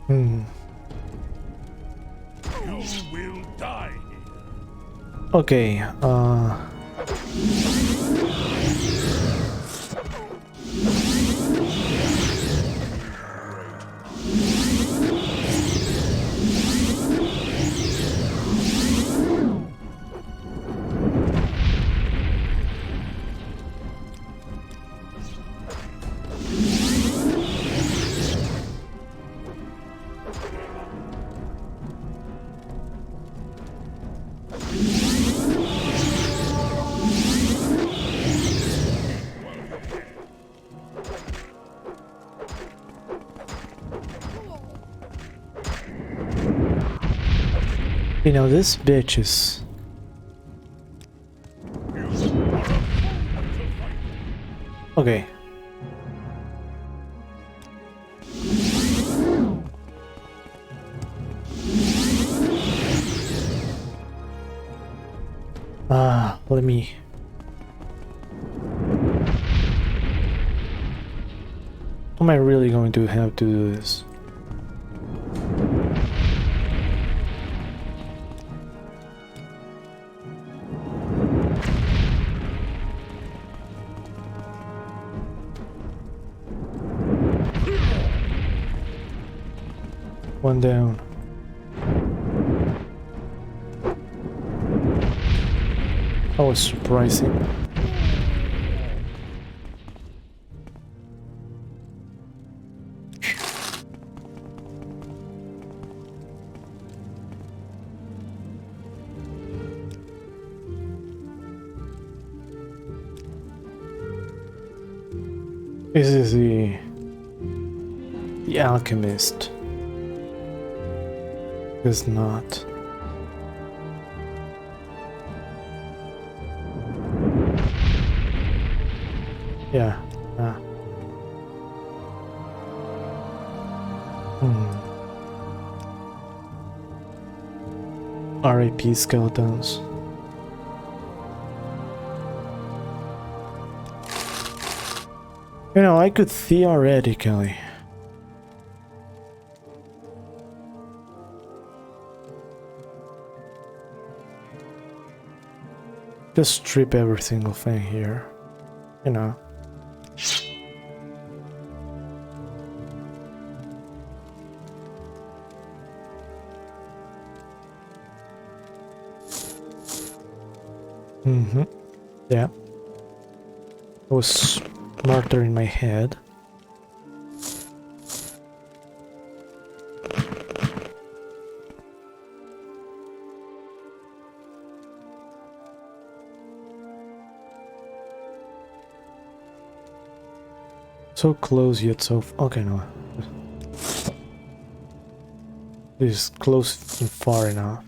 You will die here. Okay, you know, this bitch is... Okay. Let me... Am I really going to have to do this? One down. That was surprising. This is the alchemist. Is not. Yeah. RIP skeletons. You know, I could theoretically just strip every single thing here, you know. Yeah. I was smarter in my head. So close yet so okay, no. This is close and far enough.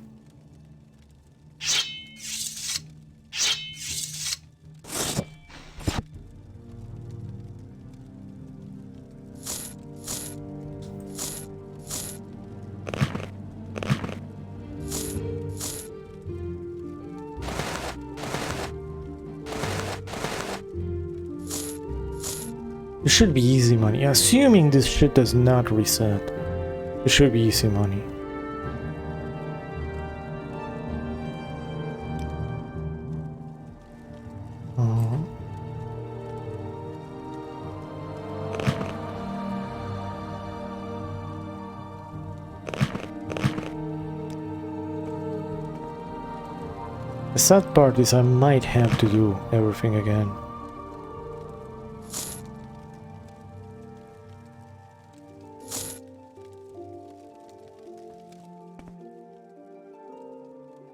It should be easy money. Assuming this shit does not reset. It should be easy money. The sad part is I might have to do everything again.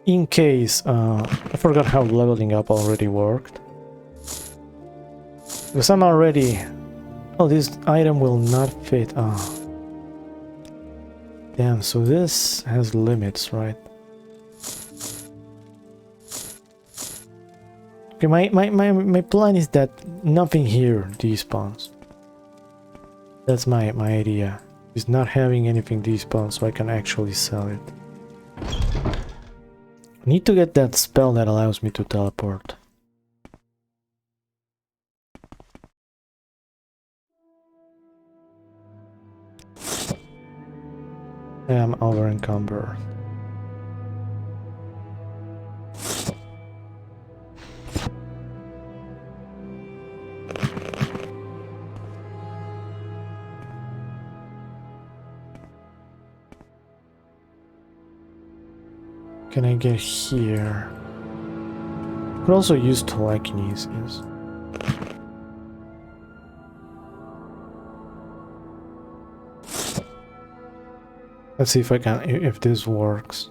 In case, I forgot how leveling up already worked. Because I'm already... Oh, this item will not fit. Damn, so this has limits, right? Okay, my plan is that nothing here despawns. That's my idea. Is not having anything despawn so I can actually sell it. I need to get that spell that allows me to teleport. I'm over encumbered. Can I get here? Could also use telekinesis. Let's see if I can, if this works.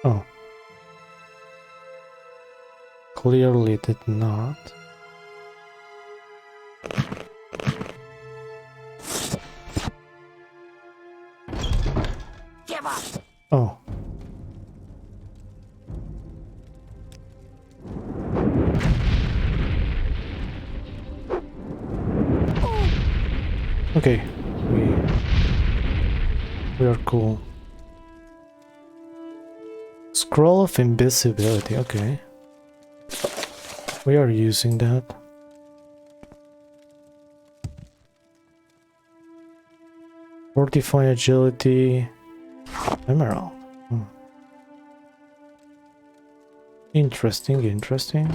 Oh. Clearly did not. Give up! Oh. Okay, we are cool. Scroll of invisibility, okay. We are using that. Fortify agility. Emerald. Interesting, interesting.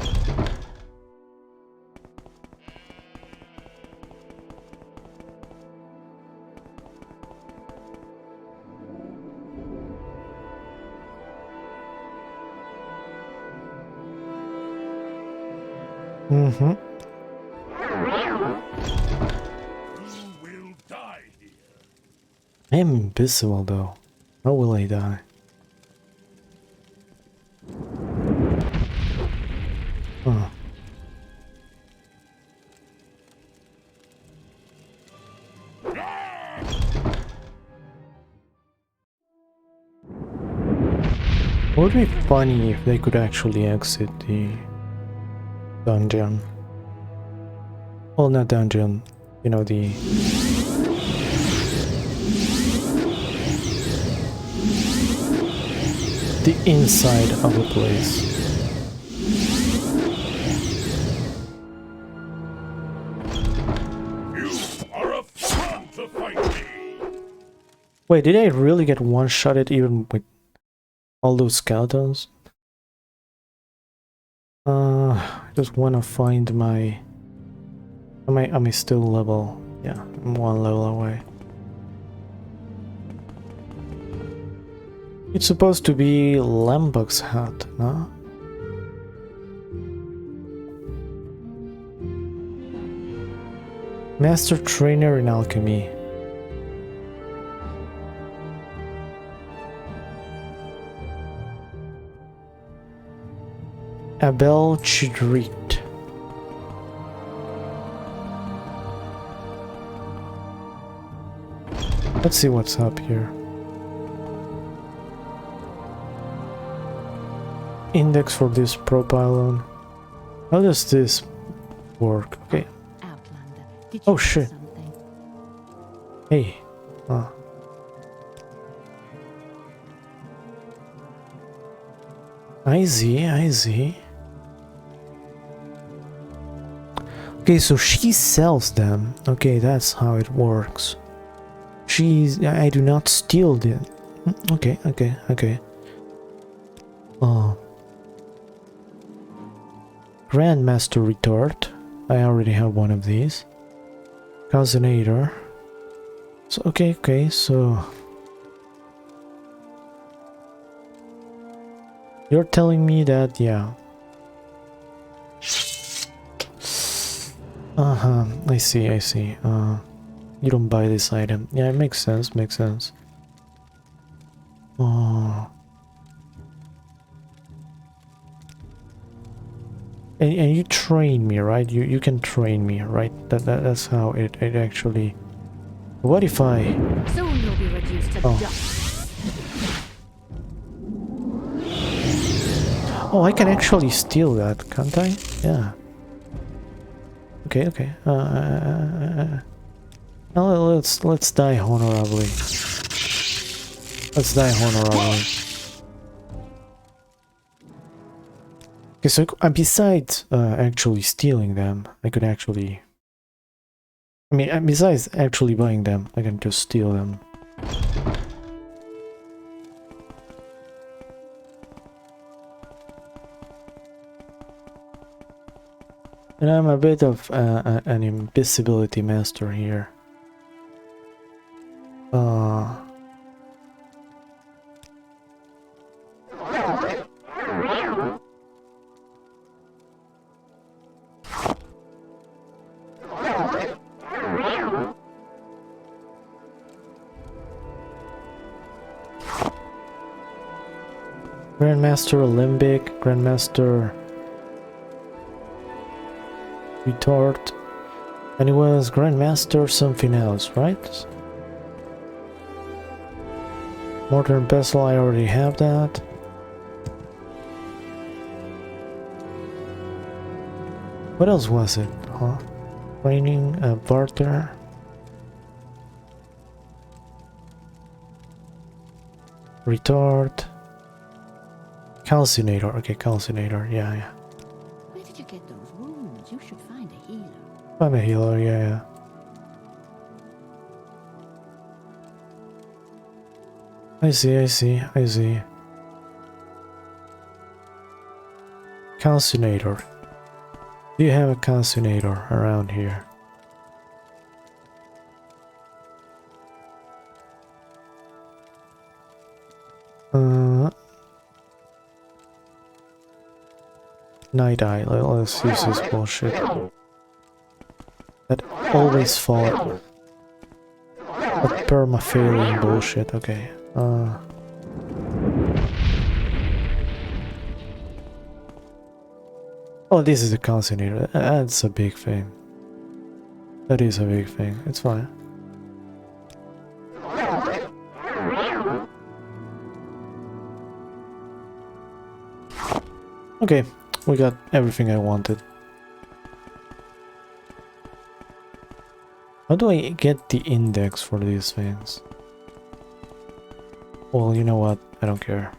You will die here. I am invisible though. How will I die? Huh. It would be funny if they could actually exit the dungeon. Well, not dungeon, you know, the inside of a place. You are a fool to fight me. Wait, did I really get one-shotted even with all those skeletons? I just wanna find my... Am I still level? Yeah, I'm one level away. It's supposed to be Lambok's hut, no? Master trainer in alchemy. Abel Chidrit. Let's see what's up here. Index for this propylon. How does this work? Okay. Outlander, did Oh, you see shit. something? Hey. I see, I see. Okay, so she sells them. Okay, that's how it works. I do not steal them. Okay, okay, okay. Oh. Grandmaster retort. I already have one of these. Calcinator. So, okay, so... You're telling me that, yeah. Uh-huh, I see. You don't buy this item. Yeah, it makes sense, makes sense. Oh. And you train me, right? You can train me, right? That's how it actually... What if I... Soon you'll be reduced to dust. Oh, I can actually steal that, can't I? Yeah. Okay. Now let's die honorably. Let's die honorably. Okay, so besides actually stealing them, I could actually... I mean, besides actually buying them, I can just steal them. And I'm a bit of an invisibility master here. Grandmaster Olympic, Grandmaster Retort, and it was Grandmaster something else, right? Mortar and pestle, I already have that. What else was it, huh? Training, barter. Retort. Calcinator, okay, calcinator, yeah. Where did you get those wounds? You should find a healer. I'm a healer, yeah. I see. Calcinator. Do you have a calcinator around here? Night Eye, let's use this bullshit. That always fall. That perma-failing bullshit, okay. Oh, this is a calcinator. That's a big thing. That is a big thing. It's fine. Okay, we got everything I wanted. How do I get the index for these things? Well, you know what? I don't care.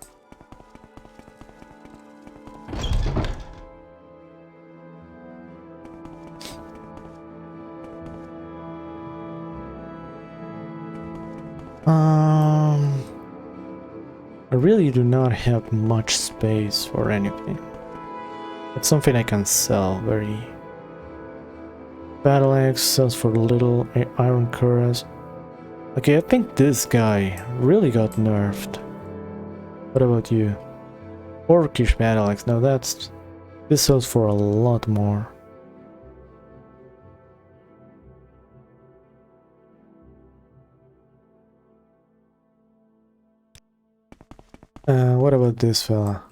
I really do not have much space for anything. It's something I can sell very... Battle axe sells for little, iron cuirass. Okay, I think this guy really got nerfed. What about you? Orcish battle axe, now that's... This sells for a lot more. What about this fella?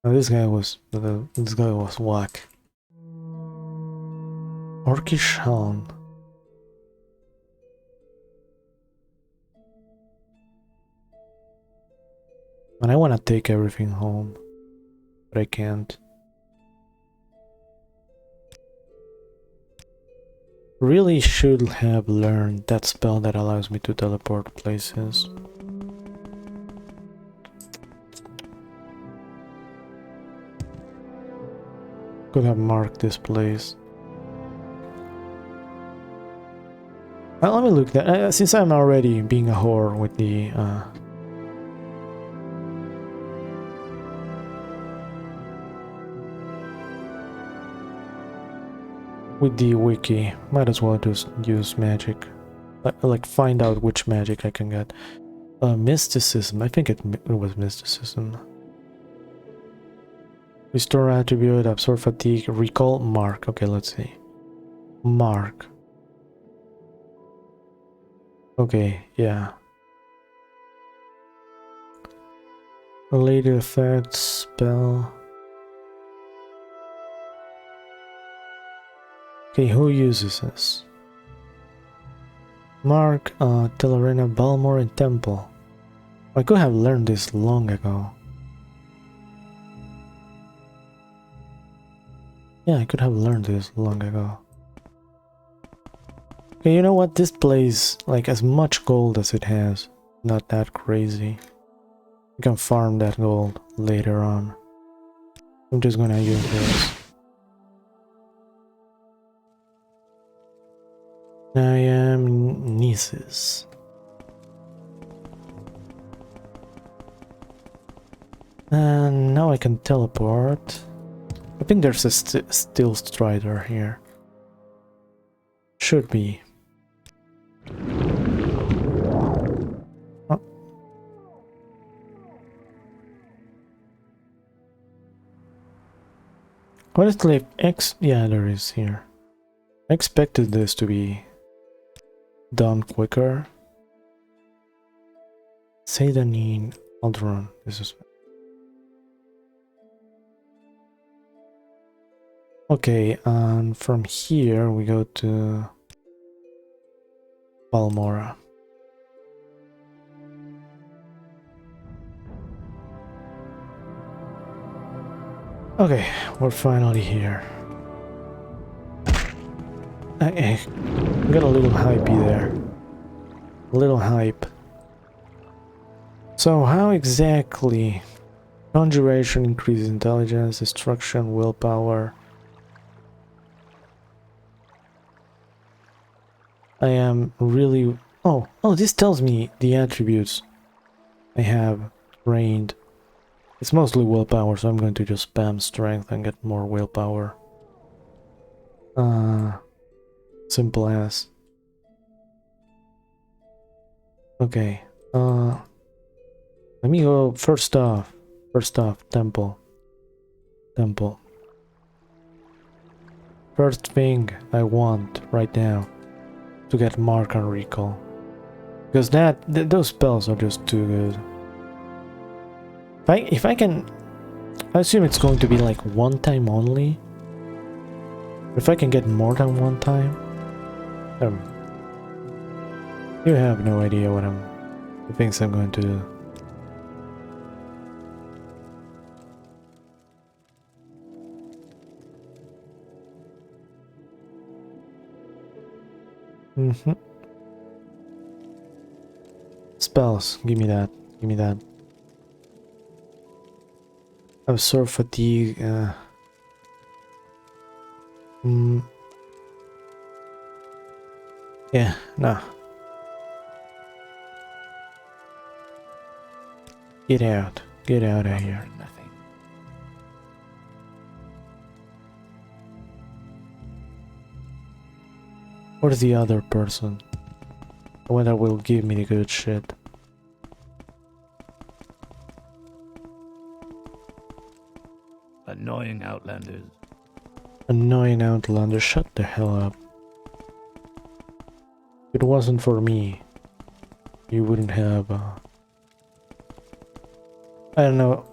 Now this guy was whack. Orcish helm. And I want to take everything home, but I can't. Really should have learned that spell that allows me to teleport places. Could have marked this place. Let me look that. Since I'm already being a whore with the wiki, might as well just use magic. Like find out which magic I can get. Mysticism. I think it was mysticism. Restore attribute, absorb fatigue, recall, mark. Okay, let's see. Mark. Okay, yeah. Later effects, spell. Okay, who uses this? Mark, Tellerina, Balmore, and Temple. I could have learned this long ago. Yeah, I could have learned this long ago. Okay, you know what? This plays like as much gold as it has. Not that crazy. You can farm that gold later on. I'm just gonna use this. I am nieces. And now I can teleport. I think there's a steel strider here. Should be. Oh. Honestly, yeah, there is here. I expected this to be done quicker. Seidanin Alderon. This is okay, and from here we go to Balmora. Okay, we're finally here. I got a little hypey there. A little hype. So how exactly? Conjuration increases intelligence, destruction, willpower. I am really... Oh, this tells me the attributes I have trained. It's mostly willpower, so I'm going to just spam strength and get more willpower. Simple as. Okay, let me go first off, temple. First thing I want right now to get mark and recall. Because those spells are just too good. If I can, I assume it's going to be like one time only. If I can get more than one time, you have no idea what the things I'm going to do. Spells, give me that. Absorb fatigue. Yeah, nah. Get out of here. Nothing. Where's the other person? The one that will give me the good shit. Annoying outlanders. Annoying outlander, shut the hell up. If it wasn't for me, you wouldn't have I don't know.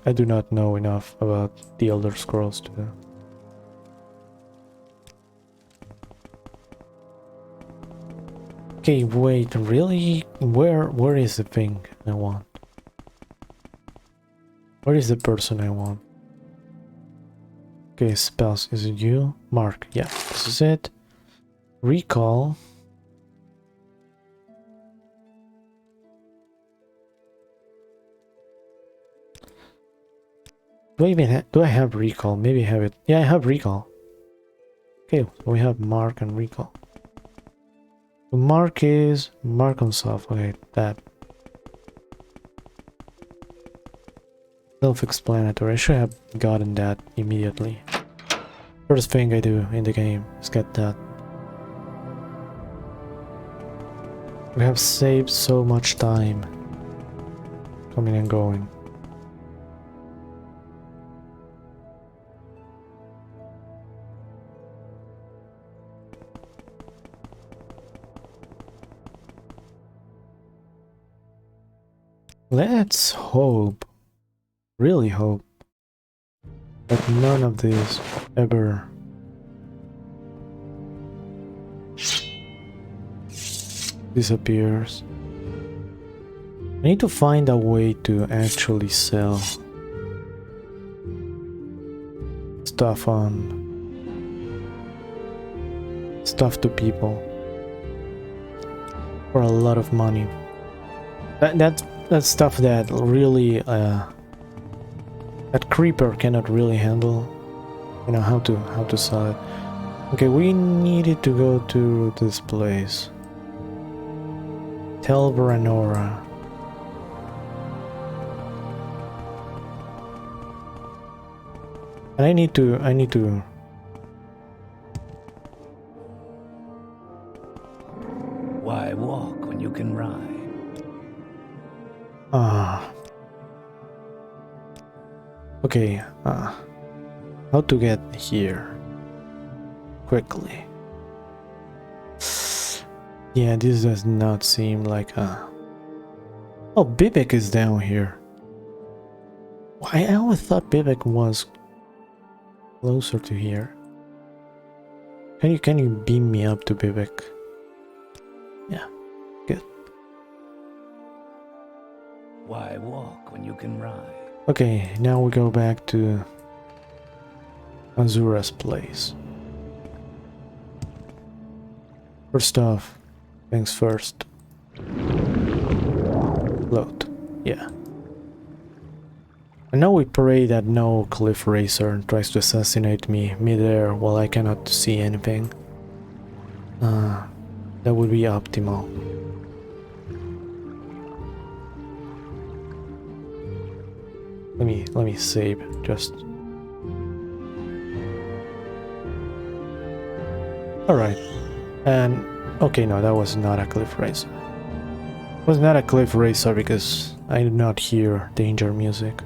I do not know enough about the Elder Scrolls to know. Okay, wait, really? Where is the thing I want? Where is the person I want? Okay, spells. Is it you? Mark. Yeah, this is it. Recall. Do I even do I have recall? Maybe I have it. Yeah, I have recall. Okay, so we have Mark and recall. So Mark is Mark on soft. Okay, that. Self-explanatory. I should have gotten that immediately. First thing I do in the game is get that. We have saved so much time coming and going. Let's hope, really hope, that none of this ever disappears. I need to find a way to actually sell stuff to people for a lot of money. That's stuff that really that creeper cannot really handle. You know how to sell it. Okay, we needed to go to this place. Tel Veranora. And I need to Why walk when you can ride? Okay, how to get here quickly. Yeah, this does not seem like a... Oh, Bibek is down here. I always thought Bibek was closer to here. Can you beam me up to Bibek? Yeah, good. Why walk when you can ride? Okay, now we go back to Azura's place. First off, things first. Float. Yeah. I know we pray that no cliff racer tries to assassinate me mid-air while I cannot see anything. That would be optimal. Let me save just. Alright. And okay, no, that was not a cliff racer. It was not a cliff racer because I did not hear danger music.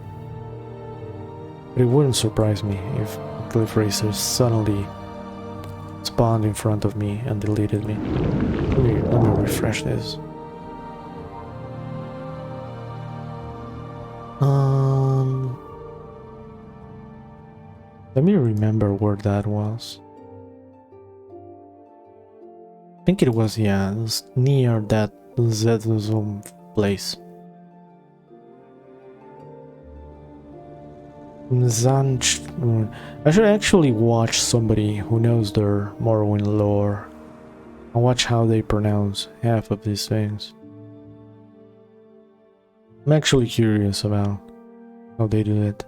But it wouldn't surprise me if cliff racers suddenly spawned in front of me and deleted me. Let me refresh this. Let me remember where that was. I think it was, yeah, it was near that Z-Zoom place. I should actually watch somebody who knows their Morrowind lore and watch how they pronounce half of these things. I'm actually curious about how they do it.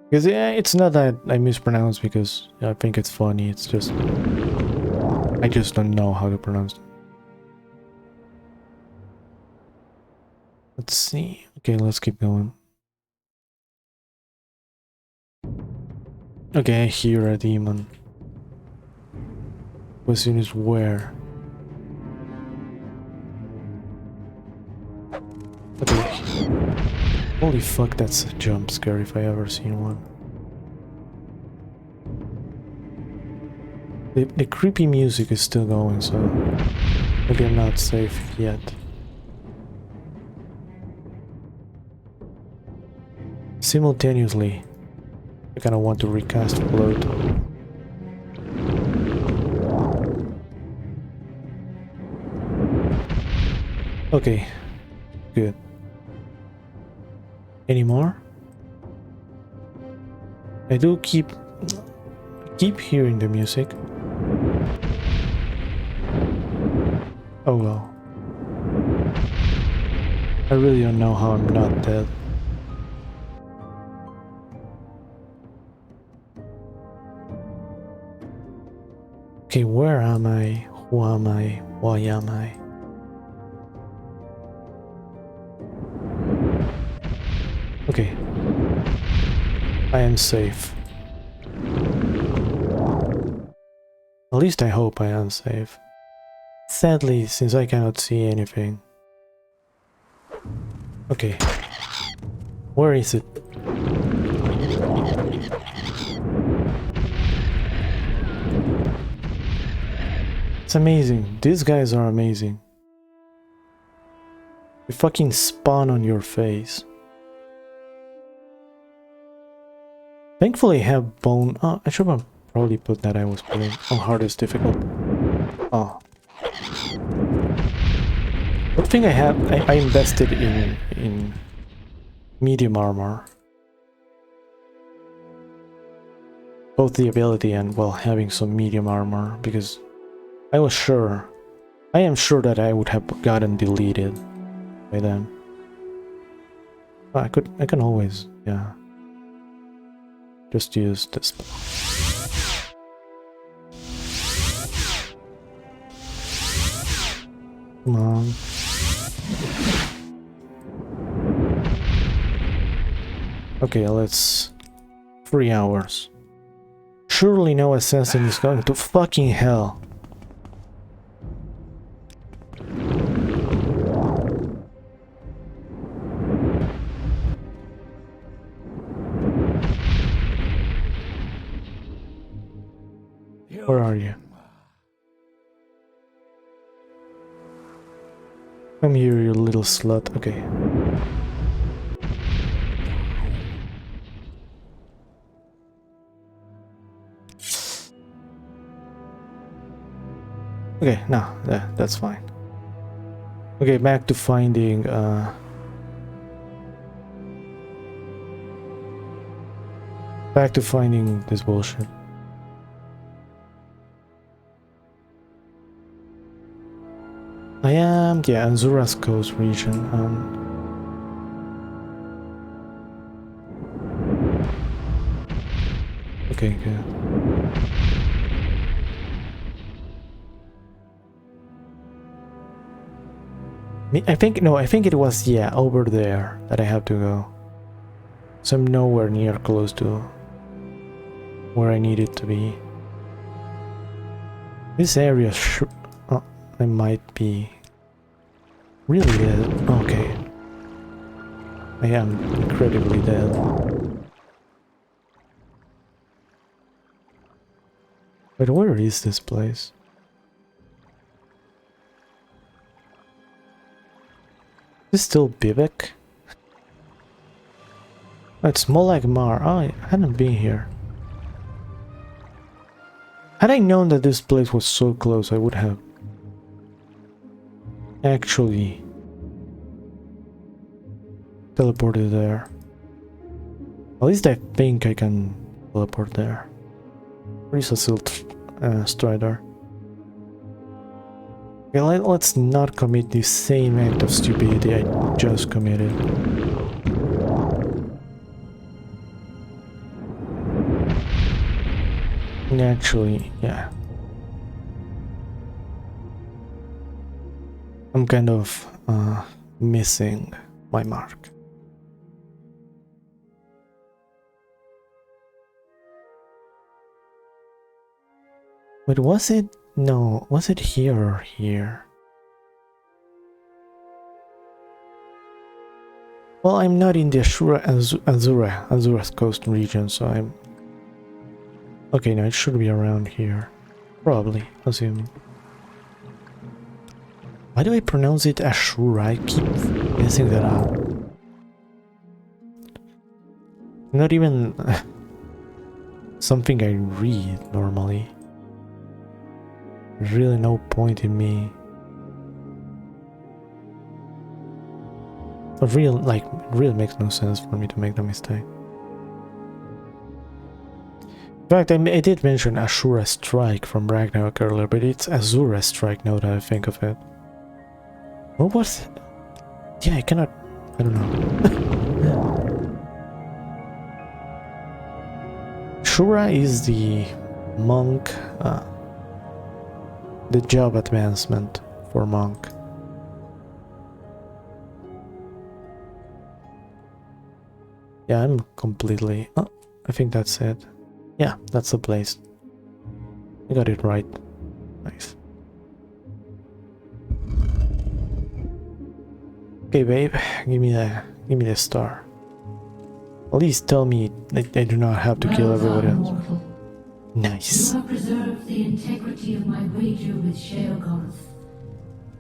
Because yeah, it's not that I mispronounce because I think it's funny, it's just I just don't know how to pronounce it. Let's see. Okay, let's keep going. Okay, I hear a demon. Question is where? Okay. Holy fuck, that's a jump scare if I ever seen one. The creepy music is still going, so maybe I'm not safe yet. Simultaneously, I kinda want to recast float. Okay, good. Any more? I do keep hearing the music. Oh well. I really don't know how I'm not dead. Okay, where am I? Who am I? Why am I? Okay. I am safe. At least I hope I am safe. Sadly, since I cannot see anything. Okay. Where is it? It's amazing. These guys are amazing. They fucking spawn on your face. Thankfully I have bone... Oh, I should have probably put that I was playing on hardest difficult. Oh. Good thing I have... I invested in medium armor. Both the ability and, well, having some medium armor, because I was sure... I am sure that I would have gotten deleted by then. I can always, yeah. Just use this. Come on. Okay, let's... 3 hours. Surely no assassin is going to fucking hell. Where are you? Come here, you little slut. Okay. Okay, no, that's fine. Okay, back to finding back to finding this bullshit. I am, yeah, Azura's Coast region. Okay, good. I think it was, yeah, over there that I have to go. So I'm nowhere near close to where I need it to be. This area, I might be really dead. Okay. I am incredibly dead. But where is this place? Is this still Bivek? Oh, it's more like Mar. Oh, I hadn't been here. Had I known that this place was so close, I would have actually teleported there. At least I think I can teleport there. Where is a Silt Strider? Okay, let's not commit the same act of stupidity I just committed. And actually, yeah. I'm kind of missing my mark. But was it? No, was it here or here? Well, I'm not in the Azura's Coast region, so I'm... Okay, no, it should be around here. Probably, assuming. Why do I pronounce it Ashura? I keep messing that up. Not even something I read normally. There's really no point in me. It really makes no sense for me to make the mistake. In fact, I did mention Ashura Strike from Ragnarok earlier, but it's Azura Strike now that I think of it. What was it? Yeah, I cannot... I don't know. Shura is the monk the job advancement for monk. Yeah, I'm completely... Oh, I think that's it. Yeah, that's the place. I got it right. Nice. Okay, babe, give me the star. At least tell me that I do not have to kill Well everybody done, else. mortal. Nice. You have preserved the integrity of my wager with Sheogoth.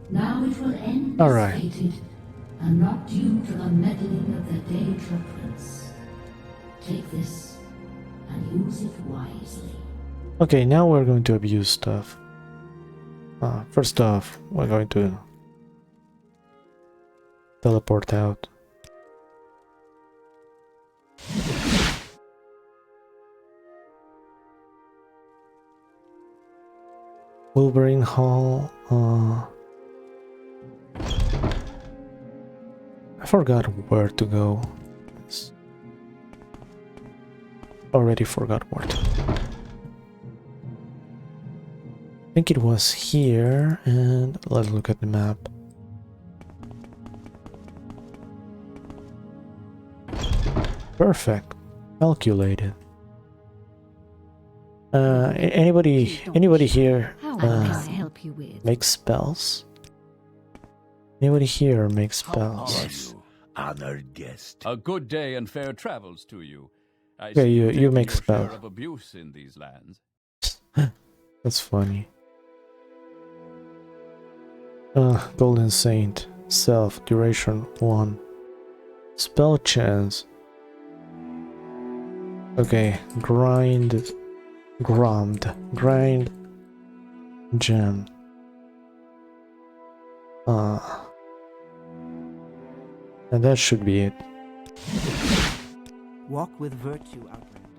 Now it will end All as right. fated, and not due to the meddling of the Daedra Prince. Take this, and use it wisely. Okay, now we're going to abuse stuff. First off, we're going to teleport out. Wolverine Hall. I forgot where to go. Already forgot where to. I think it was here, and let's look at the map. Perfect. Calculated. Anybody here How can I help you with? makes spells? Anybody here makes How spells? are you, honored guest? A good day and fair travels to you. I Yeah, see you you've taken make your share spells. of abuse in these lands. That's funny. Golden Saint. Self. Duration 1. Spell chance. Okay. Grind. Grind. Gem. And that should be it. Walk with virtue, Outlander.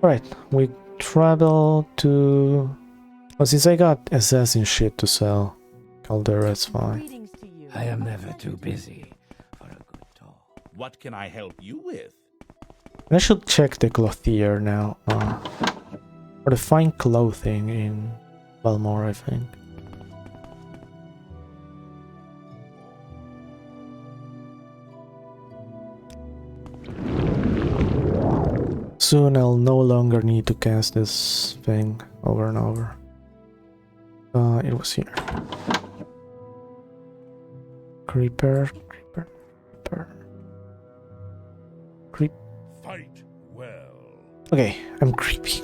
Alright, we travel to... Well, since I got assassin shit to sell, Caldera's fine. Greetings to you. I am never too busy for a good talk. What can I help you with? I should check the clothier now. Or the fine clothing in Balmore, I think. Soon I'll no longer need to cast this thing over and over. It was here. Creeper. Fight well. Okay, I'm creepy.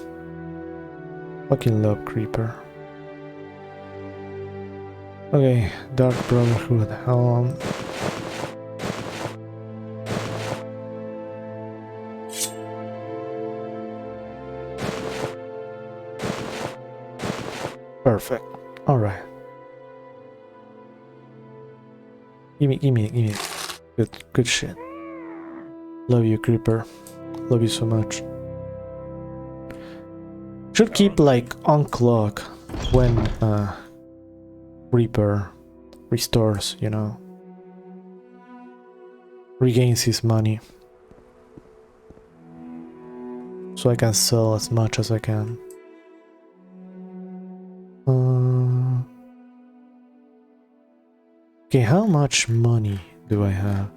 Fucking love Creeper. Okay, Dark Brotherhood. Perfect. Alright. Give me. Good shit. Love you, Creeper. Love you so much. Should keep like on clock when Reaper restores, you know. Regains his money. So I can sell as much as I can. Okay, how much money do I have?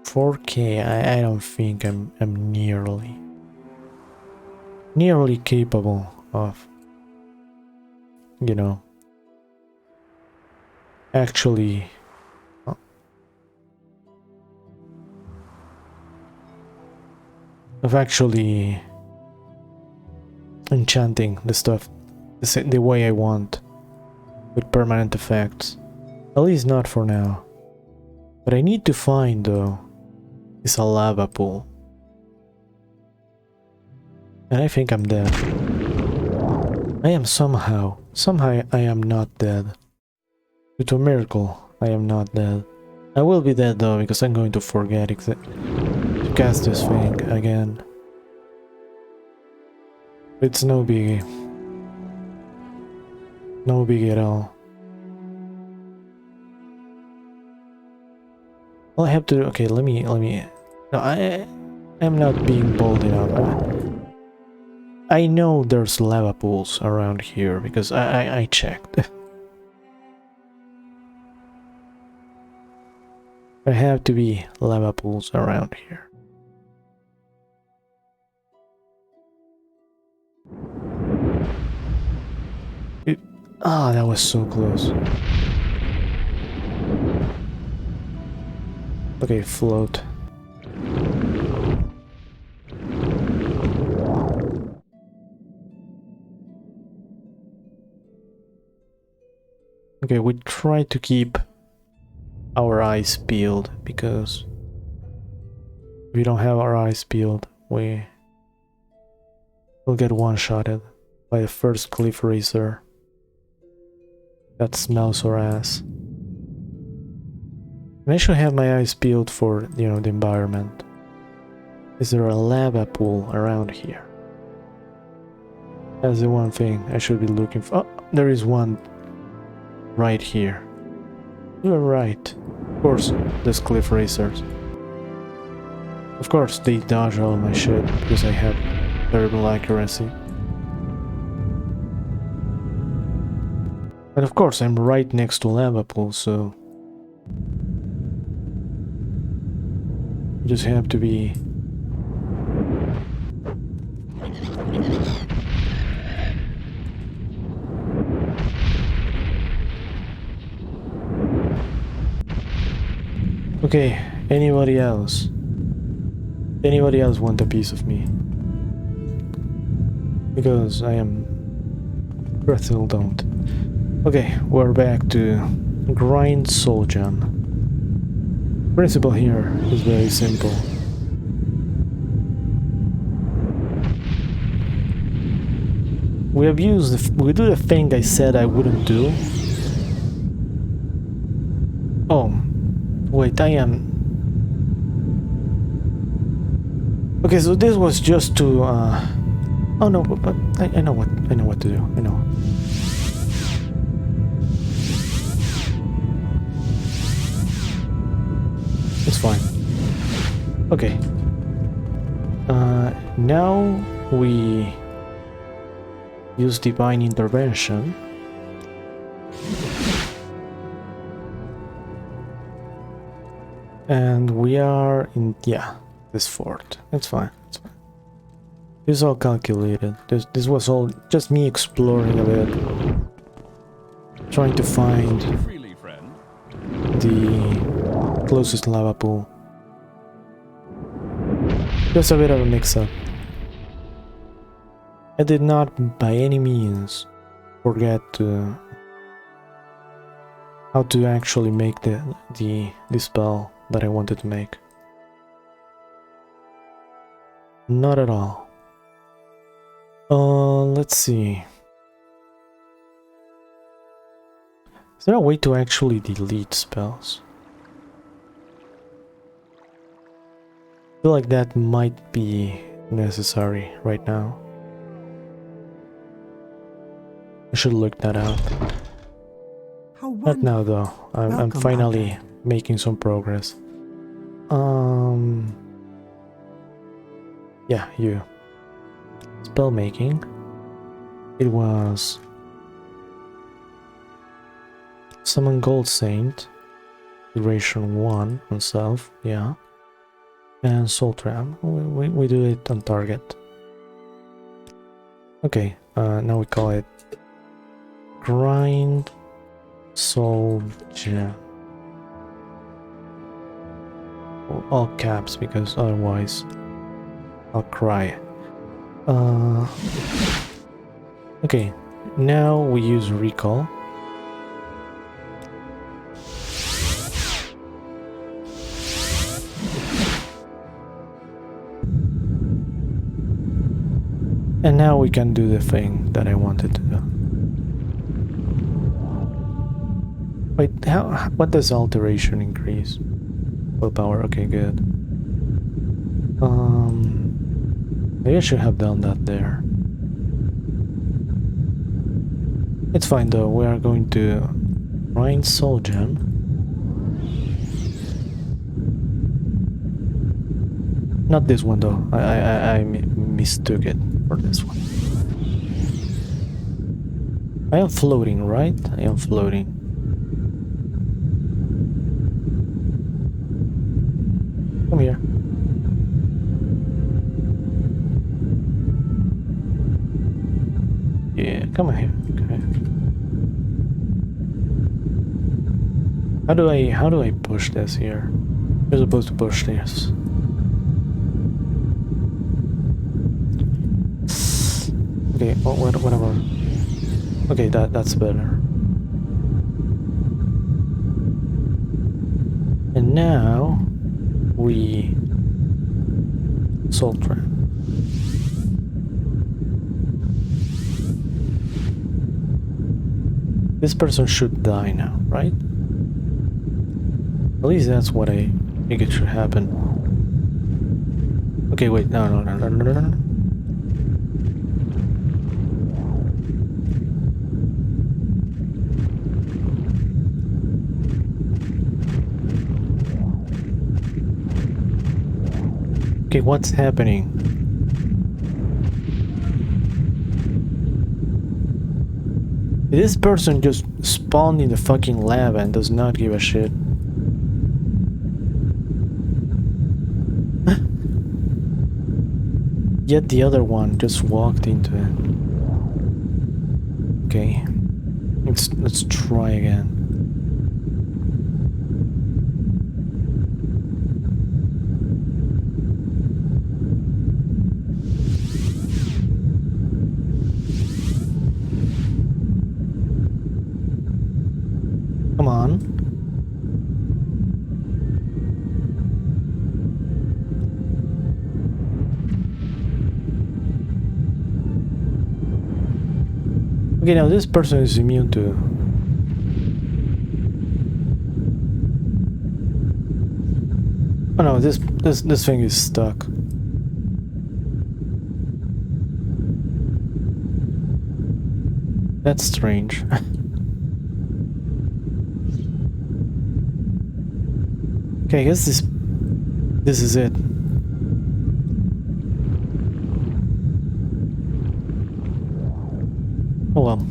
4K. I don't think I'm nearly capable of, you know, actually enchanting the stuff the way I want with permanent effects. At least not for now. What I need to find though is a lava pool. And I think I'm dead. I am somehow I am not dead. Due to a miracle, I am not dead. I will be dead though, because I'm going to forget to cast this thing again. It's no biggie. No biggie at all. Well, I have to... Okay, let me... No, I am not being bold enough. I know there's lava pools around here because I checked. There have to be lava pools around here. Ah, that was so close. Okay, float. Okay, we try to keep our eyes peeled because if we don't have our eyes peeled, we will get one-shotted by the first cliff racer that smells our ass. And I should have my eyes peeled for, you know, the environment. Is there a lava pool around here? That's the one thing I should be looking for. Oh, there is one right here. You're right. Of course, there's cliff racers. Of course, they dodge all my shit because I have terrible accuracy. And of course, I'm right next to lava pool, so you just have to be okay. Anybody else? Anybody else want a piece of me? Because I am still don't. Okay, we're back to grind soul gem. Principle here is very simple. We have used we do the thing I said I wouldn't do. Oh, wait, I am. Okay, so this was just to. Oh no, but I know what to do. I know. It's fine. Okay. Now we use divine intervention. And we are in, yeah, this fort. It's fine. It's fine. This is all calculated. This was all just me exploring a bit, trying to find Freely, friend. the closest lava pool. Just a bit of a mix-up. I did not by any means forget how to actually make the spell that I wanted to make. Not at all. Let's see. Is there a way to actually delete spells? I feel like that might be necessary right now. I should look that up. Not now though. I'm finally making some progress. Yeah, you. Spell making. It was Summon Gold Saint, Duration 1 on self, yeah. And Soul Trap. We do it on target. Okay, now we call it Grind Soul Gem. All caps because otherwise I'll cry. Okay, now we use recall. And now we can do the thing that I wanted to do. Wait, what does alteration increase? Willpower, okay, good. Maybe I should have done that there. It's fine though, we are going to grind soul gem. Not this one though, I mistook it for this one. I am floating, right? I am floating. Come here. Yeah, come on here. Okay. How do I push this here? You're supposed to push this. Okay, whatever. Okay, that's better. And now we salt trap. This person should die now, right? At least that's what I think it should happen. Okay, wait, no. Okay, what's happening? This person just spawned in the fucking lab and does not give a shit. Yet the other one just walked into it. Okay. Let's try again. Come on. Okay, now this person is immune to... Oh no, this thing is stuck. That's strange. Okay, I guess this is it. Oh well.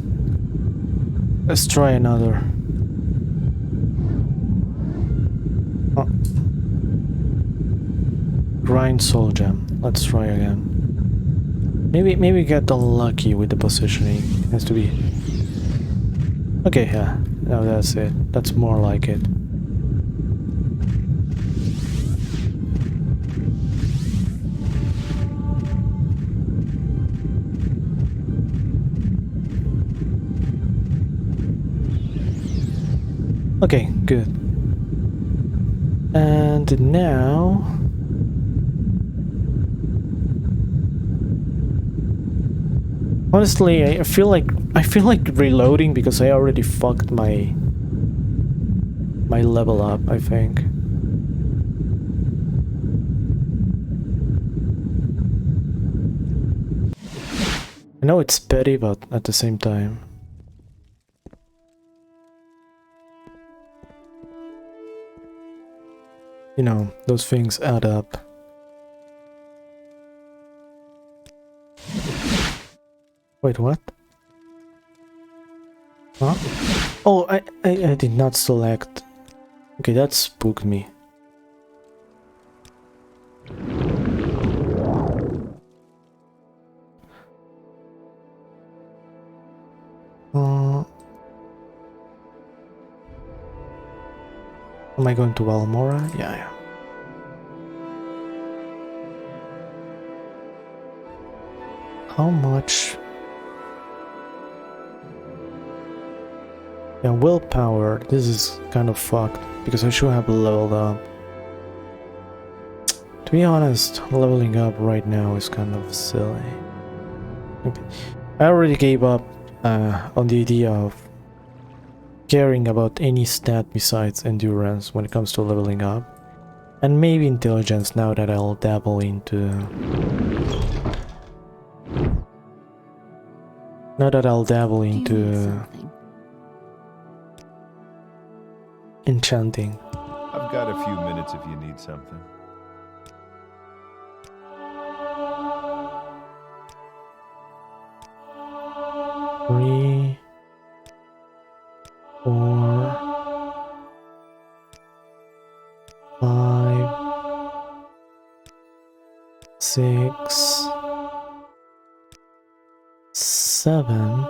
Let's try another. Oh. Grind soul gem. Let's try again. Maybe get unlucky with the positioning. It has to be. Okay, yeah. No, that's it. That's more like it. Okay, good. And now... Honestly, I feel like reloading because I already fucked my level up, I think. I know it's petty, but at the same time. You know, those things add up. Wait, what? Huh? Oh, I did not select. Okay, that spooked me. Am I going to Valmora? Yeah. How much? Yeah, willpower. This is kind of fucked because I should have leveled up. To be honest, leveling up right now is kind of silly. Okay. I already gave up on the idea of caring about any stat besides endurance when it comes to leveling up. And maybe intelligence now that I'll dabble into... enchanting. I've got a few minutes if you need something. 6, 7,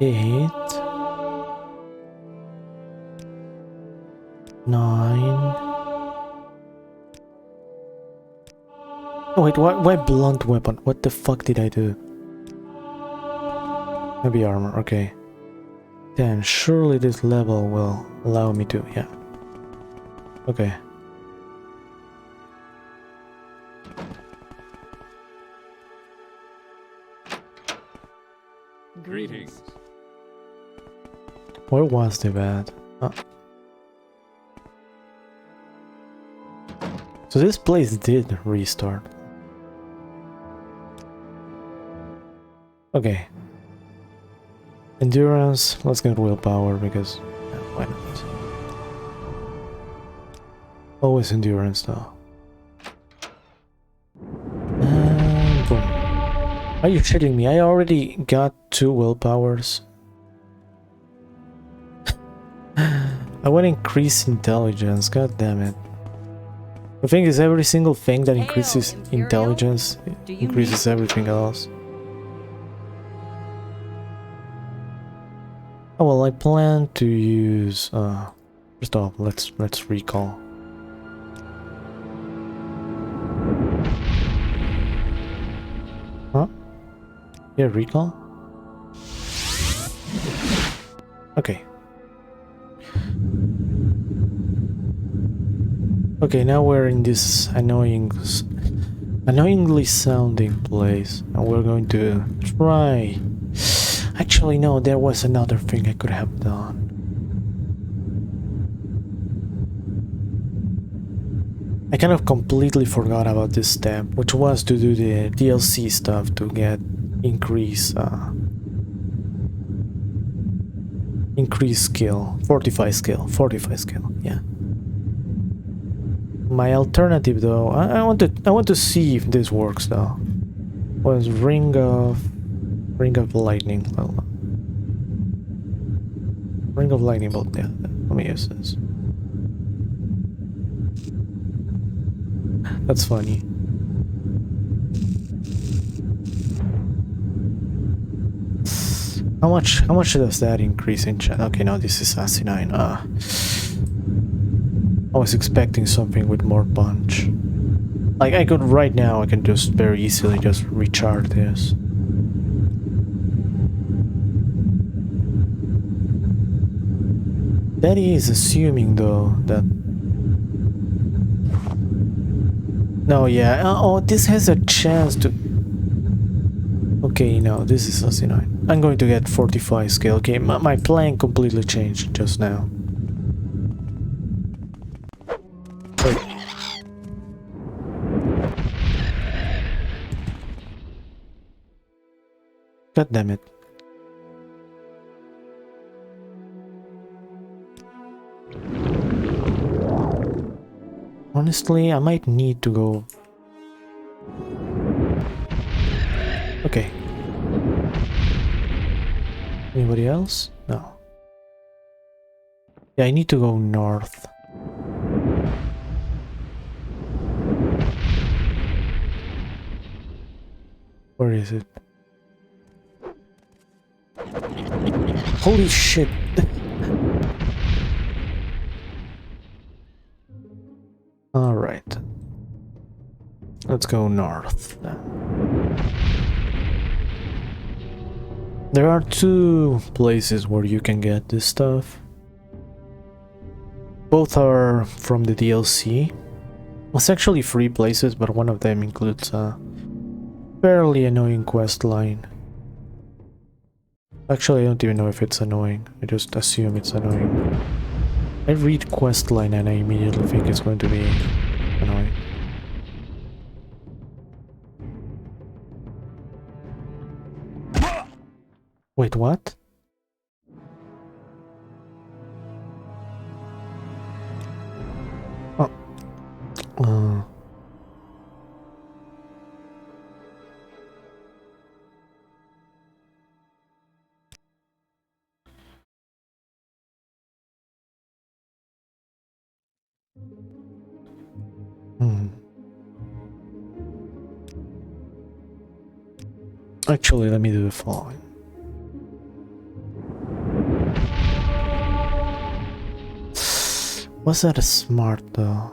8, 9. Oh, wait, why blunt weapon? What the fuck did I do? Maybe armor, okay. Then surely this level will allow me to, yeah. Okay. Greetings. Where was the bed? Oh. So this place did restart. Okay. Endurance, let's get willpower because yeah, why not? Always endurance though. And boom. Are you shitting me? I already got 2 willpowers. I want to increase intelligence, god damn it. The thing is, every single thing that increases intelligence increases everything else. Oh well, I plan to use first off, let's recall. Huh? Yeah, recall? Okay. Okay, now we're in this annoyingly sounding place, and we're going to try. Actually, no, there was another thing I could have done. I kind of completely forgot about this step, which was to do the DLC stuff to get increase skill, fortify skill, yeah. My alternative though, I want to see if this works though. Was ring of lightning. Well, ring of lightning bolt. Yeah, let me use this. That's funny. How much does that increase in chat? Okay, no, this is asinine. I was expecting something with more punch. Like I could right now, I can just very easily just recharge this. That is assuming though that. No, yeah. Oh, this has a chance to. Okay, no, this is asinine. I'm going to get 45 skill. Okay, my plan completely changed just now. Wait. God damn it. Honestly, I might need to go. Okay. Anybody else? No. Yeah, I need to go north. Where is it? Holy shit! Alright. Let's go north then. There are 2 places where you can get this stuff. Both are from the DLC. It's actually 3 places, but one of them includes a fairly annoying quest line. Actually, I don't even know if it's annoying. I just assume it's annoying. I read quest line and I immediately think it's going to be annoying. Wait, what? Oh. Actually, let me do the following. Was that a smart though?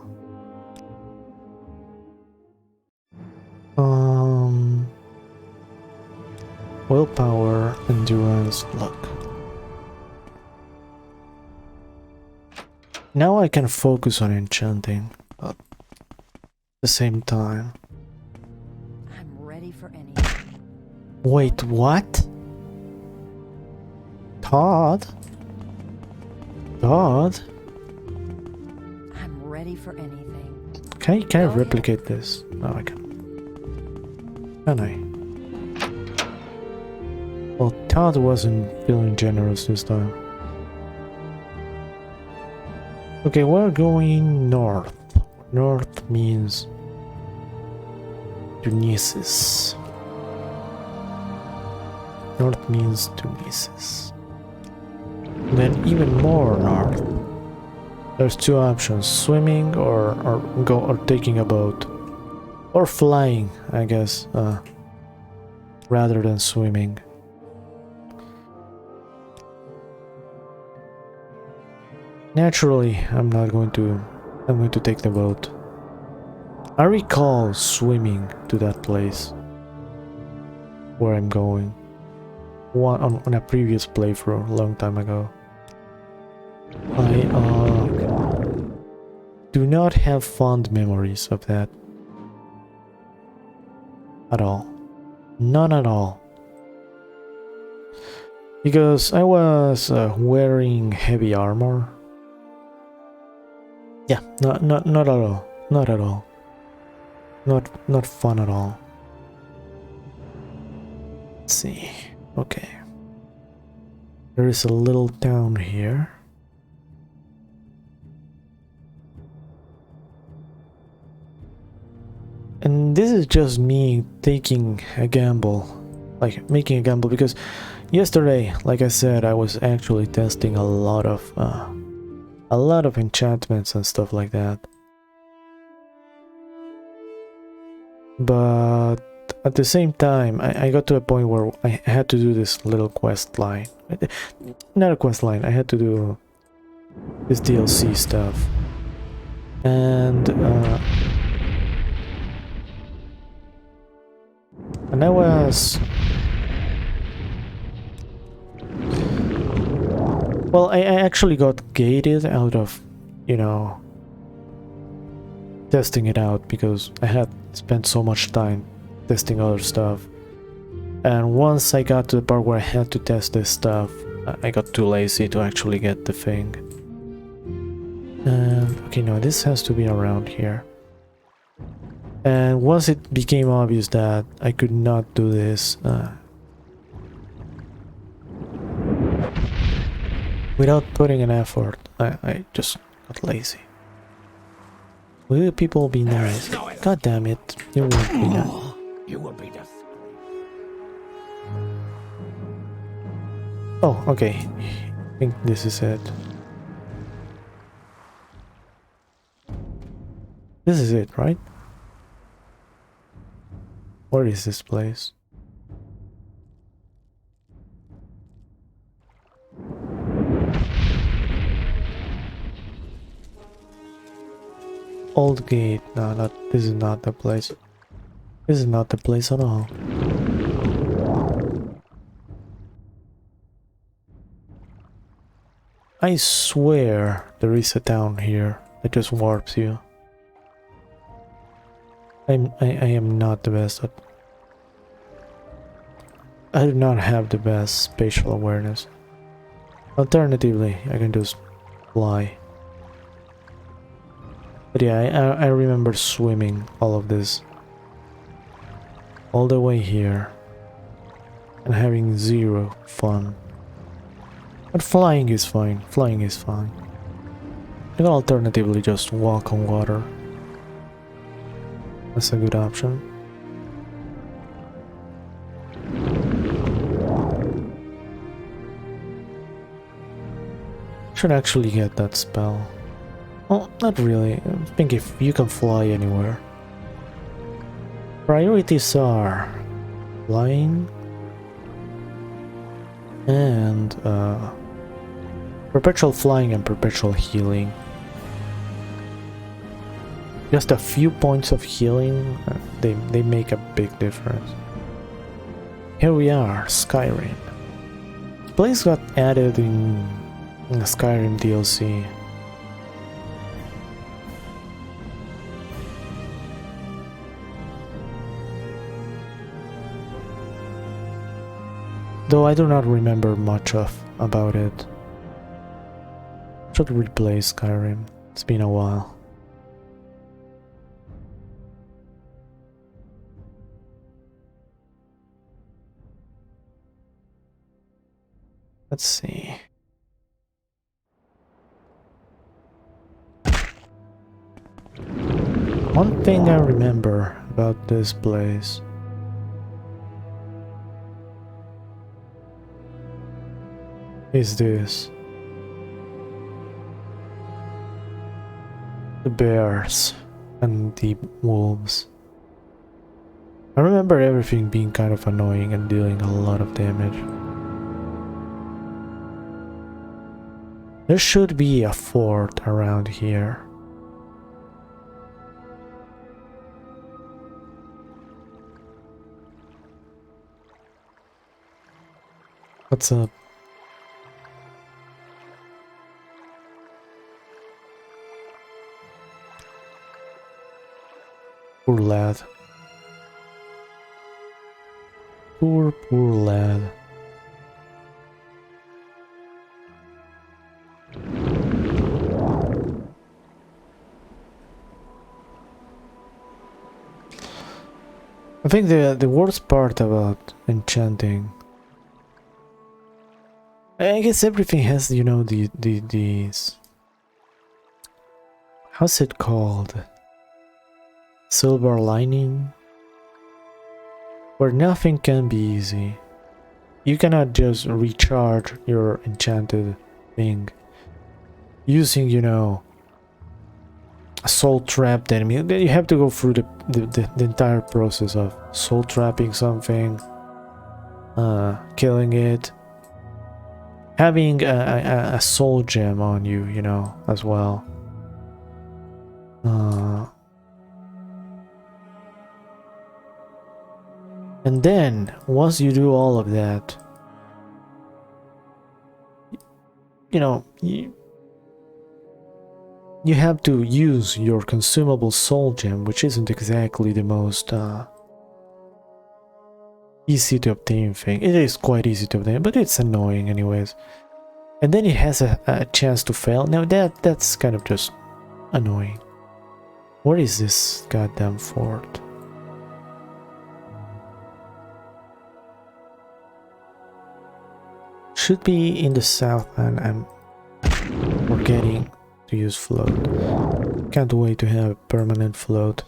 Willpower, endurance, luck. Now I can focus on enchanting at the same time. I'm ready for anything. Wait, what? Todd? Todd? I'm ready for anything. Can I replicate this? No, I can't. Can I? Well, Todd wasn't feeling generous this time. Okay, we're going north. North means Tunesis. North means Tunesis. Then even more north. There's two options: swimming or taking a boat, or flying, I guess, rather than swimming. Naturally, I'm going to take the boat. I recall swimming to that place where I'm going on a previous playthrough a long time ago. I do not have fond memories of that at all. None at all. Because I was wearing heavy armor. Yeah, not at all. Not at all. Not fun at all. Let's see. Okay. There is a little town here. And this is just me taking a gamble. Like, making a gamble, because yesterday, like I said, I was actually testing a lot of enchantments and stuff like that. But at the same time, I got to a point where I had to do this little quest line. Not a quest line, I had to do this DLC stuff. And I was... Well, I actually got gated out of, you know, testing it out, because I had spent so much time testing other stuff. And once I got to the part where I had to test this stuff, I got too lazy to actually get the thing. Okay, no, this has to be around here. And once it became obvious that I could not do this without putting an effort, I just got lazy. Will people be nice? God damn it, you won't be nice. You will be the Oh, okay. I think this is it. This is it, right? Where is this place? Old gate. No, this is not the place. This is not the place at all. I swear there is a town here that just warps you. I am not the best at... I do not have the best spatial awareness. Alternatively, I can just fly. But yeah, I remember swimming all of this. All the way here. And having zero fun. But flying is fine. Flying is fine. I can alternatively just walk on water. That's a good option. Should actually get that spell. Well, not really. I think if you can fly anywhere. Priorities are flying, And perpetual flying and perpetual healing. Just a few points of healing, they make a big difference. Here we are, Skyrim. This place got added in the Skyrim DLC. Though I do not remember much about it. Should replay Skyrim. It's been a while. Let's see. One thing I remember about this place is this. The bears and the wolves. I remember everything being kind of annoying and dealing a lot of damage. There should be a fort around here. What's up? Poor lad. Poor lad. I think the worst part about enchanting, I guess everything has, you know, these, how's it called? Silver lining, where nothing can be easy. You cannot just recharge your enchanted thing using, you know, a soul trapped enemy. You have to go through the entire process of soul trapping something, killing it, having a soul gem on you, you know, as well. And then, once you do all of that, you know, you have to use your consumable soul gem, which isn't exactly the most easy to obtain thing. It is quite easy to obtain, but it's annoying anyways. And then it has a chance to fail. Now that's kind of just annoying. Where is this goddamn fort? Should be in the south, and I'm forgetting to use float. Can't wait to have permanent float.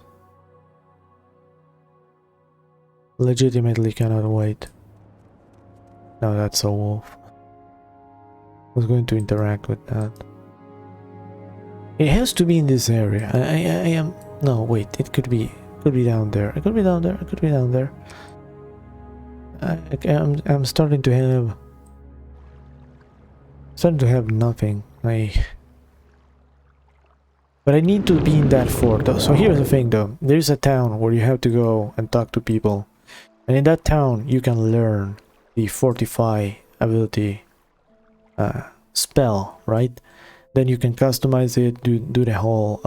Legitimately cannot wait. No, that's a wolf. I was going to interact with that. It has to be in this area. I am. No, wait. It could be down there. It could be down there. It could be down there. I'm starting to have. Nothing. But I need to be in that fort though. So here's the thing though. There's a town where you have to go and talk to people. And in that town you can learn the fortify ability spell, right? Then you can customize it, do the whole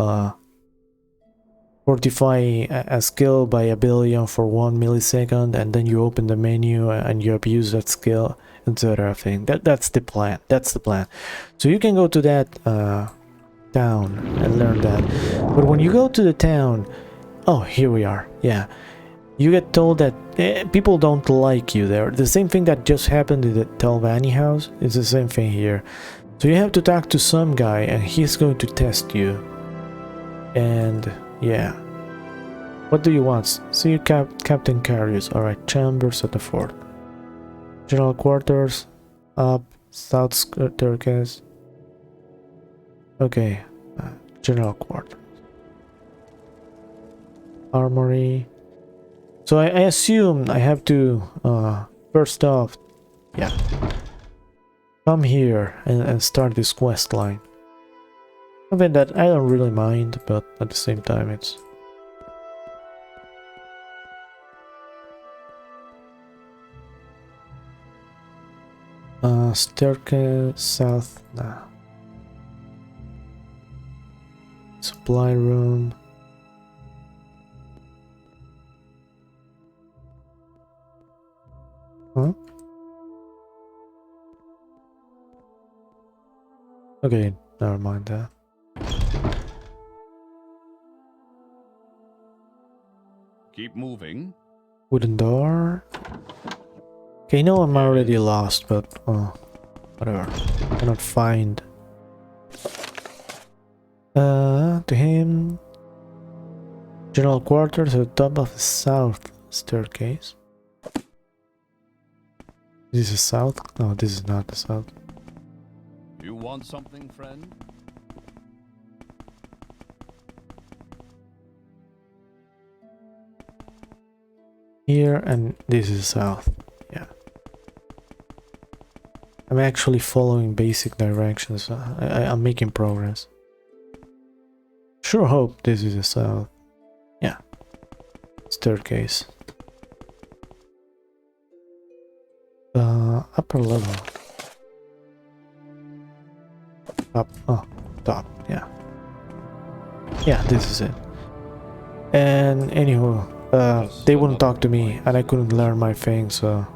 fortify a skill by a billion for 1 millisecond, and then you open the menu and you abuse that skill, etc. thing. That's the plan. That's the plan. So you can go to that town and learn that. But when you go to the town, oh, here we are. Yeah, you get told that people don't like you there. The same thing that just happened in the Telvanni house is the same thing here. So you have to talk to some guy and he's going to test you. And yeah, what do you want? See you, Captain Carius. Alright, chambers at the fort. General quarters, up, south staircase. Okay, general quarters. Armory. So I assume I have to, first off, yeah, come here and start this quest line. Something that I don't really mind, but at the same time it's... staircase south, nah. Supply room. Huh? Okay, never mind that. Keep moving. Wooden door. Okay, no, I'm already lost, but whatever. Cannot find. To him. General quarters at the top of the south staircase. This is south? No, this is not the south. You want something, friend? Here, and this is south. Yeah. I'm actually following basic directions. I'm making progress. Sure hope this is the south. Yeah. Staircase. Upper level. Up. Oh, top. Yeah. Yeah, this is it. And anywho, they wouldn't talk to me, and I couldn't learn my thing, so...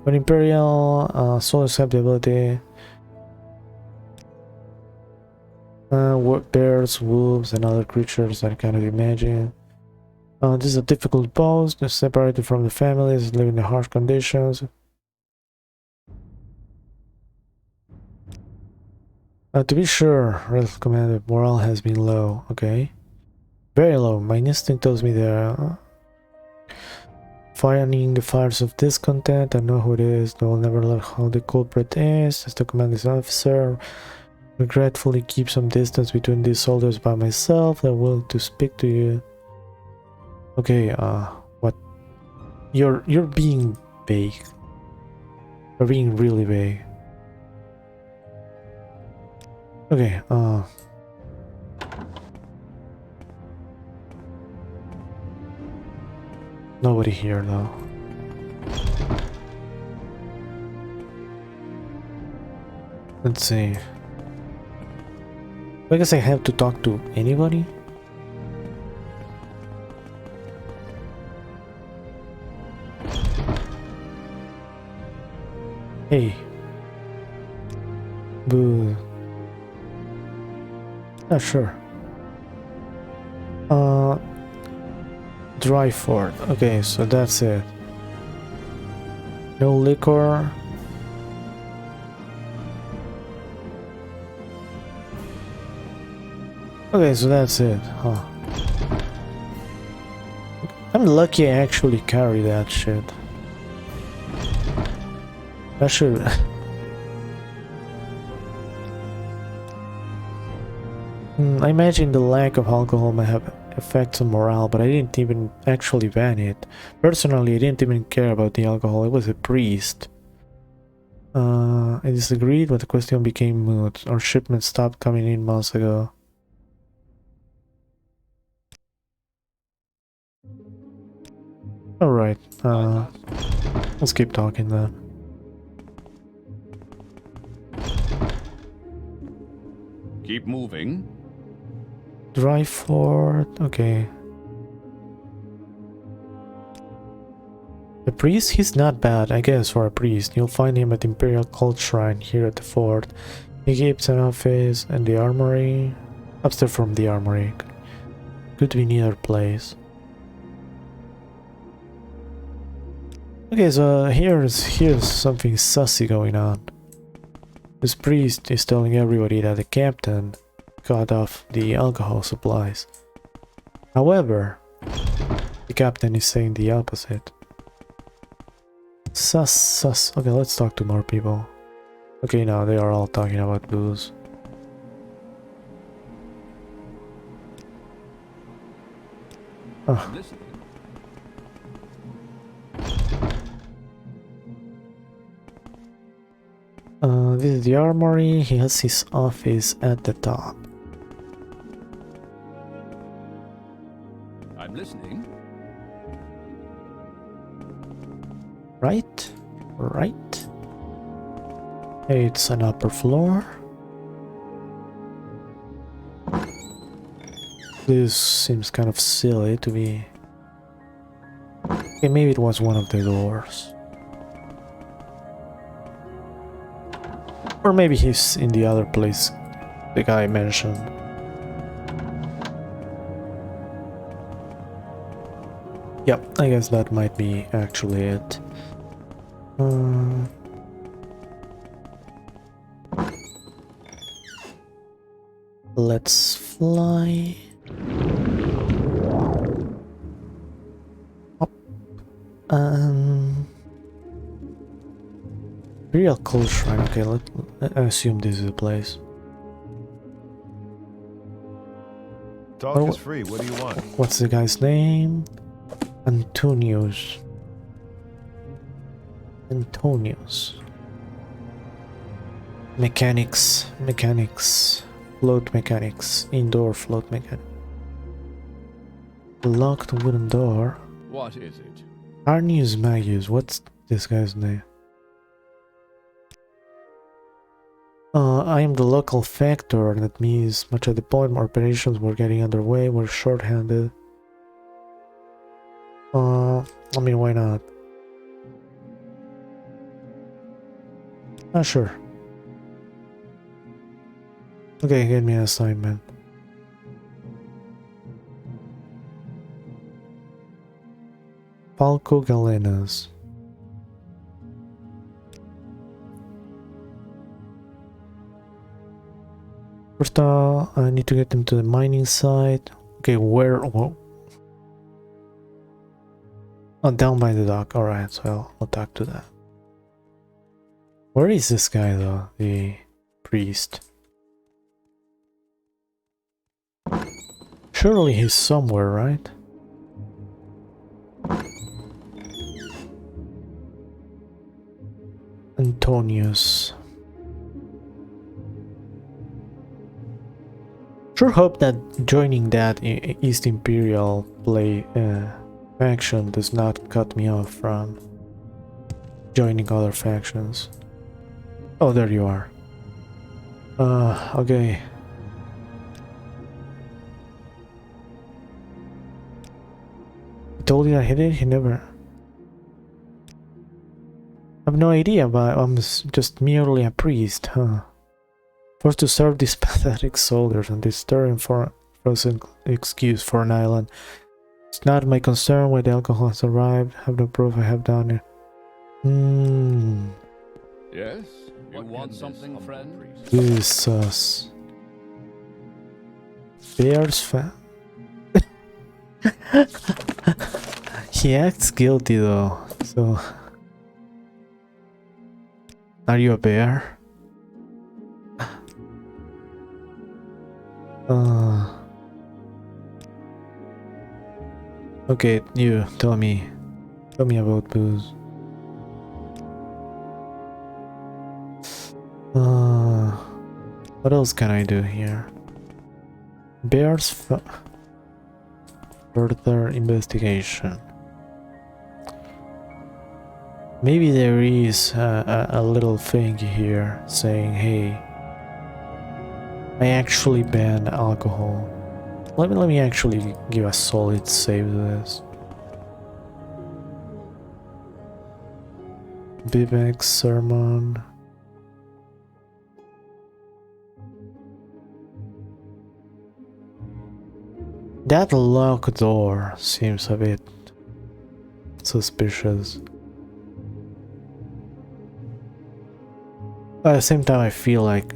But Imperial, soul accept the ability. Bears, wolves, and other creatures that I cannot imagine. This is a difficult boss. They're separated from the families, living in harsh conditions. To be sure, Red Commander, morale has been low. Okay. Very low. My instinct tells me they're firing the fires of discontent. I know who it is. They will never learn how the culprit is. As the commanding officer, regretfully keep some distance between these soldiers by myself. I'm willing to speak to you. Okay, what? You're being vague. You're being really vague. Okay, nobody here though. Let's see. I guess I have to talk to anybody? Hey. Boo. Yeah, sure. Dry fort. Okay, so that's it. No liquor. Okay, so that's it, huh? I'm lucky I actually carry that shit. I should... I imagine the lack of alcohol might have effects on morale, but I didn't even actually ban it. Personally, I didn't even care about the alcohol. It was a priest. I disagreed, but the question became moot. Our shipment stopped coming in months ago. Alright, let's keep talking then. Keep moving. Dry fort, okay. The priest, he's not bad, I guess, for a priest. You'll find him at the Imperial Cult Shrine here at the fort. He keeps an office and the armory. Upstairs from the armory. Could be neither place. Okay, so here's something sussy going on. This priest is telling everybody that the captain cut off the alcohol supplies. However, the captain is saying the opposite. Sus. Okay, let's talk to more people. Okay, now they are all talking about booze. Oh. Listen. is the armory. He has his office at the top. I'm listening. Right? Right? It's an upper floor. This seems kind of silly to be... Okay, maybe it was one of the doors. Or maybe he's in the other place the guy mentioned. Yep, I guess that might be actually it. Let's fly. Up. Real cool shrine. Okay, I assume this is the place. Talk is free. What do you want? What's the guy's name? Antonius. Mechanics. Float mechanics. Indoor float mechanics. Locked wooden door. What is it? Arnius Magus. What's this guy's name? I am the local factor. That means much at the point operations were getting underway. We're short-handed. I mean, why not? Sure. Okay, give me an assignment. Falco Galenas. First, I need to get them to the mining site. Okay, where? Whoa. Oh, down by the dock. Alright, so I'll talk to that. Where is this guy, though? The priest. Surely he's somewhere, right? Antonius. Sure hope that joining that East Imperial faction does not cut me off from joining other factions. Oh, there you are. Okay. I told you I hit it, he never... I have no idea, but I'm just merely a priest, huh? Forced to serve these pathetic soldiers and this stirring for an excuse for an island. It's not my concern why the alcohol has arrived. Have no proof I have done it. Yes? You want something, friend? This is sus. Bear's fan. He acts guilty though, so... Are you a bear? Okay, you tell me about booze. What else can I do here? Bears further investigation. Maybe there is a little thing here saying, hey, I actually ban alcohol. Let me actually give a solid save to this. Vivek's sermon. That locked door seems a bit suspicious. At the same time, I feel like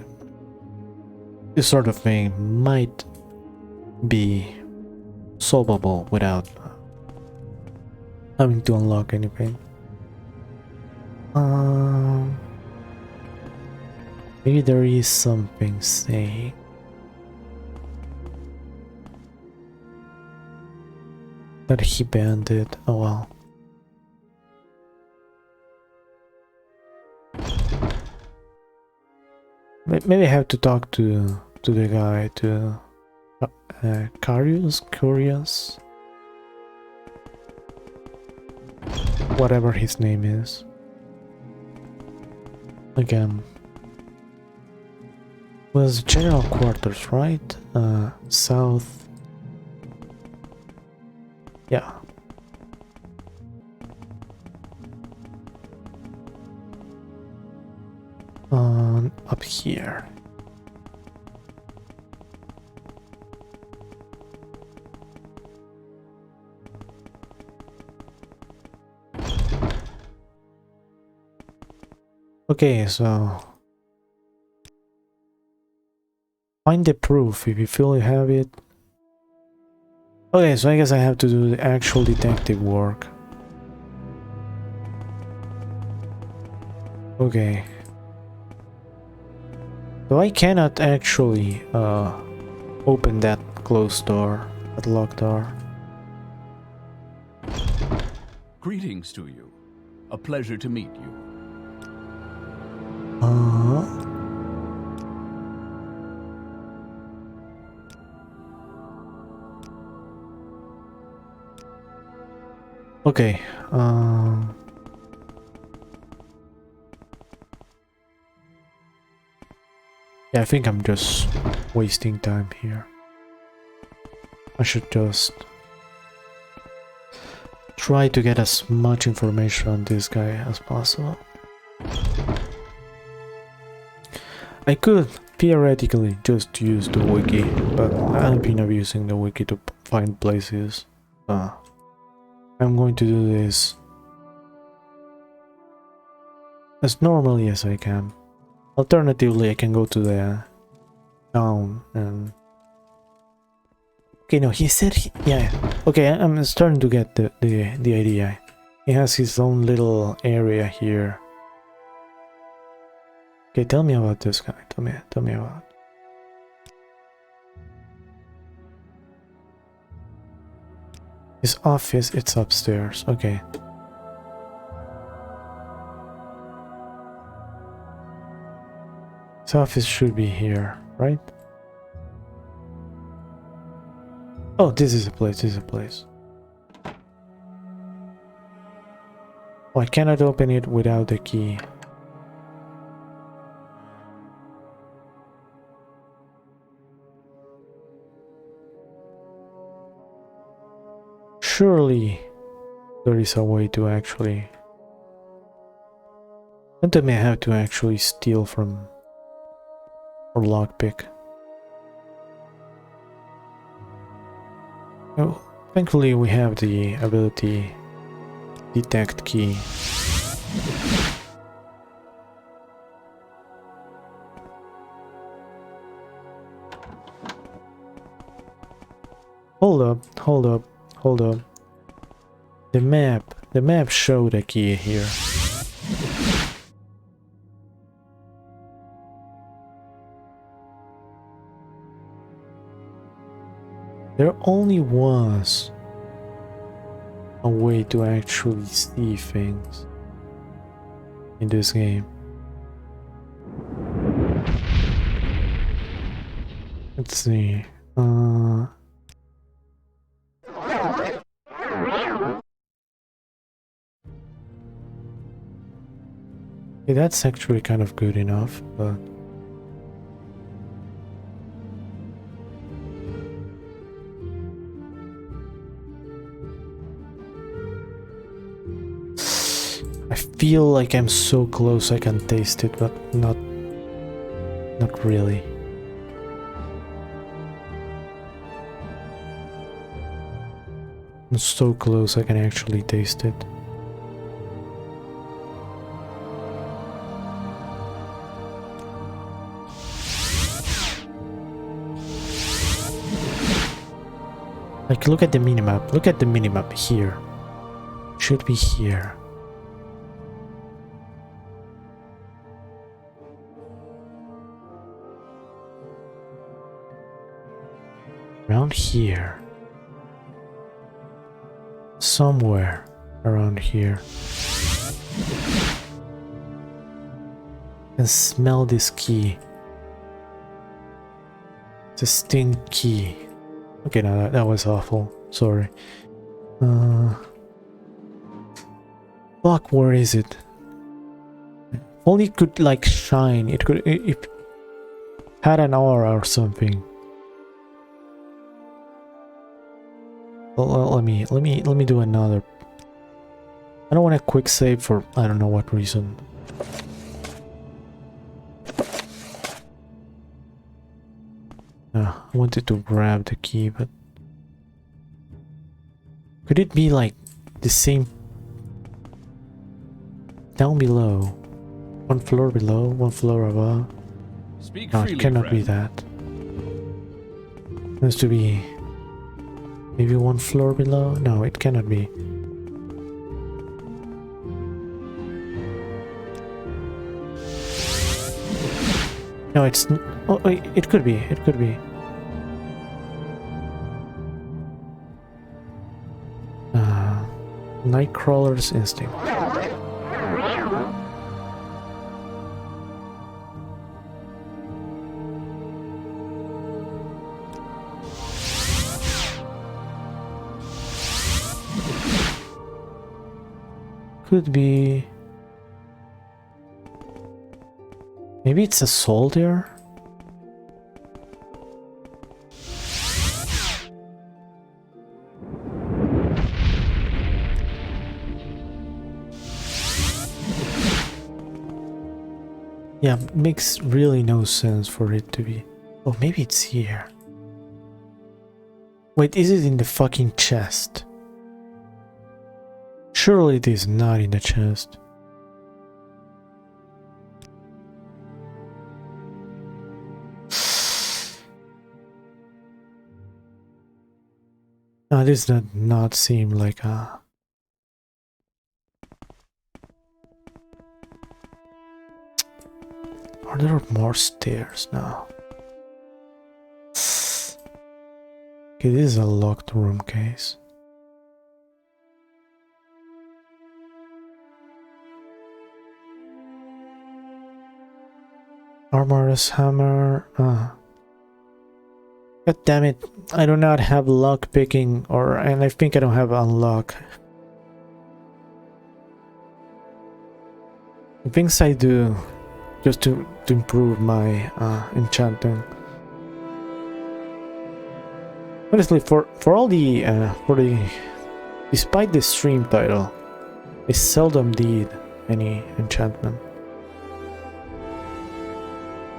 this sort of thing might be solvable without having to unlock anything. Maybe there is something saying that he banned it. Oh well. maybe I have to talk to the guy, to Curious, whatever his name is. Again, was general quarters, right? South. Yeah. Up here. Okay, so find the proof if you feel you have it. Okay, so I guess I have to do the actual detective work. Okay. So I cannot actually open that closed door, that locked door. Greetings to you. A pleasure to meet you. Okay. Yeah, I think I'm just wasting time here. I should just try to get as much information on this guy as possible. I could theoretically just use the wiki, but I've been abusing the wiki to find places. I'm going to do this as normally as I can. Alternatively, I can go to the town and... Okay, no, he said yeah. Okay, I'm starting to get the idea. He has his own little area here. Okay, tell me about this guy. Tell me about. His office, it's upstairs. Okay. His office should be here, right? Oh, this is a place, this is a place. Oh, I cannot open it without the key. Surely there is a way to actually... Don't tell me I have to actually steal from... or lockpick. Oh, thankfully we have the ability detect key. Hold up. The map showed a key here. There only was a way to actually see things in this game. Let's see. Okay, that's actually kind of good enough, but... I feel like I'm so close I can taste it, but not really. I'm so close I can actually taste it. Like, look at the minimap. Look at the minimap here. Should be here. Around here. Somewhere around here. I can smell this key. It's a stinky. Okay, no, that was awful. Sorry. Fuck, where is it? Only it could like shine. It could it had an aura or something. Well, let me do another. I don't want a quick save for I don't know what reason. I wanted to grab the key, but could it be like the same down below? One floor below, one floor above? Speak No, freely, it cannot be friend. that. It has to be maybe one floor below? No, it cannot be. No, it's... Oh, wait, it could be. It could be. Nightcrawler's Instinct. Could be... Maybe it's a soldier? Yeah, makes really no sense for it to be... Oh, maybe it's here. Wait, is it in the fucking chest? Surely it is not in the chest. No, this does not seem like a... Are there more stairs now? Okay, this is a locked room case. Armorous hammer. God damn it! I do not have lock picking, and I think I don't have unlock. The things I do just to improve my enchanting. Honestly, for all the despite the stream title, I seldom did any enchantment.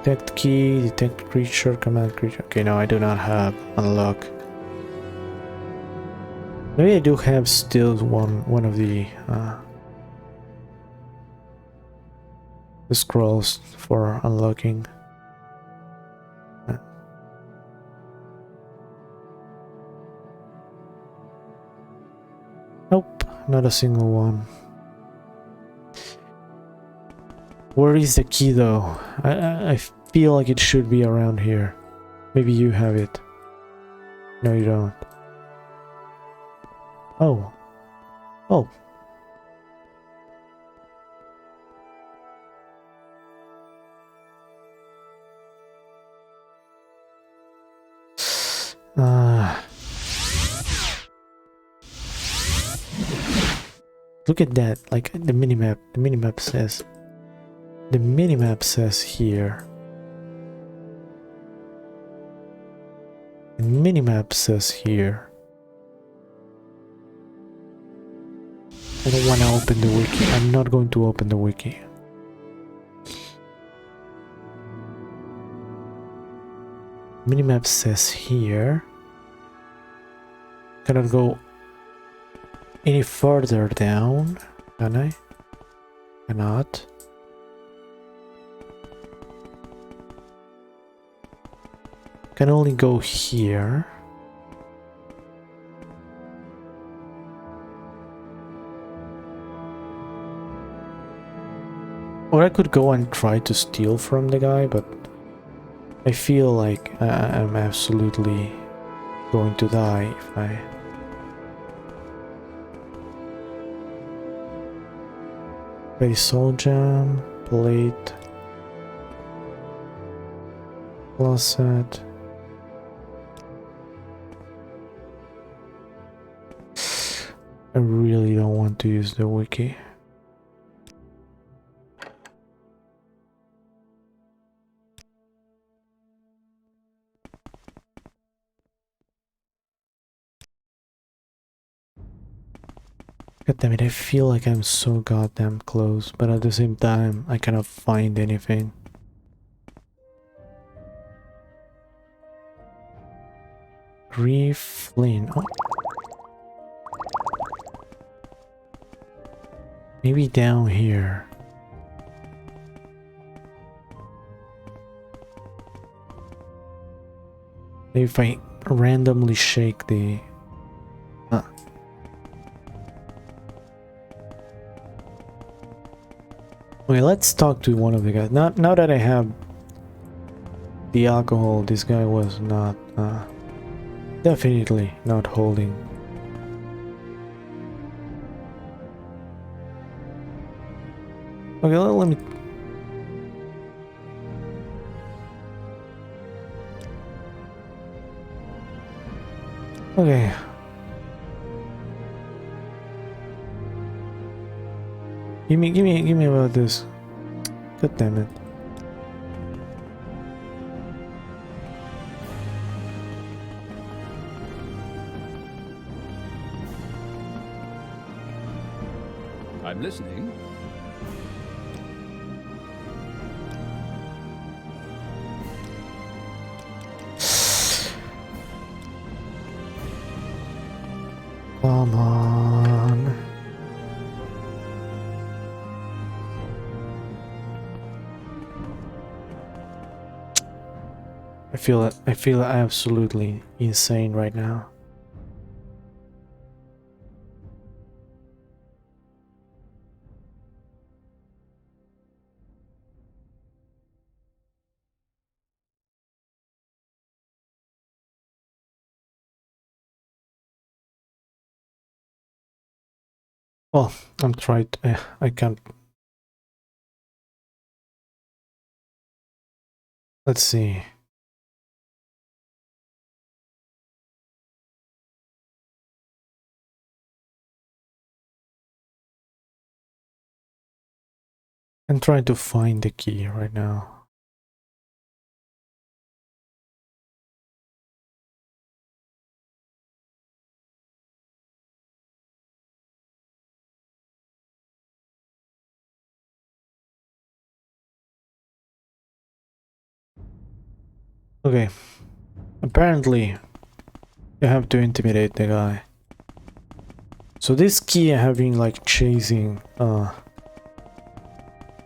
Detect key, detect creature, command creature. Okay, no, I do not have unlock. Maybe I do have still one of the scrolls for unlocking. Nope, not a single one. Where is the key though? I feel like it should be around here. Maybe you have it. No, you don't. Oh. Oh. Look at that, like the minimap. The minimap says here. The minimap says here. I don't want to open the wiki. I'm not going to open the wiki. Minimap says here. Cannot go any further down, can I? Cannot. Can only go here. Or I could go and try to steal from the guy, but I feel like I'm absolutely going to die if I... Okay, soul jam, plate, closet. I really don't want to use the wiki. God damn it, I feel like I'm so goddamn close, but at the same time, I cannot find anything. Grief Flynn. Oh. Maybe down here. Maybe if I randomly shake the... Okay, let's talk to one of the guys. Now that I have the alcohol, this guy was not... definitely not holding. Okay, let me... Okay. Give me about this. God damn it. I'm listening. Come on. I feel absolutely insane right now. Well, I'm trying. I can't. Let's see. I'm trying to find the key right now. Okay. Apparently, you have to intimidate the guy. So this key I have been like chasing,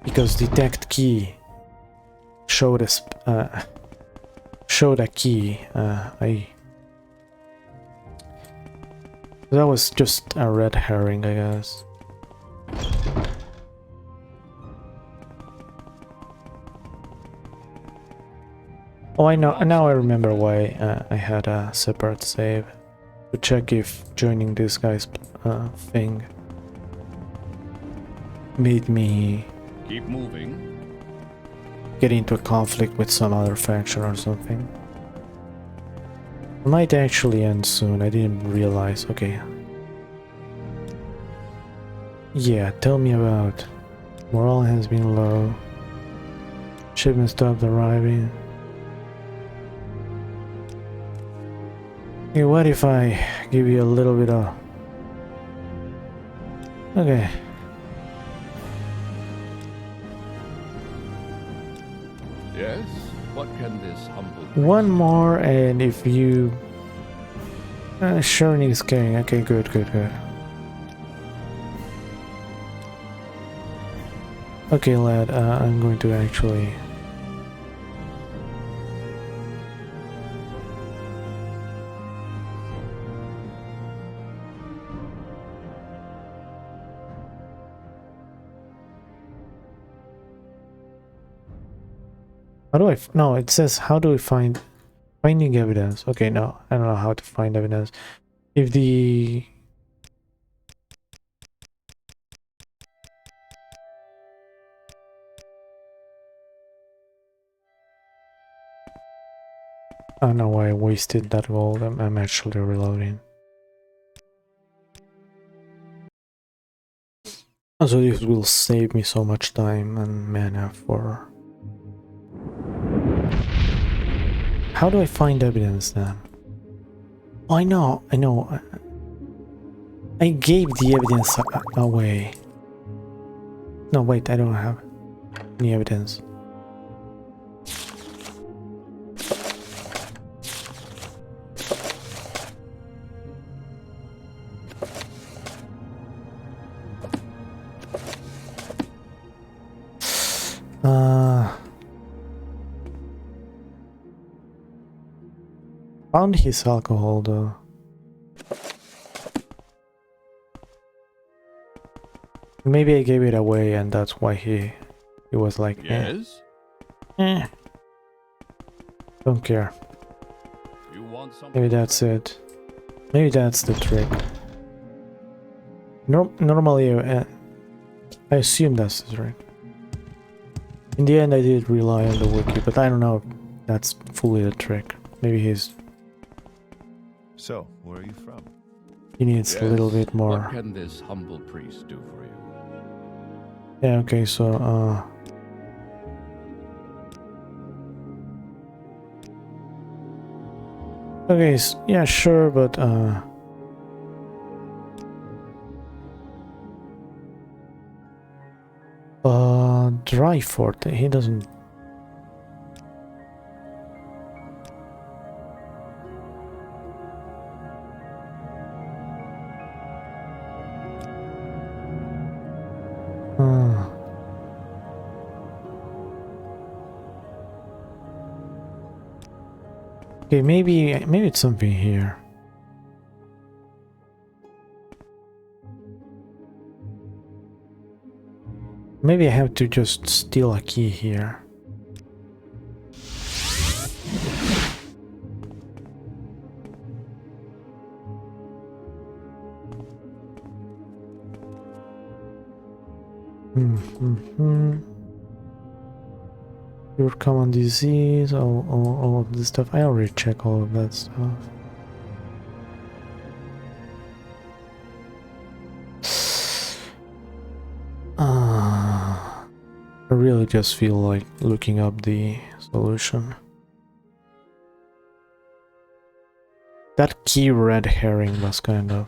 because detect key showed us, showed a key. That was just a red herring, I guess. Oh, I know. Now I remember why I had a separate save to check if joining this guy's thing made me Keep moving. get into a conflict with some other faction or something. It might actually end soon. I didn't realize. Okay. Yeah, tell me about. Morale has been low. Shipment stopped arriving. Okay, what if I give you a little bit of... Okay. Yes? What can this humble... One more, and if you... Sharing is caring. Okay, good. Okay, lad, I'm going to actually... How do I... No, it says how do we find... Finding evidence. Okay, no, I don't know how to find evidence. If the... I don't know why I wasted that gold. I'm actually reloading. So this will save me so much time and mana for... How do I find evidence then? Oh, I know. I gave the evidence away. No, wait, I don't have any evidence. Found his alcohol though. Maybe I gave it away and that's why he was like, Yes? Don't care. You want something? Maybe that's it. Maybe that's the trick. Normally, I assume that's the trick. In the end, I did rely on the wiki, but I don't know if that's fully the trick. Maybe So, where are you from? he needs a little bit more. What can this humble priest do for you? Yeah, okay, so, okay, yeah, sure, but, Dryford, he doesn't... Okay, maybe it's something here. Maybe I have to just steal a key here. Your common disease, all of this stuff. I already checked all of that stuff. I really just feel like looking up the solution. That key red herring was kind of...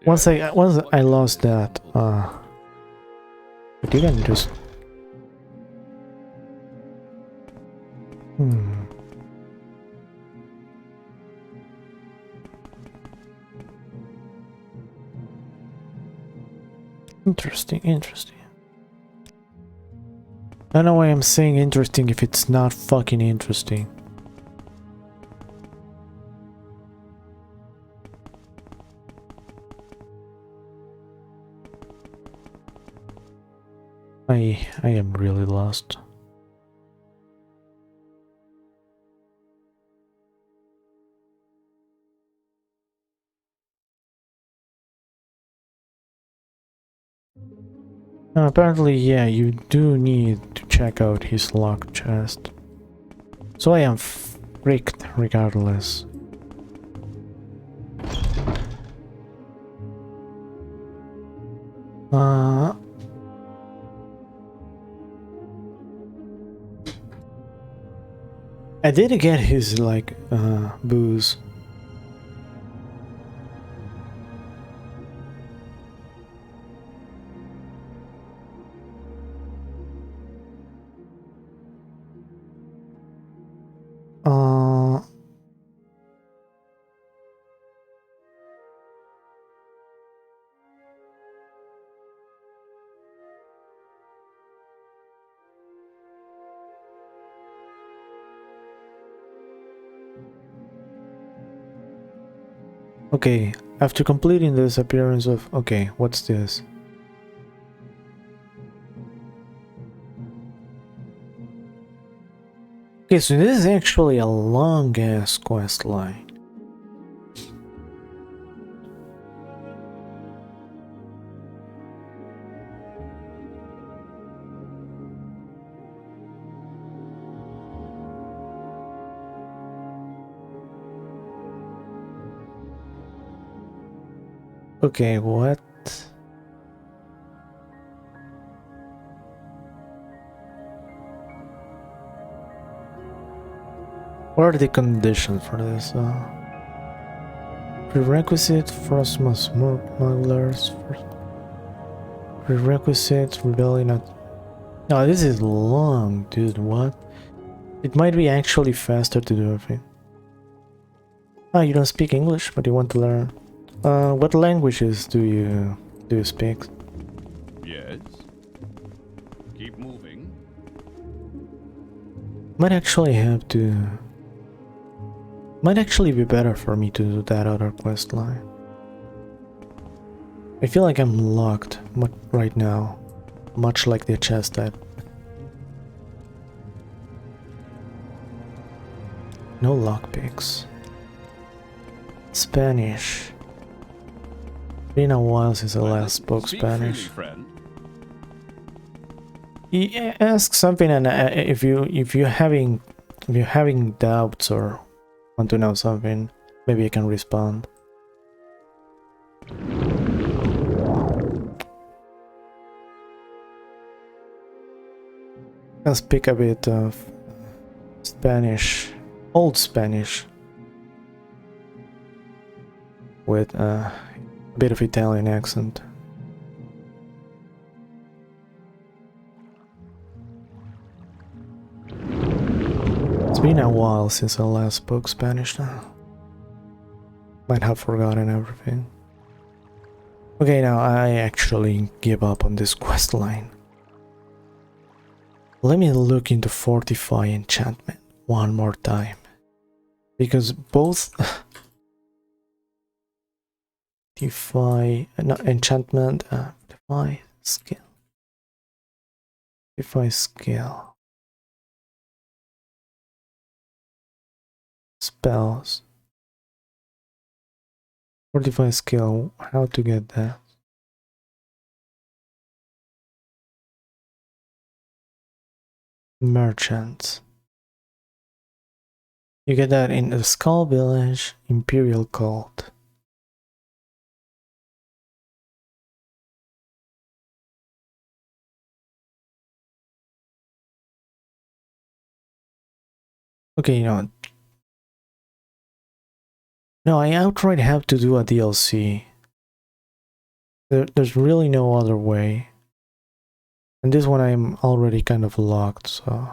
Once I lost that, but you can just... Interesting. I don't know why I'm saying interesting if it's not fucking interesting. I am really lost. Apparently, yeah, you do need to check out his locked chest. So I am freaked regardless. I did get his, like, booze. Okay, after completing this appearance of... Okay, what's this? Okay, so this is actually a long-ass quest line. Okay, what? What are the conditions for this? Prerequisite Frostmoth smugglers. Prerequisite rebellion at... No, this is long, dude. What? It might be actually faster to do everything. Ah, you don't speak English, but you want to learn. What languages do you speak? Yes. Keep moving. Might actually have to... Might actually be better for me to do that other quest line. I feel like I'm locked right now, much like the chest type. No lockpicks. Spanish. Been a while since I last spoke Spanish. Friend. Ask something, and if you're having doubts or want to know something, maybe I can respond. I'll speak a bit of Spanish, Old Spanish, with a bit of Italian accent. It's been a while since I last spoke Spanish now. Might have forgotten everything. Okay, now I actually give up on this quest line. Let me look into Fortify enchantment one more time. Because both enchantment, defy skill. Defy skill. Spells. Fortify skill, how to get that? Merchants. You get that in the Skull Village, Imperial Cult. Okay, you know. No, I outright have to do a DLC. There's really no other way. And this one I'm already kind of locked, so...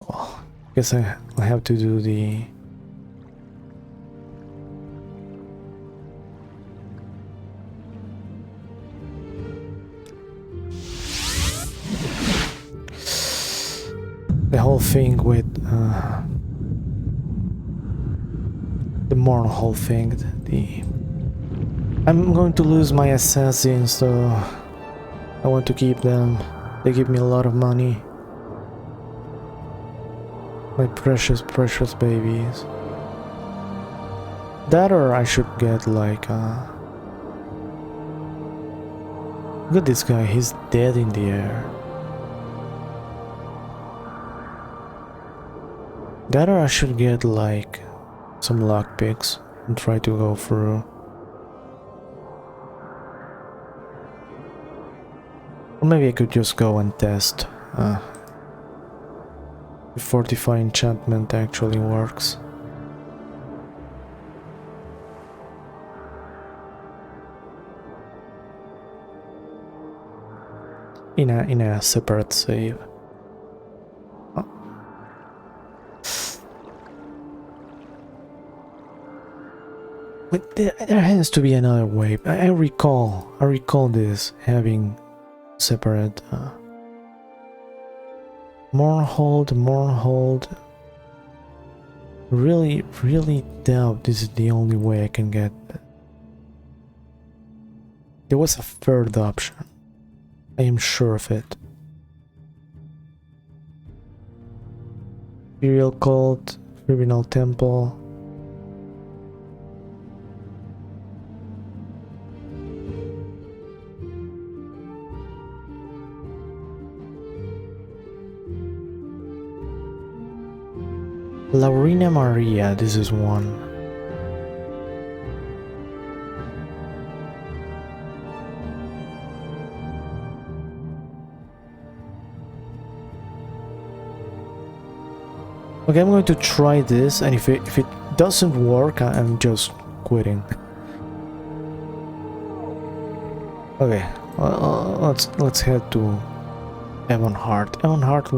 Well, I guess I have to do the... the whole thing with... the moral whole thing, I'm going to lose my assassins, so I want to keep them. They give me a lot of money. My precious, precious babies. That, or I should get like look at this guy, he's dead in the air. That, or I should get like some lockpicks and try to go through. Or maybe I could just go and test if Fortify enchantment actually works. In a separate save. Oh. But there has to be another way. I recall this having separate more hold. Really doubt this is the only way I can get that. There was a third option. I am sure of it. Imperial Cult, Criminal Temple. Laurina Maria, this is one. Okay, I'm going to try this, and if it doesn't work, I'm just quitting. Okay, let's head to Evonheart. Evonheart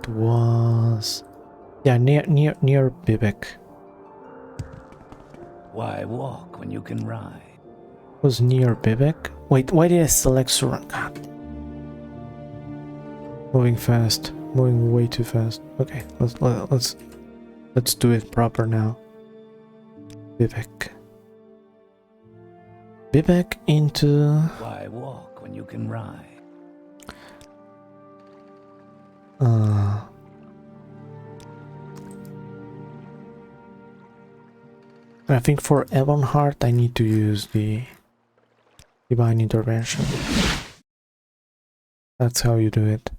was yeah, near Bibek. Why walk when you can ride? Was near Bibek. Wait, why did I select Suran? God. Moving fast, moving way too fast. Okay, let's do it proper now. Bibek. Bibek into. Why walk when you can ride? I think for Evonheart I need to use the Divine Intervention. That's how you do it.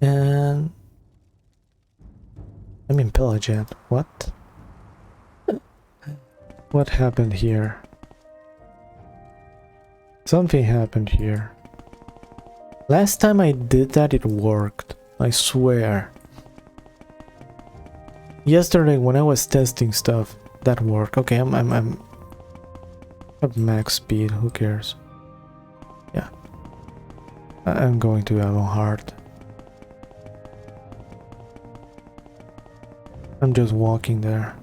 And I'm in Pelagian. What? What happened here? Something happened here. Last time I did that, it worked. I swear. Yesterday, when I was testing stuff, that worked. Okay, I'm at max speed. Who cares? Yeah, I'm going to Evonheart. I'm just walking there.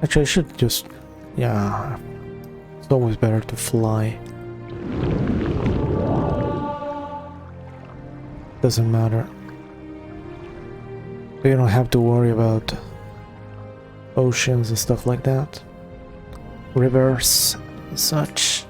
Actually, I should just... yeah, it's always better to fly. Doesn't matter. You don't have to worry about oceans and stuff like that. Rivers and such.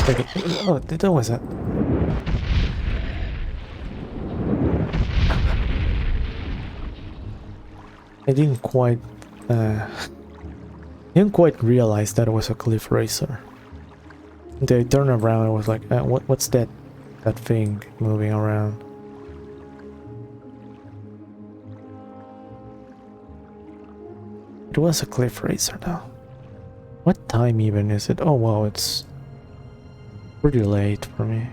Okay. Oh, that was it. I didn't quite realize that it was a cliff racer. Until I turned around, I was like, what's that thing moving around? It was a cliff racer though. What time even is it? Oh wow, it's pretty late for me.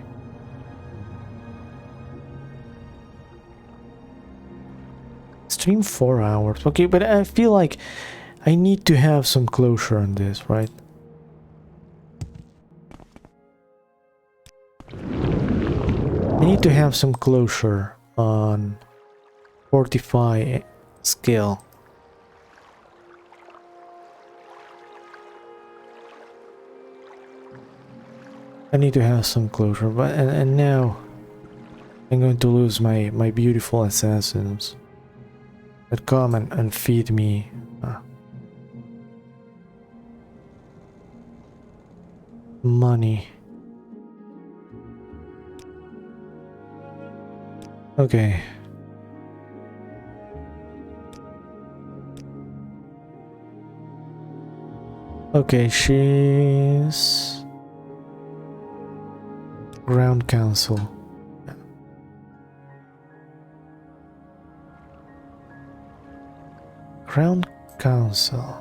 Stream 4 hours. Okay, but I feel like I need to have some closure on this, right? I need to have some closure on Fortify skill. I need to have some closure, but and now I'm going to lose my beautiful assassins that come and feed me. Money. Okay. Okay, she's Ground Council. Ground Council.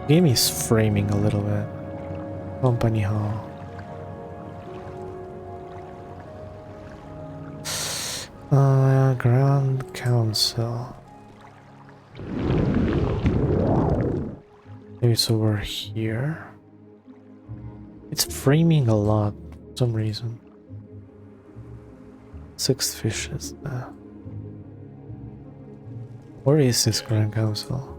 Game is framing a little bit. Company Hall. Ground Council. Maybe it's over here. It's framing a lot for some reason. 6 fishes. Where is this Grand Council?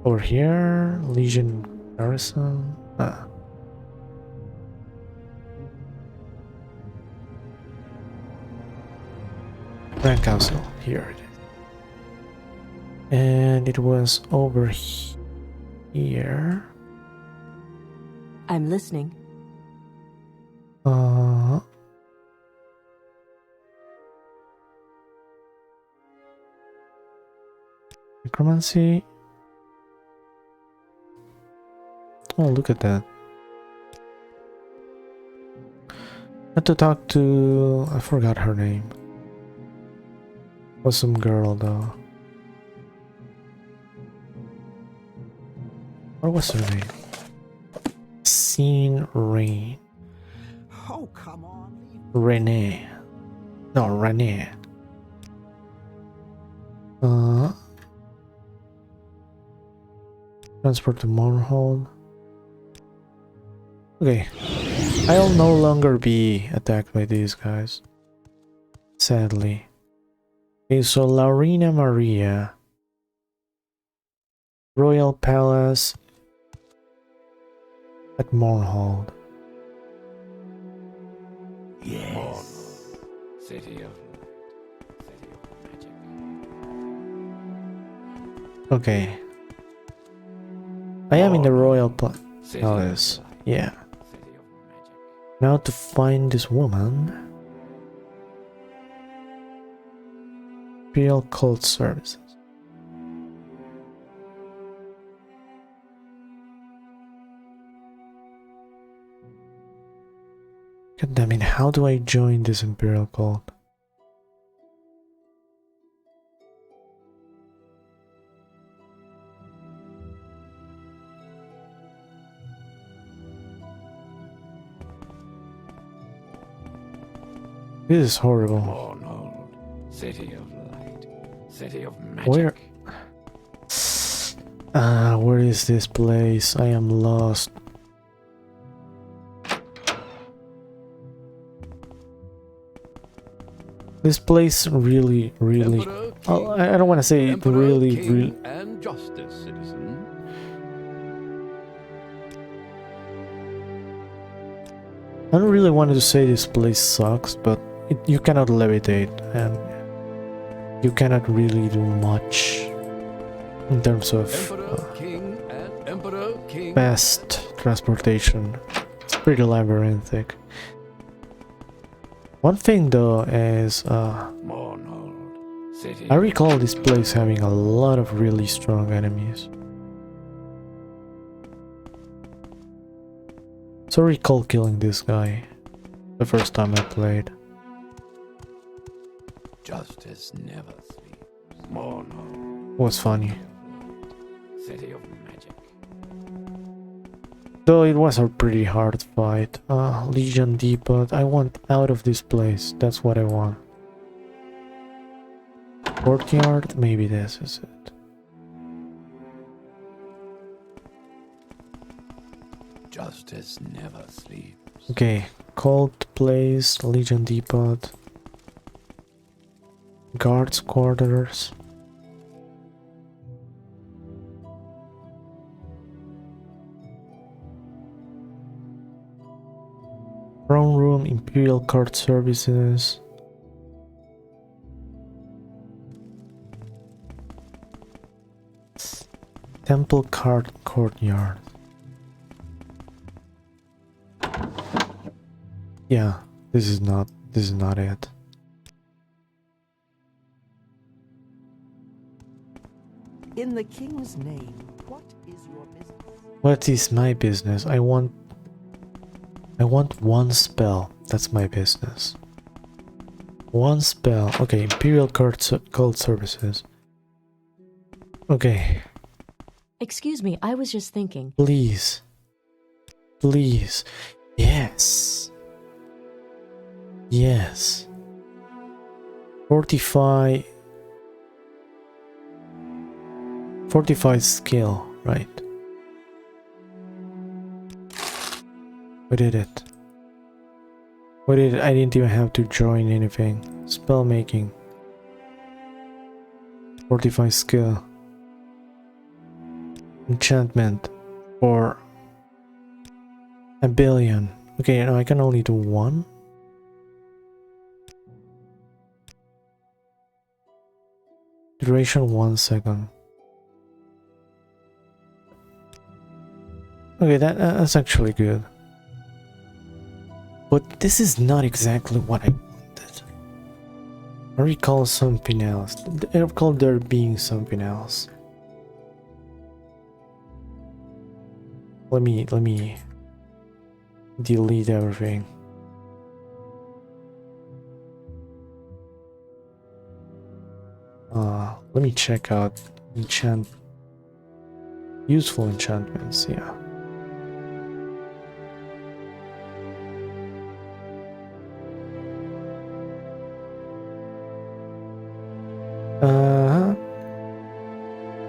Over here, Legion Garrison. Grand Council. Here it is. And it was over here. I'm listening. Necromancy. Oh, look at that. Had to talk to... I forgot her name. Was some girl though. What was her name? Seen Rain. Oh, come on. Renee. No, Renee. Transport to Morrowind. Okay. I'll no longer be attacked by these guys. Sadly. Okay, so Laurina Maria. Royal Palace at Morrowind. Yes. City of light. City of magic. Okay. I am in the Royal Palace. City of Yeah. City of magic. Now to find this woman. Imperial Cult Services. God damn it, how do I join this Imperial Cult? This is horrible. Morrowind. City of light. City of magic. Where? Where is this place? I am lost. This place really... I don't want to say it really... And justice, citizen. I don't really wanted to say this place sucks, but you cannot levitate and you cannot really do much in terms of fast transportation. It's pretty labyrinthic. One thing though is City I recall this place having a lot of really strong enemies. So I recall killing this guy the first time I played. Justice never sleeps. Morrowind. Was funny. City of magic. Though it was a pretty hard fight. Legion Depot. I want out of this place. That's what I want. Courtyard? Maybe this is it. Justice never sleeps. Okay. Cult Place, Legion Depot. Guards quarters. Throne room, Imperial Court Services. Temple Card Courtyard. Yeah, this is not it. In the king's name, what is your business? What is my business? I want one spell. That's my business. One spell. Okay, Imperial Cult Services. Okay. Excuse me, I was just thinking. Please. Please. Yes. Yes. Fortify skill, right? We did it. We did it. I didn't even have to join anything. Spell making. Fortify skill. Enchantment for a billion. Okay, now I can only do one. Duration 1 second. Okay, that's actually good. But this is not exactly what I wanted. I recall something else. I recall there being something else. Let me delete everything. Let me check out useful enchantments, yeah.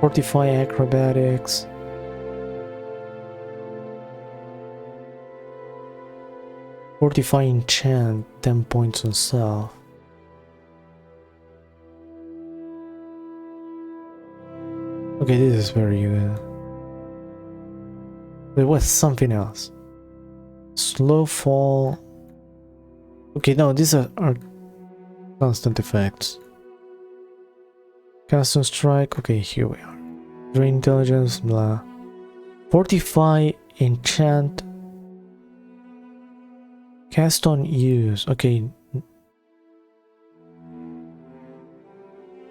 Fortify acrobatics. Fortify enchant, 10 points on self. Okay, this is very good. There was something else. Slow fall. Okay, no, these are constant effects. Cast and strike. Okay, here we are. Drain intelligence, blah. Fortify, enchant. Cast on use. Okay.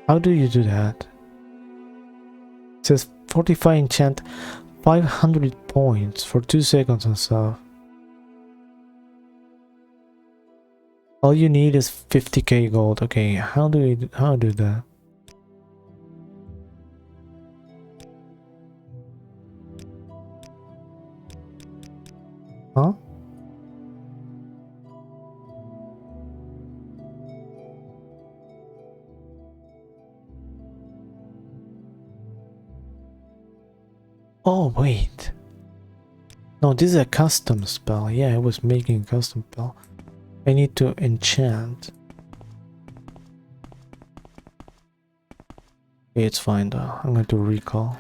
How do you do that? It says fortify, enchant 500 points for 2 seconds and stuff. All you need is 50k gold. Okay, how do that? Huh? Oh wait. No, this is a custom spell. Yeah, I was making a custom spell. I need to enchant. Okay, it's fine though. I'm going to recall.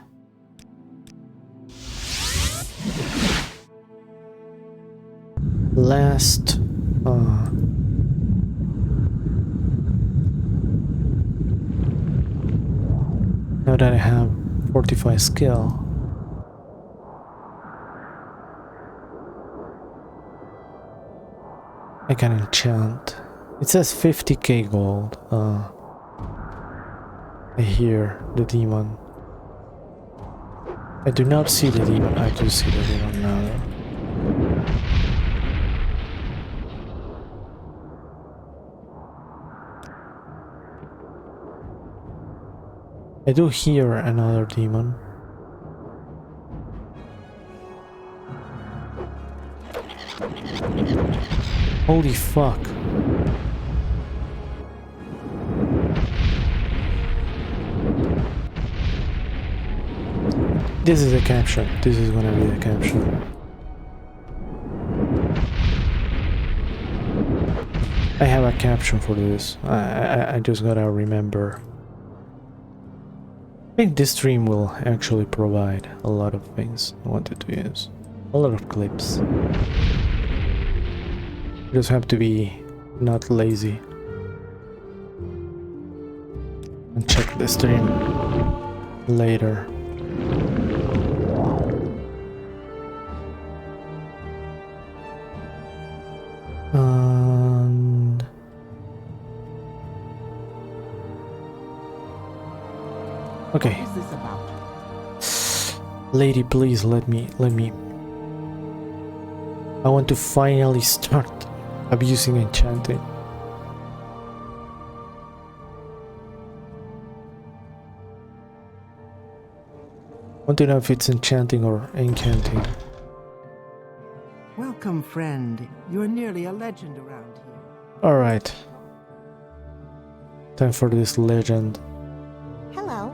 Last now that I have fortify skill, I can enchant. It says 50k gold. I hear the demon. I do not see the demon. I do see the demon now. I do hear another demon. Holy fuck. This is a caption. This is gonna be the caption. I have a caption for this. I just gotta remember. I think this stream will actually provide a lot of things I wanted to use. A lot of clips. You just have to be not lazy. And check the stream later. And okay. What is this about? Lady, please let me. I want to finally start abusing enchanting. I want to know if it's enchanting or incanting. Welcome, friend. You're nearly a legend around here. Alright. Time for this legend Hello.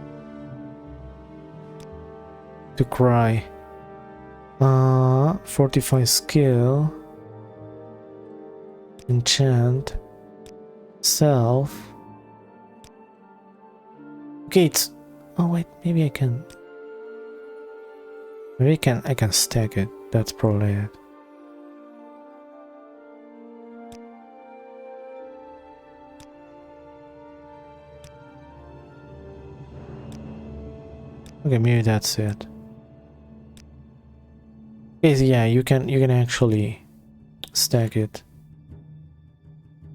to cry. Fortify skill. Enchant. Self. Okay, it's... Oh wait, maybe I can... Maybe I can stack it. That's probably it. Okay, maybe that's it. Okay, so yeah, you can actually stack it.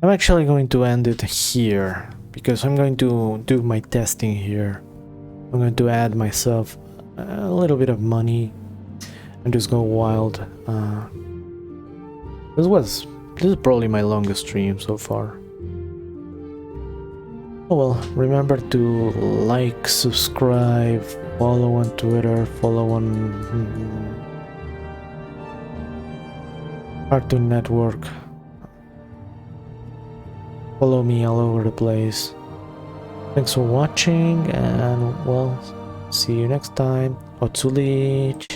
I'm actually going to end it here because I'm going to do my testing here. I'm going to add myself a little bit of money and just go wild. This is probably my longest stream so far. Oh well, remember to like, subscribe, follow on Twitter, follow on Cartoon Network. Follow me all over the place. Thanks for watching, and well, see you next time. Otsulich!